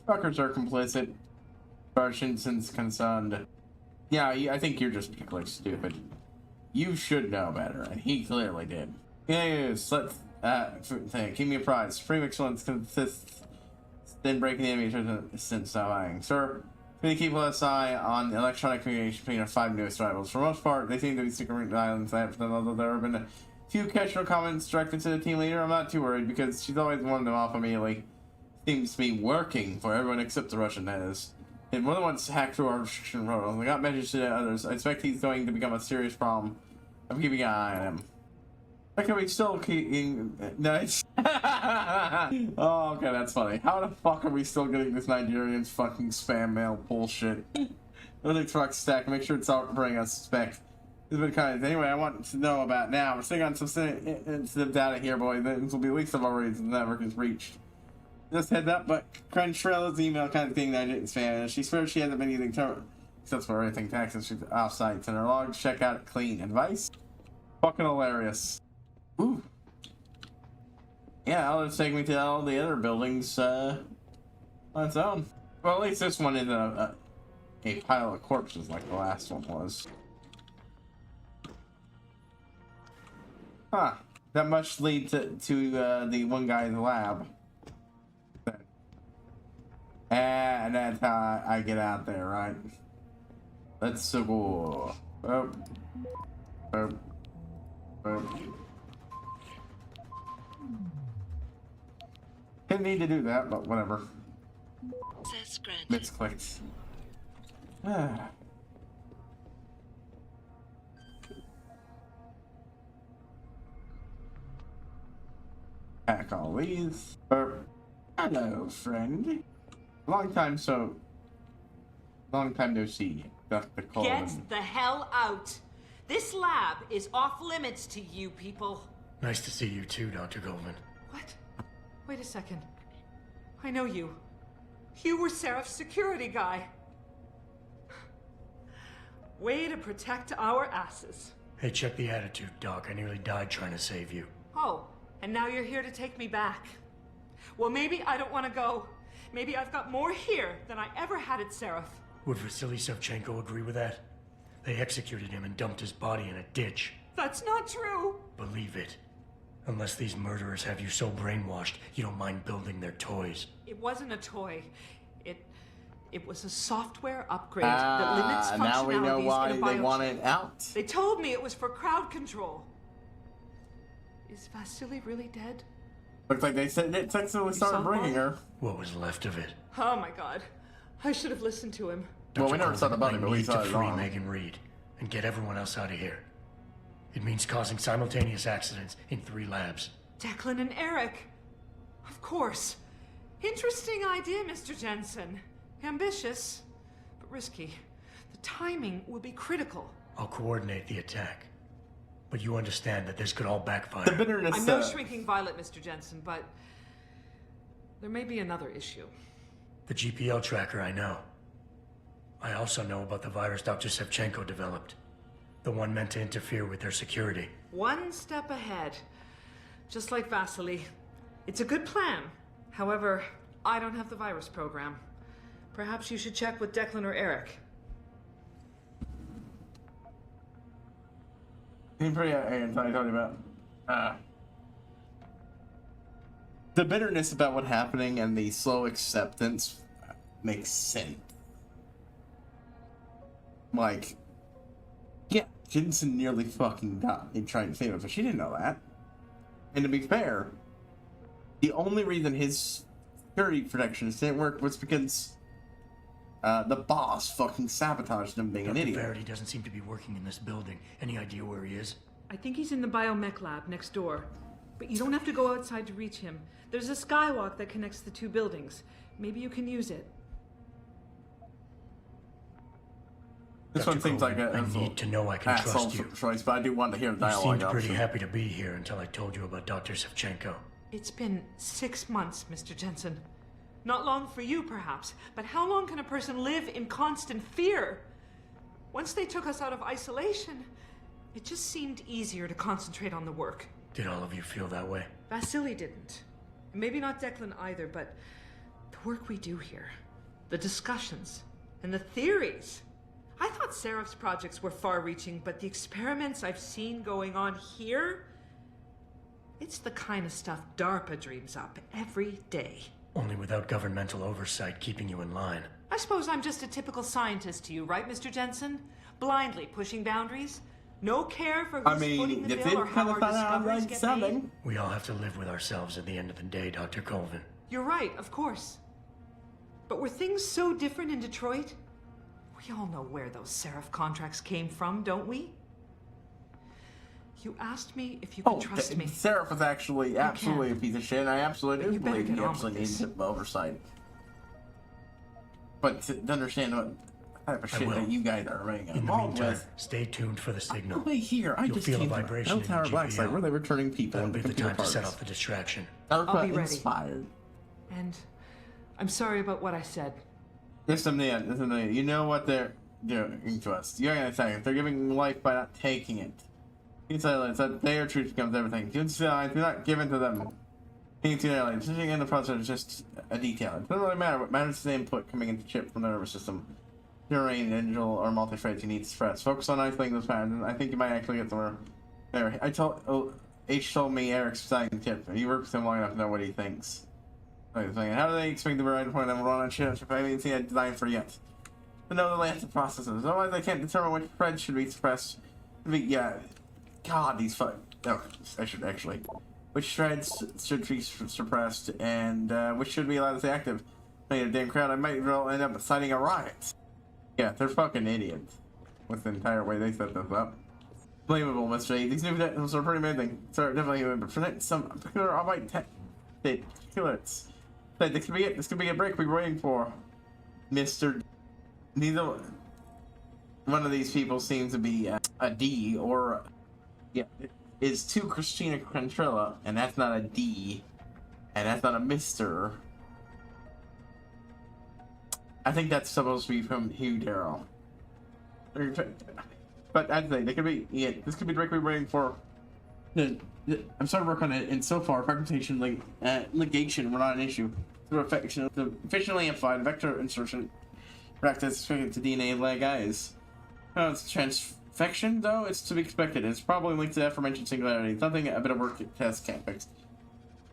Fuckers are complicit. Shinson's concerned. Yeah, I think you're just particularly stupid. You should know better, and he clearly did. Yes, let's keep me apprised. Supreme excellence consists in breaking the enemy since dying. Sir, we keep a close eye on electronic communication between our 5 newest rivals. For the most part, they seem to be secret islands that for them, although there have been a few casual comments directed to the team leader. I'm not too worried because she's always warned them off immediately. Seems to be working for everyone except the Russian, that is. And more than once hacked through our restriction protocols. I got messages to others. I expect he's going to become a serious problem. I'm keeping an eye on him. How can we still keeping nice? Oh, okay, that's funny. How the fuck are we still getting this Nigerian's fucking spam mail bullshit? Everything's fuck stack. Make sure it's out bring us spec. This has been kind of anyway. I want to know about now. We're sitting on some sensitive data here, boy. This will be weeks of our reason the network is reached. Just heads up, but Crunchyroll's email kind of thing that I didn't spam. She swears she hasn't been using except for everything taxes. She's off sites and her logs check out clean. Advice? Fucking hilarious. Ooh. Yeah, let's take me to all the other buildings on its own. Well, at least this one isn't a pile of corpses like the last one was. Huh. That must lead to the one guy in the lab. And that's how I get out there, right? Let's go. Didn't need to do that, but whatever. Misclicked. Pack all these. Hello, friend. Long time no see, Dr. Colvin. Get the hell out! This lab is off limits to you people. Nice to see you too, Dr. Goldman. What? Wait a second. I know you. You were Seraph's security guy. Way to protect our asses. Hey, check the attitude, Doc. I nearly died trying to save you. Oh, and now you're here to take me back. Well, maybe I don't want to go. Maybe I've got more here than I ever had at Seraph. Would Vasily Savchenko agree with that? They executed him and dumped his body in a ditch. That's not true. Believe it. Unless these murderers have you so brainwashed, you don't mind building their toys. It wasn't a toy. It was a software upgrade that limits functionalities now we know why in a biochip. they want it out. They told me it was for crowd control. Is Vasily really dead? Looks like they said it sexually started bringing her. What was left of it? Oh my god. I should have listened to him. Well, we never saw the body, but we saw it free wrong. Megan Reed and get everyone else out of here. It means causing simultaneous accidents in 3 labs. Declan and Eric. Of course. Interesting idea, Mr. Jensen. Ambitious, but risky. The timing will be critical. I'll coordinate the attack. But you understand that this could all backfire. The bitterness. I'm no shrinking violet, Mr. Jensen, but there may be another issue. The GPL tracker, I know. I also know about the virus Dr. Savchenko developed. The one meant to interfere with their security. One step ahead. Just like Vasily. It's a good plan. However, I don't have the virus program. Perhaps you should check with Declan or Eric. I'm pretty arrogant, I told you about. The bitterness about what happening and the slow acceptance makes sense. Like, yeah, Jensen nearly fucking died trying to save us, but she didn't know that. And to be fair, the only reason his security protections didn't work was because the boss fucking sabotaged him being an idiot. Verity doesn't seem to be working in this building. Any idea where he is? I think he's in the biomech lab next door. But you don't have to go outside to reach him. There's a skywalk that connects the 2 buildings. Maybe you can use it. This one seems like I need to know I can trust you. Choice, but I do want to hear the You dialogue. seemed pretty happy to be here until I told you about Dr. Savchenko. It's been 6 months, Mr. Jensen. Not long for you, perhaps, but how long can a person live in constant fear? Once they took us out of isolation, it just seemed easier to concentrate on the work. Did all of you feel that way? Vasily didn't. Maybe not Declan either, but the work we do here, the discussions, and the theories. I thought thought Seraph's projects were far-reaching, but the experiments I've seen going on here, it's the kind of stuff DARPA dreams up every day. Only without governmental oversight keeping you in line. I suppose I'm just a typical scientist to you, right, Mr. Jensen? Blindly pushing boundaries? No care for who's footing the bill or how our discoveries get made? We all have to live with ourselves at the end of the day, Dr. Colvin. You're right, of course. But were things so different in Detroit? We all know where those Seraph contracts came from, don't we? You asked me if you could trust me. Seraph was actually absolutely a piece of shit, and I absolutely do believe he absolutely needs oversight. But to understand what type of shit that you guys are running involved with. Stay tuned for the signal. Wait here, I just came from Bell Tower Blacksite, where they were turning people into computer parts. To set off the distraction. I'll be ready. Inspired. And I'm sorry about what I said. Listen, you know what they're doing to us. You're gonna say they're giving life by not taking it. You say that their truth becomes everything. Do not give in to them. Switching in the process is just a detail. It doesn't really matter. What matters is the input coming into the chip from the nervous system. Terrain, digital, or multi-threads you need to suppress. Focus on isolating those patterns. I think you might actually get somewhere. There. H told me Eric's designing the chip. You worked with him long enough to know what he thinks. How do they expect the right point them run on chips if I haven't seen a design for yet? To know the last of processes. Otherwise, I can't determine which threads should be suppressed. God, these fuck. Oh, I should actually. Which threads should be suppressed and which should be allowed to stay active? Made a damn crowd. I might well end up citing a riot. Yeah, they're fucking idiots with the entire way they set this up. Blamable, Mr. A. These new detectives are pretty amazing. Sorry, definitely human, but for that, some particular almighty particulars. This could be it. This could be a break we were waiting for. Mr. Neither one of these people seems to be a D or it is to Christina Cantrella, and that's not a D, and that's not a Mr. I think that's supposed to be from Hugh Darrow. But I'd say they could be. Yeah, this could be the break we were waiting for. I'm starting to work on it, and so far, fragmentation ligation were not an issue. Through affection, the efficiently amplified vector insertion practice to DNA lag eyes. It's transfection, though, it's to be expected. It's probably linked to the aforementioned singularity. It's nothing a bit of work test can't fix.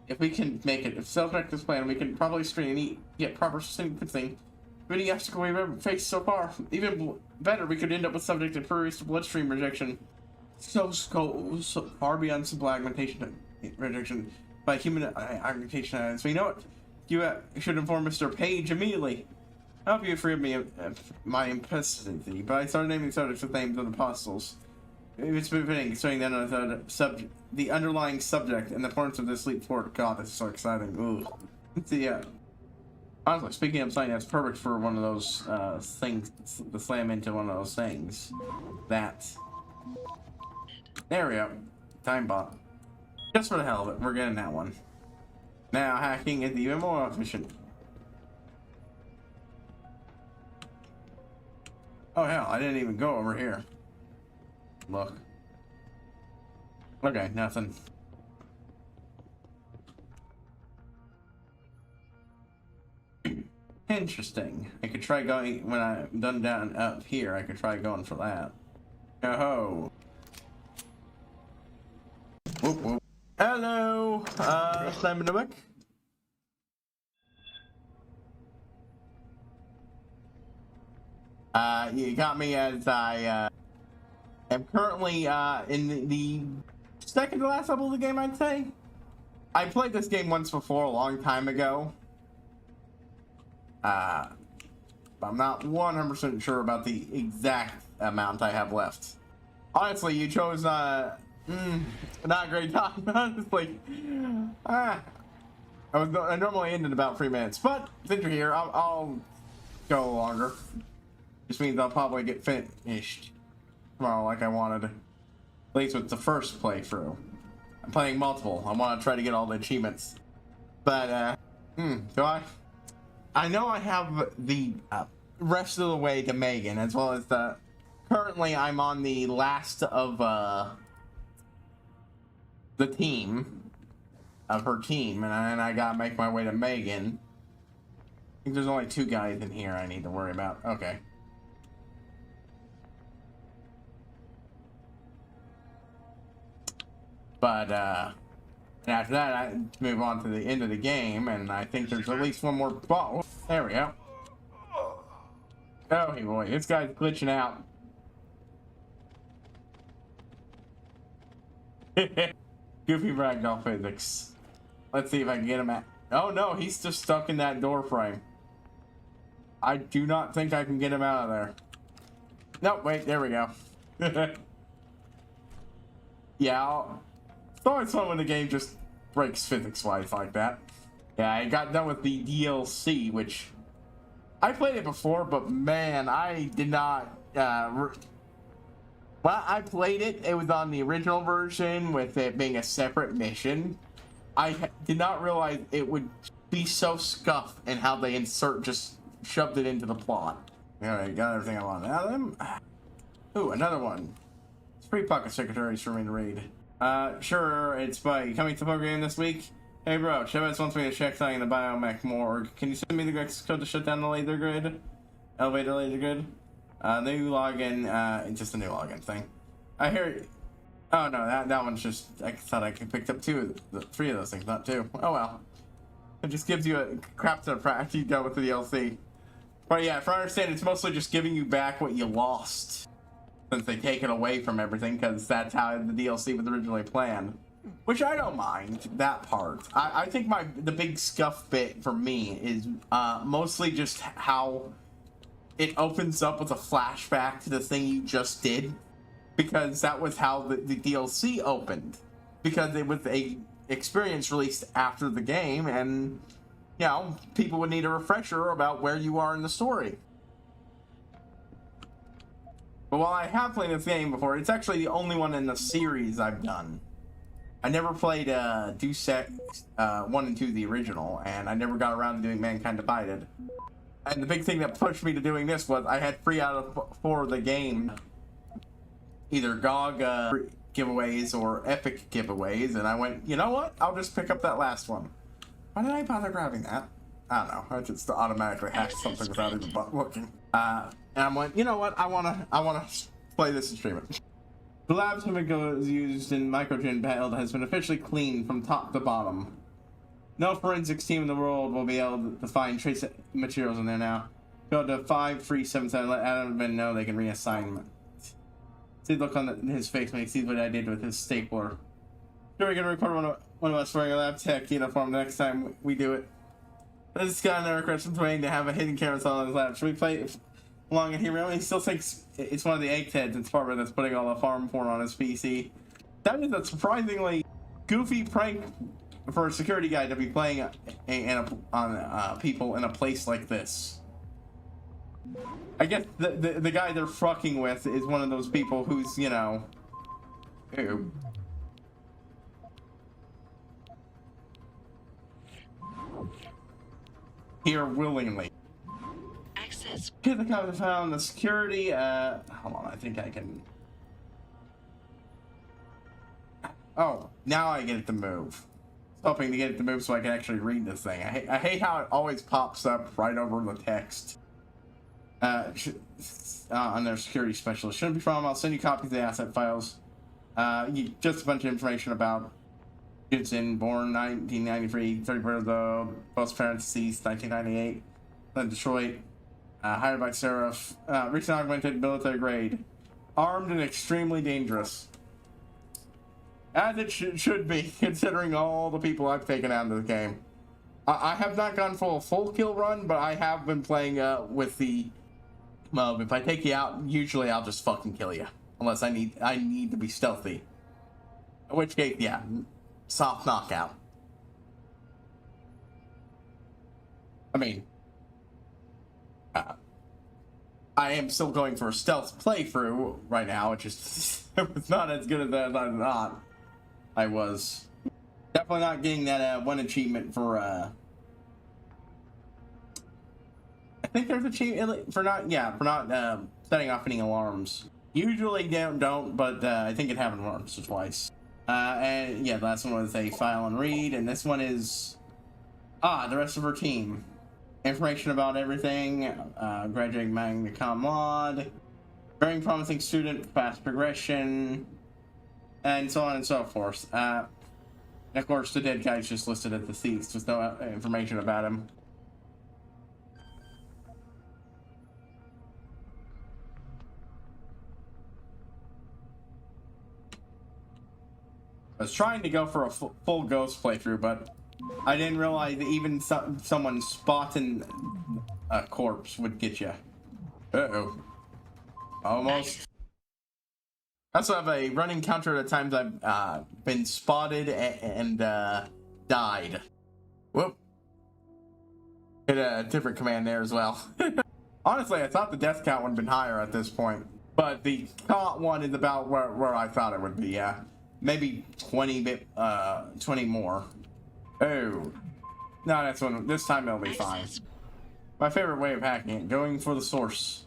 If we can make it, if self-correct this plan, we can probably screen and get proper sequencing. Any obstacle we've ever faced so far. Even better, we could end up with subject to furious bloodstream rejection. So far beyond simple augmentation rejection by human augmentation. So you know what? You should inform Mr. Page immediately. I hope you forgive me of my implicity, but I started naming subjects with names of the apostles. It's befitting, considering the underlying subject and the importance of this leap forward. God, this is so exciting. Ooh. Honestly, speaking of something that's perfect for one of those things, to slam into one of those things. There we go. Time bomb. Just for the hell of it, we're getting that one. Now hacking is even more efficient. Oh hell, I didn't even go over here. Look. Okay, nothing. Interesting. I could try going, when I'm done down up here, I could try going for that. Oh. Whoop whoop. Hello, Simon Nowick. You got me as I am currently in the second to last level of the game, I'd say. I played this game once before, a long time ago. I'm not 100% sure about the exact amount I have left. Honestly, you chose not a great time, honestly. I normally end in about 3 minutes, but since you're here, I'll go longer. Just means I'll probably get finished tomorrow like I wanted. At least with the first playthrough. I'm playing multiple. I want to try to get all the achievements. But, do I? I know I have the rest of the way to Megan, as well as the... Currently, I'm on the last of the team, of her team, and I gotta make my way to Megan. I think there's only 2 guys in here I need to worry about. Okay. But and after that, I move on to the end of the game, and I think there's at least one more ball. There we go. Oh, hey boy, this guy's glitching out. Goofy ragdoll physics. Let's see if I can get him at. Oh no, he's just stuck in that door frame. I do not think I can get him out of there. No, wait, there we go. Yeah, it's always fun when the game just breaks physics-wise like that. Yeah, I got done with the DLC, which I played it before, but man, I did not. Well, I played it. It was on the original version with it being a separate mission. I did not realize it would be so scuffed and how they just shoved it into the plot. All right, got everything I want. Now them. Ooh, another one. It's 3 pocket secretaries for me to read. Sure, it's by coming to the program this week. Hey bro, Chavez wants me to check something in the biomech morgue. Can you send me the access code to shut down the laser grid? Elevator laser grid? New login, just a new login thing. I hear. Oh no, that one's just. I thought I could pick up 3 of those things, not 2. Oh well. It just gives you a crap ton of practice you go with the DLC. But yeah, if I understand, it's mostly just giving you back what you lost. Since they take it away from everything, because that's how the DLC was originally planned. Which I don't mind, that part. I think the big scuff bit for me is mostly just how it opens up with a flashback to the thing you just did. Because that was how the DLC opened. Because it was a experience released after the game, and, you know, people would need a refresher about where you are in the story. But while I have played this game before, it's actually the only one in the series I've done. I never played Deus Ex 1 and 2, the original, and I never got around to doing Mankind Divided. And the big thing that pushed me to doing this was I had 3 out of 4 of the game, either GOG giveaways or Epic giveaways, and I went, you know what? I'll just pick up that last one. Why did I bother grabbing that? I don't know. I just automatically hacked something without even looking. And I went, you know what? I wanna play this and stream it. The lab's chemical used in microgen build has been officially cleaned from top to bottom. No forensics team in the world will be able to find trace materials in there now. Go to 5377. Let Adam know they can reassign. See the look on his face when he sees what I did with his stapler. Sure, we're gonna record one of us wearing a lab tech uniform the next time we do it. This guy never questions waiting to have a hidden camera installed in his lab. Should we play along in here? He still thinks it's one of the eggheads in Sparta that's putting all the farm porn on his PC. That is a surprisingly goofy prank for a security guy to be playing on people in a place like this. I guess the guy they're fucking with is one of those people who's, you know... Ew. Here willingly. Access. Here's the code found the security. Hold on, I think I can. Oh, now I get it to move. Hoping to get it to move so I can actually read this thing. I hate how it always pops up right over the text. On their security specialist. Shouldn't be a problem. I'll send you copies of the asset files. Just a bunch of information about Gibson, born 1993, 30 years old, both parents deceased, 1998, then Detroit, hired by Seraph, recent augmented military grade, armed and extremely dangerous. As it should be, considering all the people I've taken out of the game. I have not gone full kill run, but I have been playing with the mode. If I take you out, usually I'll just fucking kill you, unless I need to be stealthy. In which case, yeah. Soft knockout. I mean, I am still going for a stealth playthrough right now, which is it's not as good as I was. Definitely not getting that one achievement for I think there's a achievement for not setting off any alarms. Usually don't, but I think it happened once or twice. And yeah, the last one was a file and read, and this one is the rest of her team. Information about everything, graduating magna cum laude, very promising student, fast progression, and so on and so forth. And of course, the dead guy's just listed as deceased with no information about him. I was trying to go for a full Ghost playthrough, but I didn't realize that even someone spotting a corpse would get you. Uh-oh. Almost. I also have a running counter of the times I've been spotted and died. Whoop. Hit a different command there as well. Honestly, I thought the death count would have been higher at this point, but the caught one is about where I thought it would be, yeah. Maybe 20 more. Oh. No, that's one. This time it'll be fine. My favorite way of hacking it, going for the source.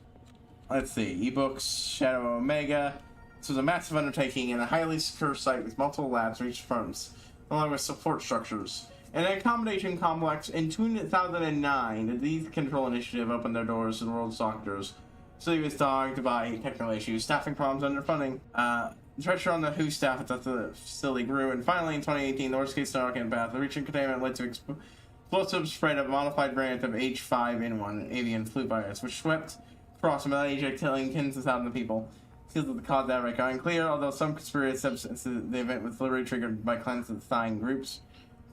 Let's see, ebooks, Shadow Omega. This was a massive undertaking and a highly secure site with multiple labs reached firms, along with support structures. An accommodation complex in 2009, the Disease Control Initiative opened their doors to the world's doctors. The city was dogged by technical issues, staffing problems, underfunding. Pressure on the WHO staff at the facility grew, and finally in 2018, the worst-case scenario came about. The reaching containment led to explosive spread of a modified variant of H5N1, an avian flu virus, which swept across Malaysia, killing tens of thousands of people. Seals of the cause of the outbreak are unclear, although some conspiracies have the event was deliberately triggered by clandestine groups.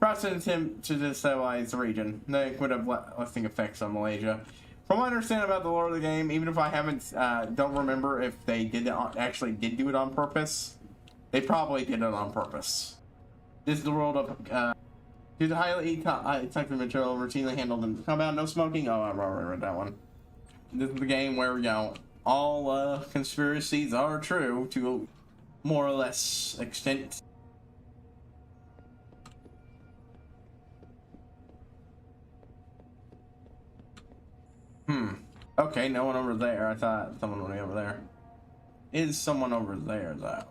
Perhaps an attempt to destabilize the region. They would have lasting effects on Malaysia. From what I understand about the lore of the game, even if I haven't, don't remember if they actually did do it on purpose, they probably did it on purpose. This is the world of, due to highly toxic material routinely handled in compound, no smoking. Oh, I already read that one. This is the game where, you know, all conspiracies are true to more or less extent. Okay, no one over there. I thought someone would be over there. Is someone over there, though?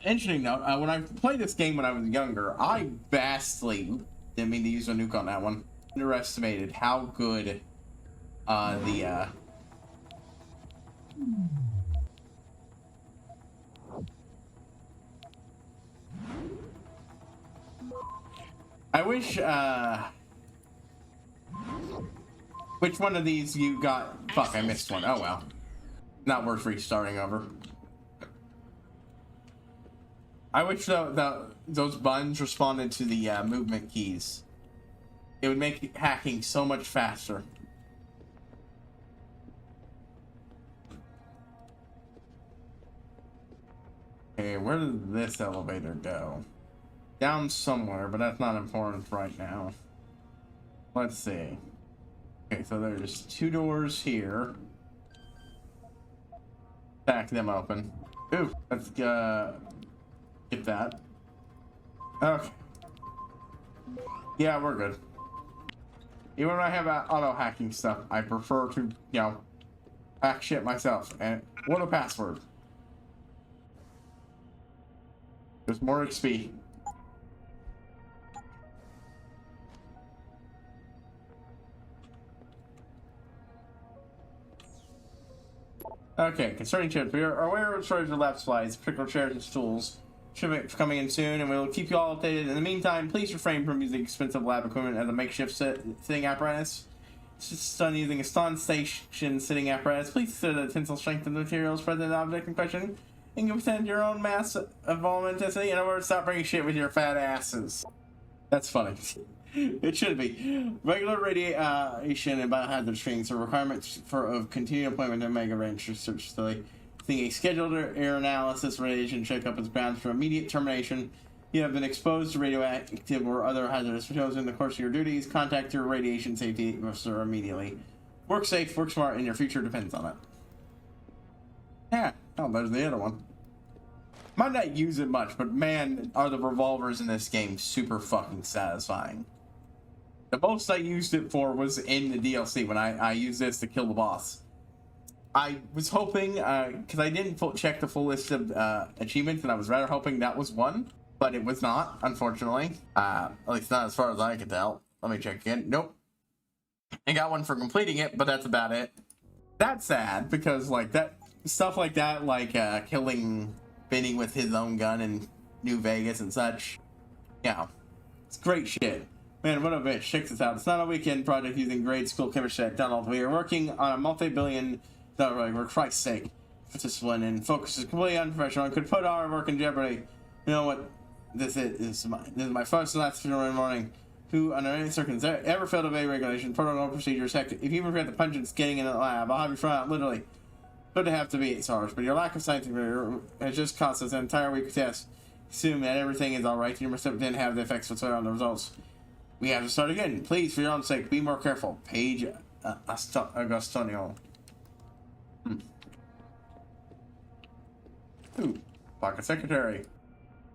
Interesting note, when I played this game when I was younger, I vastly, didn't mean to use a nuke on that one, underestimated how good I wish, which one of these you got? Fuck, I missed one. Oh well. Not worth restarting over. I wish those buttons responded to the movement keys. It would make hacking so much faster. Okay, where does this elevator go? Down somewhere, but that's not important right now. Let's see. Okay, so there's 2 doors here. Back them open. Ooh, let's get that. Okay. Yeah, we're good. Even when I have auto hacking stuff, I prefer to, you know, hack shit myself. And what a password. There's more XP. Okay, concerning chips, we are aware of shortage of lab supplies, particular chairs and stools. Shipment coming in soon, and we will keep you all updated. In the meantime, please refrain from using expensive lab equipment as a makeshift sitting apparatus. Just done using a stun station sitting apparatus. Please consider the tensile strength of the materials present in the object in question, and you can your own mass of volume intensity. In other words, stop bringing shit with your fat asses. That's funny. It should be. Regular radiation and biohazard screenings are requirements of continued employment in Omega Range Research Facility. Seeing a scheduled air analysis radiation checkup is grounds for immediate termination. You have been exposed to radioactive or other hazardous materials in the course of your duties. Contact your radiation safety officer immediately. Work safe, work smart, and your future depends on it. Yeah. Oh, there's the other one. Might not use it much, but man, are the revolvers in this game super fucking satisfying. The most I used it for was in the DLC when I used this to kill the boss. I was hoping, because I didn't check the full list of achievements, and I was rather hoping that was one, but it was not, unfortunately. At least not as far as I could tell. Let me check again. Nope. I got one for completing it, but that's about it. That's sad, because like that stuff like that, like killing Benny with his own gun and New Vegas and such. Yeah, it's great shit. Man, what a bitch. Check this out. It's not a weekend project using grade school chemistry at Donald. We are working on a multi-billion dollar, for Christ's sake. Discipline and focus is completely unprofessional and could put our work in jeopardy. You know what this is? This is my first and last funeral in the morning. Who, under any circumstances, ever failed to obey regulations, protocol procedures, heck, if you forget the pungent skinning in the lab, I'll have you thrown out, literally. Good to have to be, it's harsh, but your lack of scientific has just cost us an entire week of tests. Assume that everything is alright, your recipient didn't have the effects whatsoever on the results. We have to start again. Please, for your own sake, be more careful. Paige Agostonio. Ooh, pocket secretary.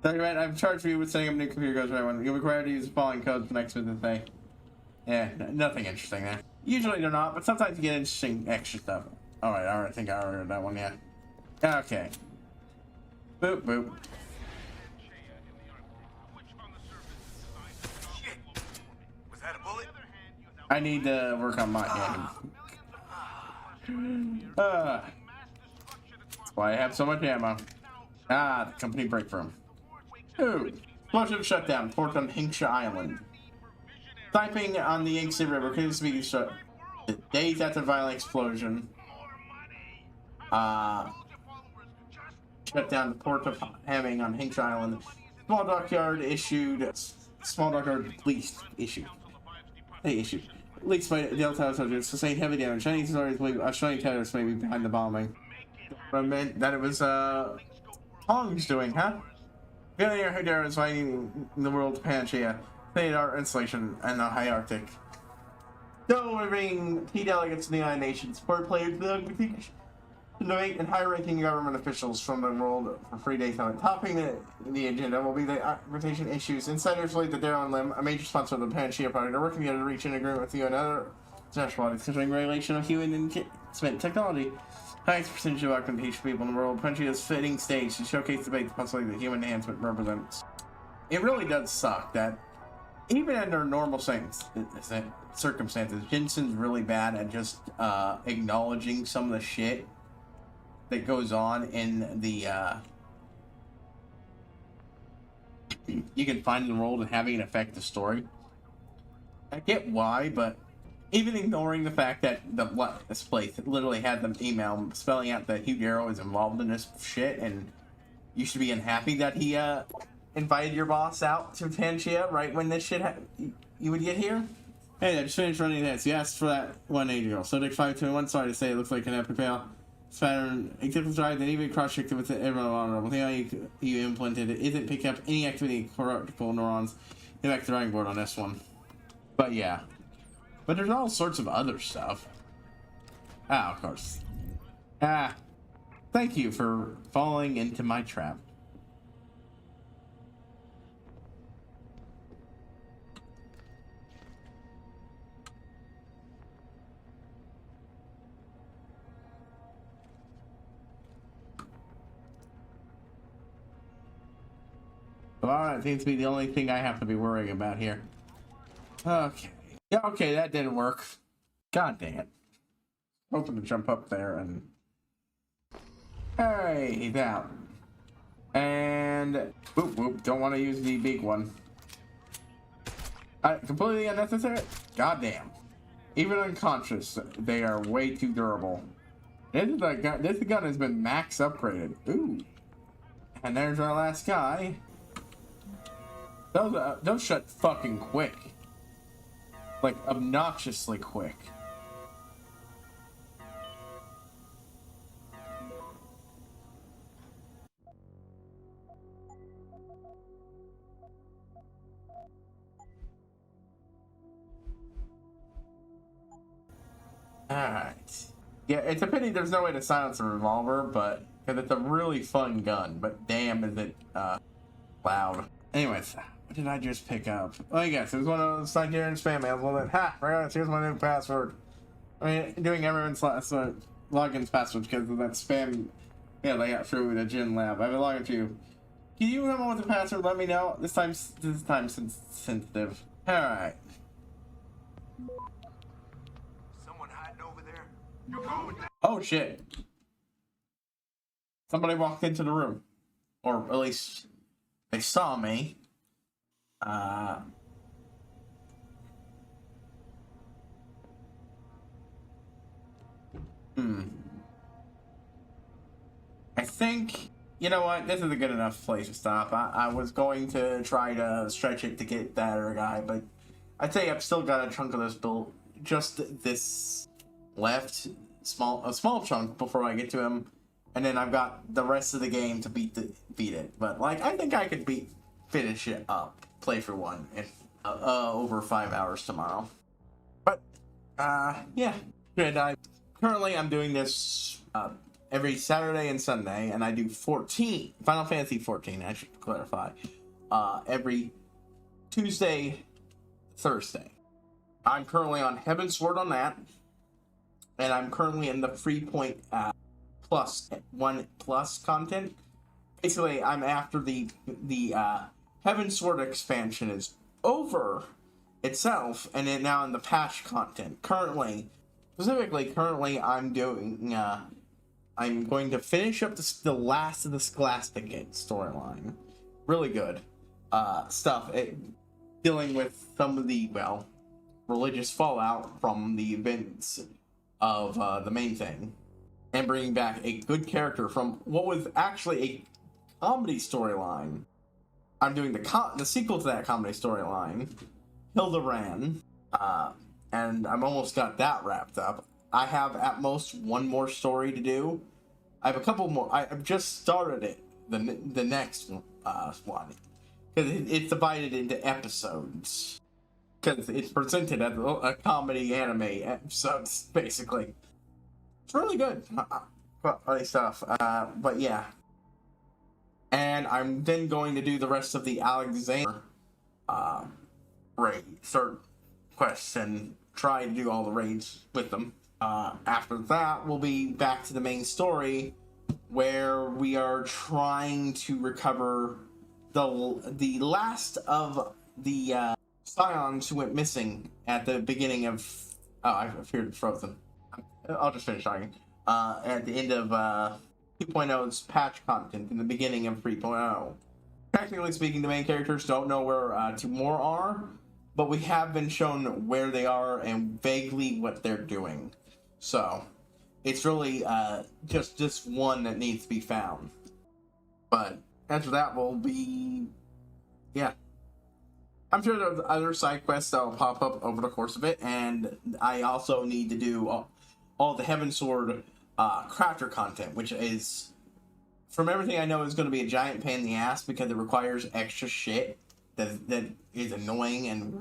Document, I'm charged for you with setting up new computer codes for everyone. You'll be required to use the following codes for next business day. Yeah, nothing interesting there. Usually they're not, but sometimes you get interesting extra stuff. Alright, I think I already read that one, yeah. Okay. Boop, boop. Was that a bullet? I need to work on my game. That's why I have so much ammo. Ah, the company break room. Ooh, explosive shutdown, port on Hinksha Island. Typing on the Yangtze River, continues to be shut. Days after violent explosion. Shut down the port of Hamming on Hinksha Island. Small dockyard issued. Small dockyard lease issued. They issued. Leaks by Delta soldiers sustained heavy damage. Chinese authorities believe Australian terrorists may be behind the bombing. But it meant that it was Hong's doing, huh? Billionaire Hudera is fighting the world's Pangaea, state-of-the-art installation in the high Arctic. So we're bringing key delegates to the United Nations, support players, and high-ranking government officials from the world for 3 days on it. Topping the agenda will be the rotation issues. Insiders believe that Darrow and Lim, a major sponsor of the Pangaea project, are working together to reach an agreement with you and other international bodies concerning regulation of human and technology. Highest percentage of augmentation people in the world. Pangaea is fitting stage to showcase the possibility that human enhancement represents. It really does suck that even under normal circumstances, Jensen's really bad at just acknowledging some of the shit that goes on in the you can find in the world and having it affect the story. I get why, but even ignoring the fact that this place literally had them email spelling out that Hugh Darrow is involved in this shit, and you should be unhappy that he invited your boss out to Pangaea right when this shit you would get here. Hey, I just finished running this. You asked for that 1 age ago. Subject 521. Sorry to say, it looks like an epic fail. This pattern exemplified that even cross-checked with the honorable thing you implemented. It isn't picking up any activity cortical neurons. Get back to the drawing board on this one. But yeah. But there's all sorts of other stuff. Ah, of course. Ah. Thank you for falling into my trap. Well, that seems to be the only thing I have to be worrying about here. Okay. Yeah, okay, that didn't work. God dang it. Hoping to jump up there and... Hey, he's out. And... Whoop, whoop, don't want to use the big one. Completely unnecessary? God damn. Even unconscious, they are way too durable. This gun has been max upgraded. Ooh. And there's our last guy. Those shut fucking quick. Like, obnoxiously quick. Alright. Yeah, it's a pity there's no way to silence a revolver, but... Because it's a really fun gun, but damn is it, loud. Anyways, what did I just pick up? Oh, yes, it was one of those Nigerian spam mails. Well, then, here's my new password. I mean, doing everyone's login's passwords because of that spam mail they got through the gym lab. I have a login to you. Can you remember what the password? Let me know. This time sensitive. Alright. Someone hiding over there? You go with that. Oh, shit. Somebody walked into the room. Or at least They saw me. I think, you know what, this is a good enough place to stop. I was going to try to stretch it to get that other guy, but I'd say I've still got a chunk of this build, just this left, a small chunk before I get to him, and then I've got the rest of the game to beat it. But like, I think I could finish it up, play for one, in over 5 hours tomorrow. But yeah, good. Currently I'm doing this every Saturday and Sunday, and I do Final Fantasy 14, I should clarify, every Tuesday, Thursday. I'm currently on Heaven's Sword on that, and I'm currently in the free point plus 1+ content. Basically, I'm after the Heaven's Sword expansion is over itself, and then now in the patch content. Currently, I'm doing. I'm going to finish up the last of the Scholastic Gate storyline. Really good stuff. Dealing with some of the, well, religious fallout from the events of the main thing, and bringing back a good character from what was actually a comedy storyline. I'm doing the sequel to that comedy storyline, Hilderan, and I'm almost got that wrapped up. I have at most one more story to do. I have a couple more. I've just started it, the next one, because it's divided into episodes. Because it's presented as a comedy anime episodes, basically. It's really good. Funny stuff. But yeah. And I'm then going to do the rest of the Alexander raid, start quests, and try to do all the raids with them. After that, we'll be back to the main story, where we are trying to recover the last of the Scions who went missing at the beginning of... Oh, I appeared frozen. I'll just finish talking. At the end of 2.0's patch content, in the beginning of 3.0. Technically speaking, the main characters don't know where two more are, but we have been shown where they are and vaguely what they're doing. So, it's really just this one that needs to be found. But after that will be... yeah. I'm sure there's other side quests that will pop up over the course of it, and I also need to do all the Heaven Sword crafter content, which is, from everything I know, is going to be a giant pain in the ass because it requires extra shit that is annoying and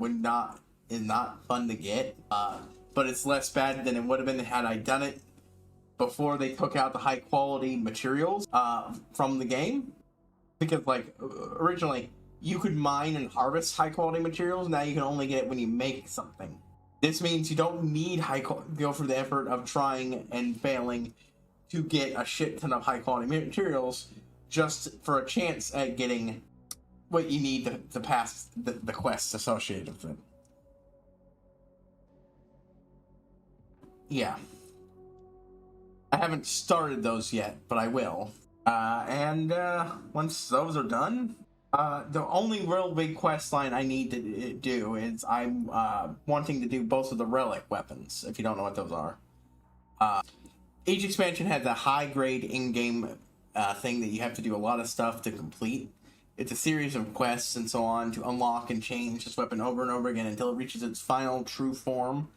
is not fun to get. But it's less bad than it would have been had I done it before they took out the high quality materials from the game. Because like originally you could mine and harvest high quality materials. Now you can only get it when you make something. This means you don't need go through the effort of trying and failing to get a shit ton of high quality materials just for a chance at getting what you need to pass the quests associated with it. Yeah. I haven't started those yet, but I will. And once those are done, the only real big quest line I need to do is I'm wanting to do both of the relic weapons, if you don't know what those are. Each expansion has a high-grade in-game thing that you have to do a lot of stuff to complete. It's a series of quests and so on to unlock and change this weapon over and over again until it reaches its final true form.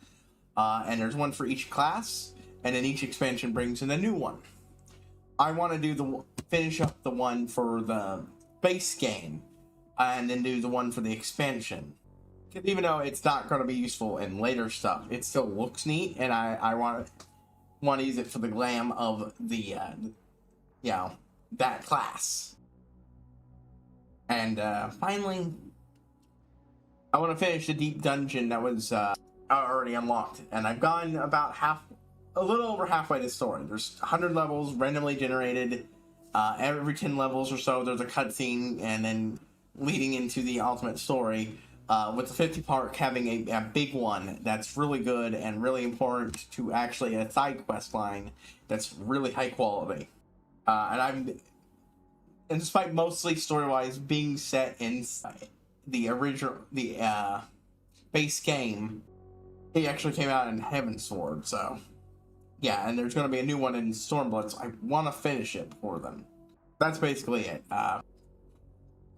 And there's one for each class, and then each expansion brings in a new one. I want to finish up the one for the base game, and then do the one for the expansion. Because even though it's not going to be useful in later stuff, it still looks neat, and I want to use it for the glam of the, that class. And finally, I want to finish the deep dungeon that was already unlocked, and I've gone about a little over halfway to the story. There's 100 levels randomly generated. Every 10 levels or so, there's a cutscene, and then leading into the ultimate story, with the 50 part having a big one that's really good and really important to actually a side quest line that's really high quality. And and despite mostly story-wise being set in the original, base game, it actually came out in Heavensward, so yeah, and there's going to be a new one in Stormblood, so I want to finish it before then. That's basically it.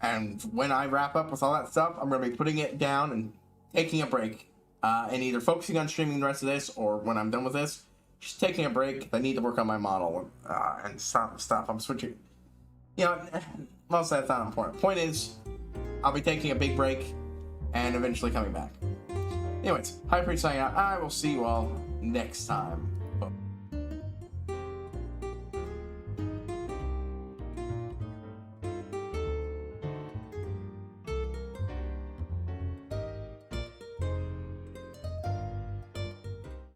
And when I wrap up with all that stuff, I'm going to be putting it down and taking a break, and either focusing on streaming the rest of this, or when I'm done with this, just taking a break. I need to work on my model and stuff. I'm switching. You know, most of that's not important. Point is, I'll be taking a big break and eventually coming back. Anyways, HighPriest signing out. I will see you all next time.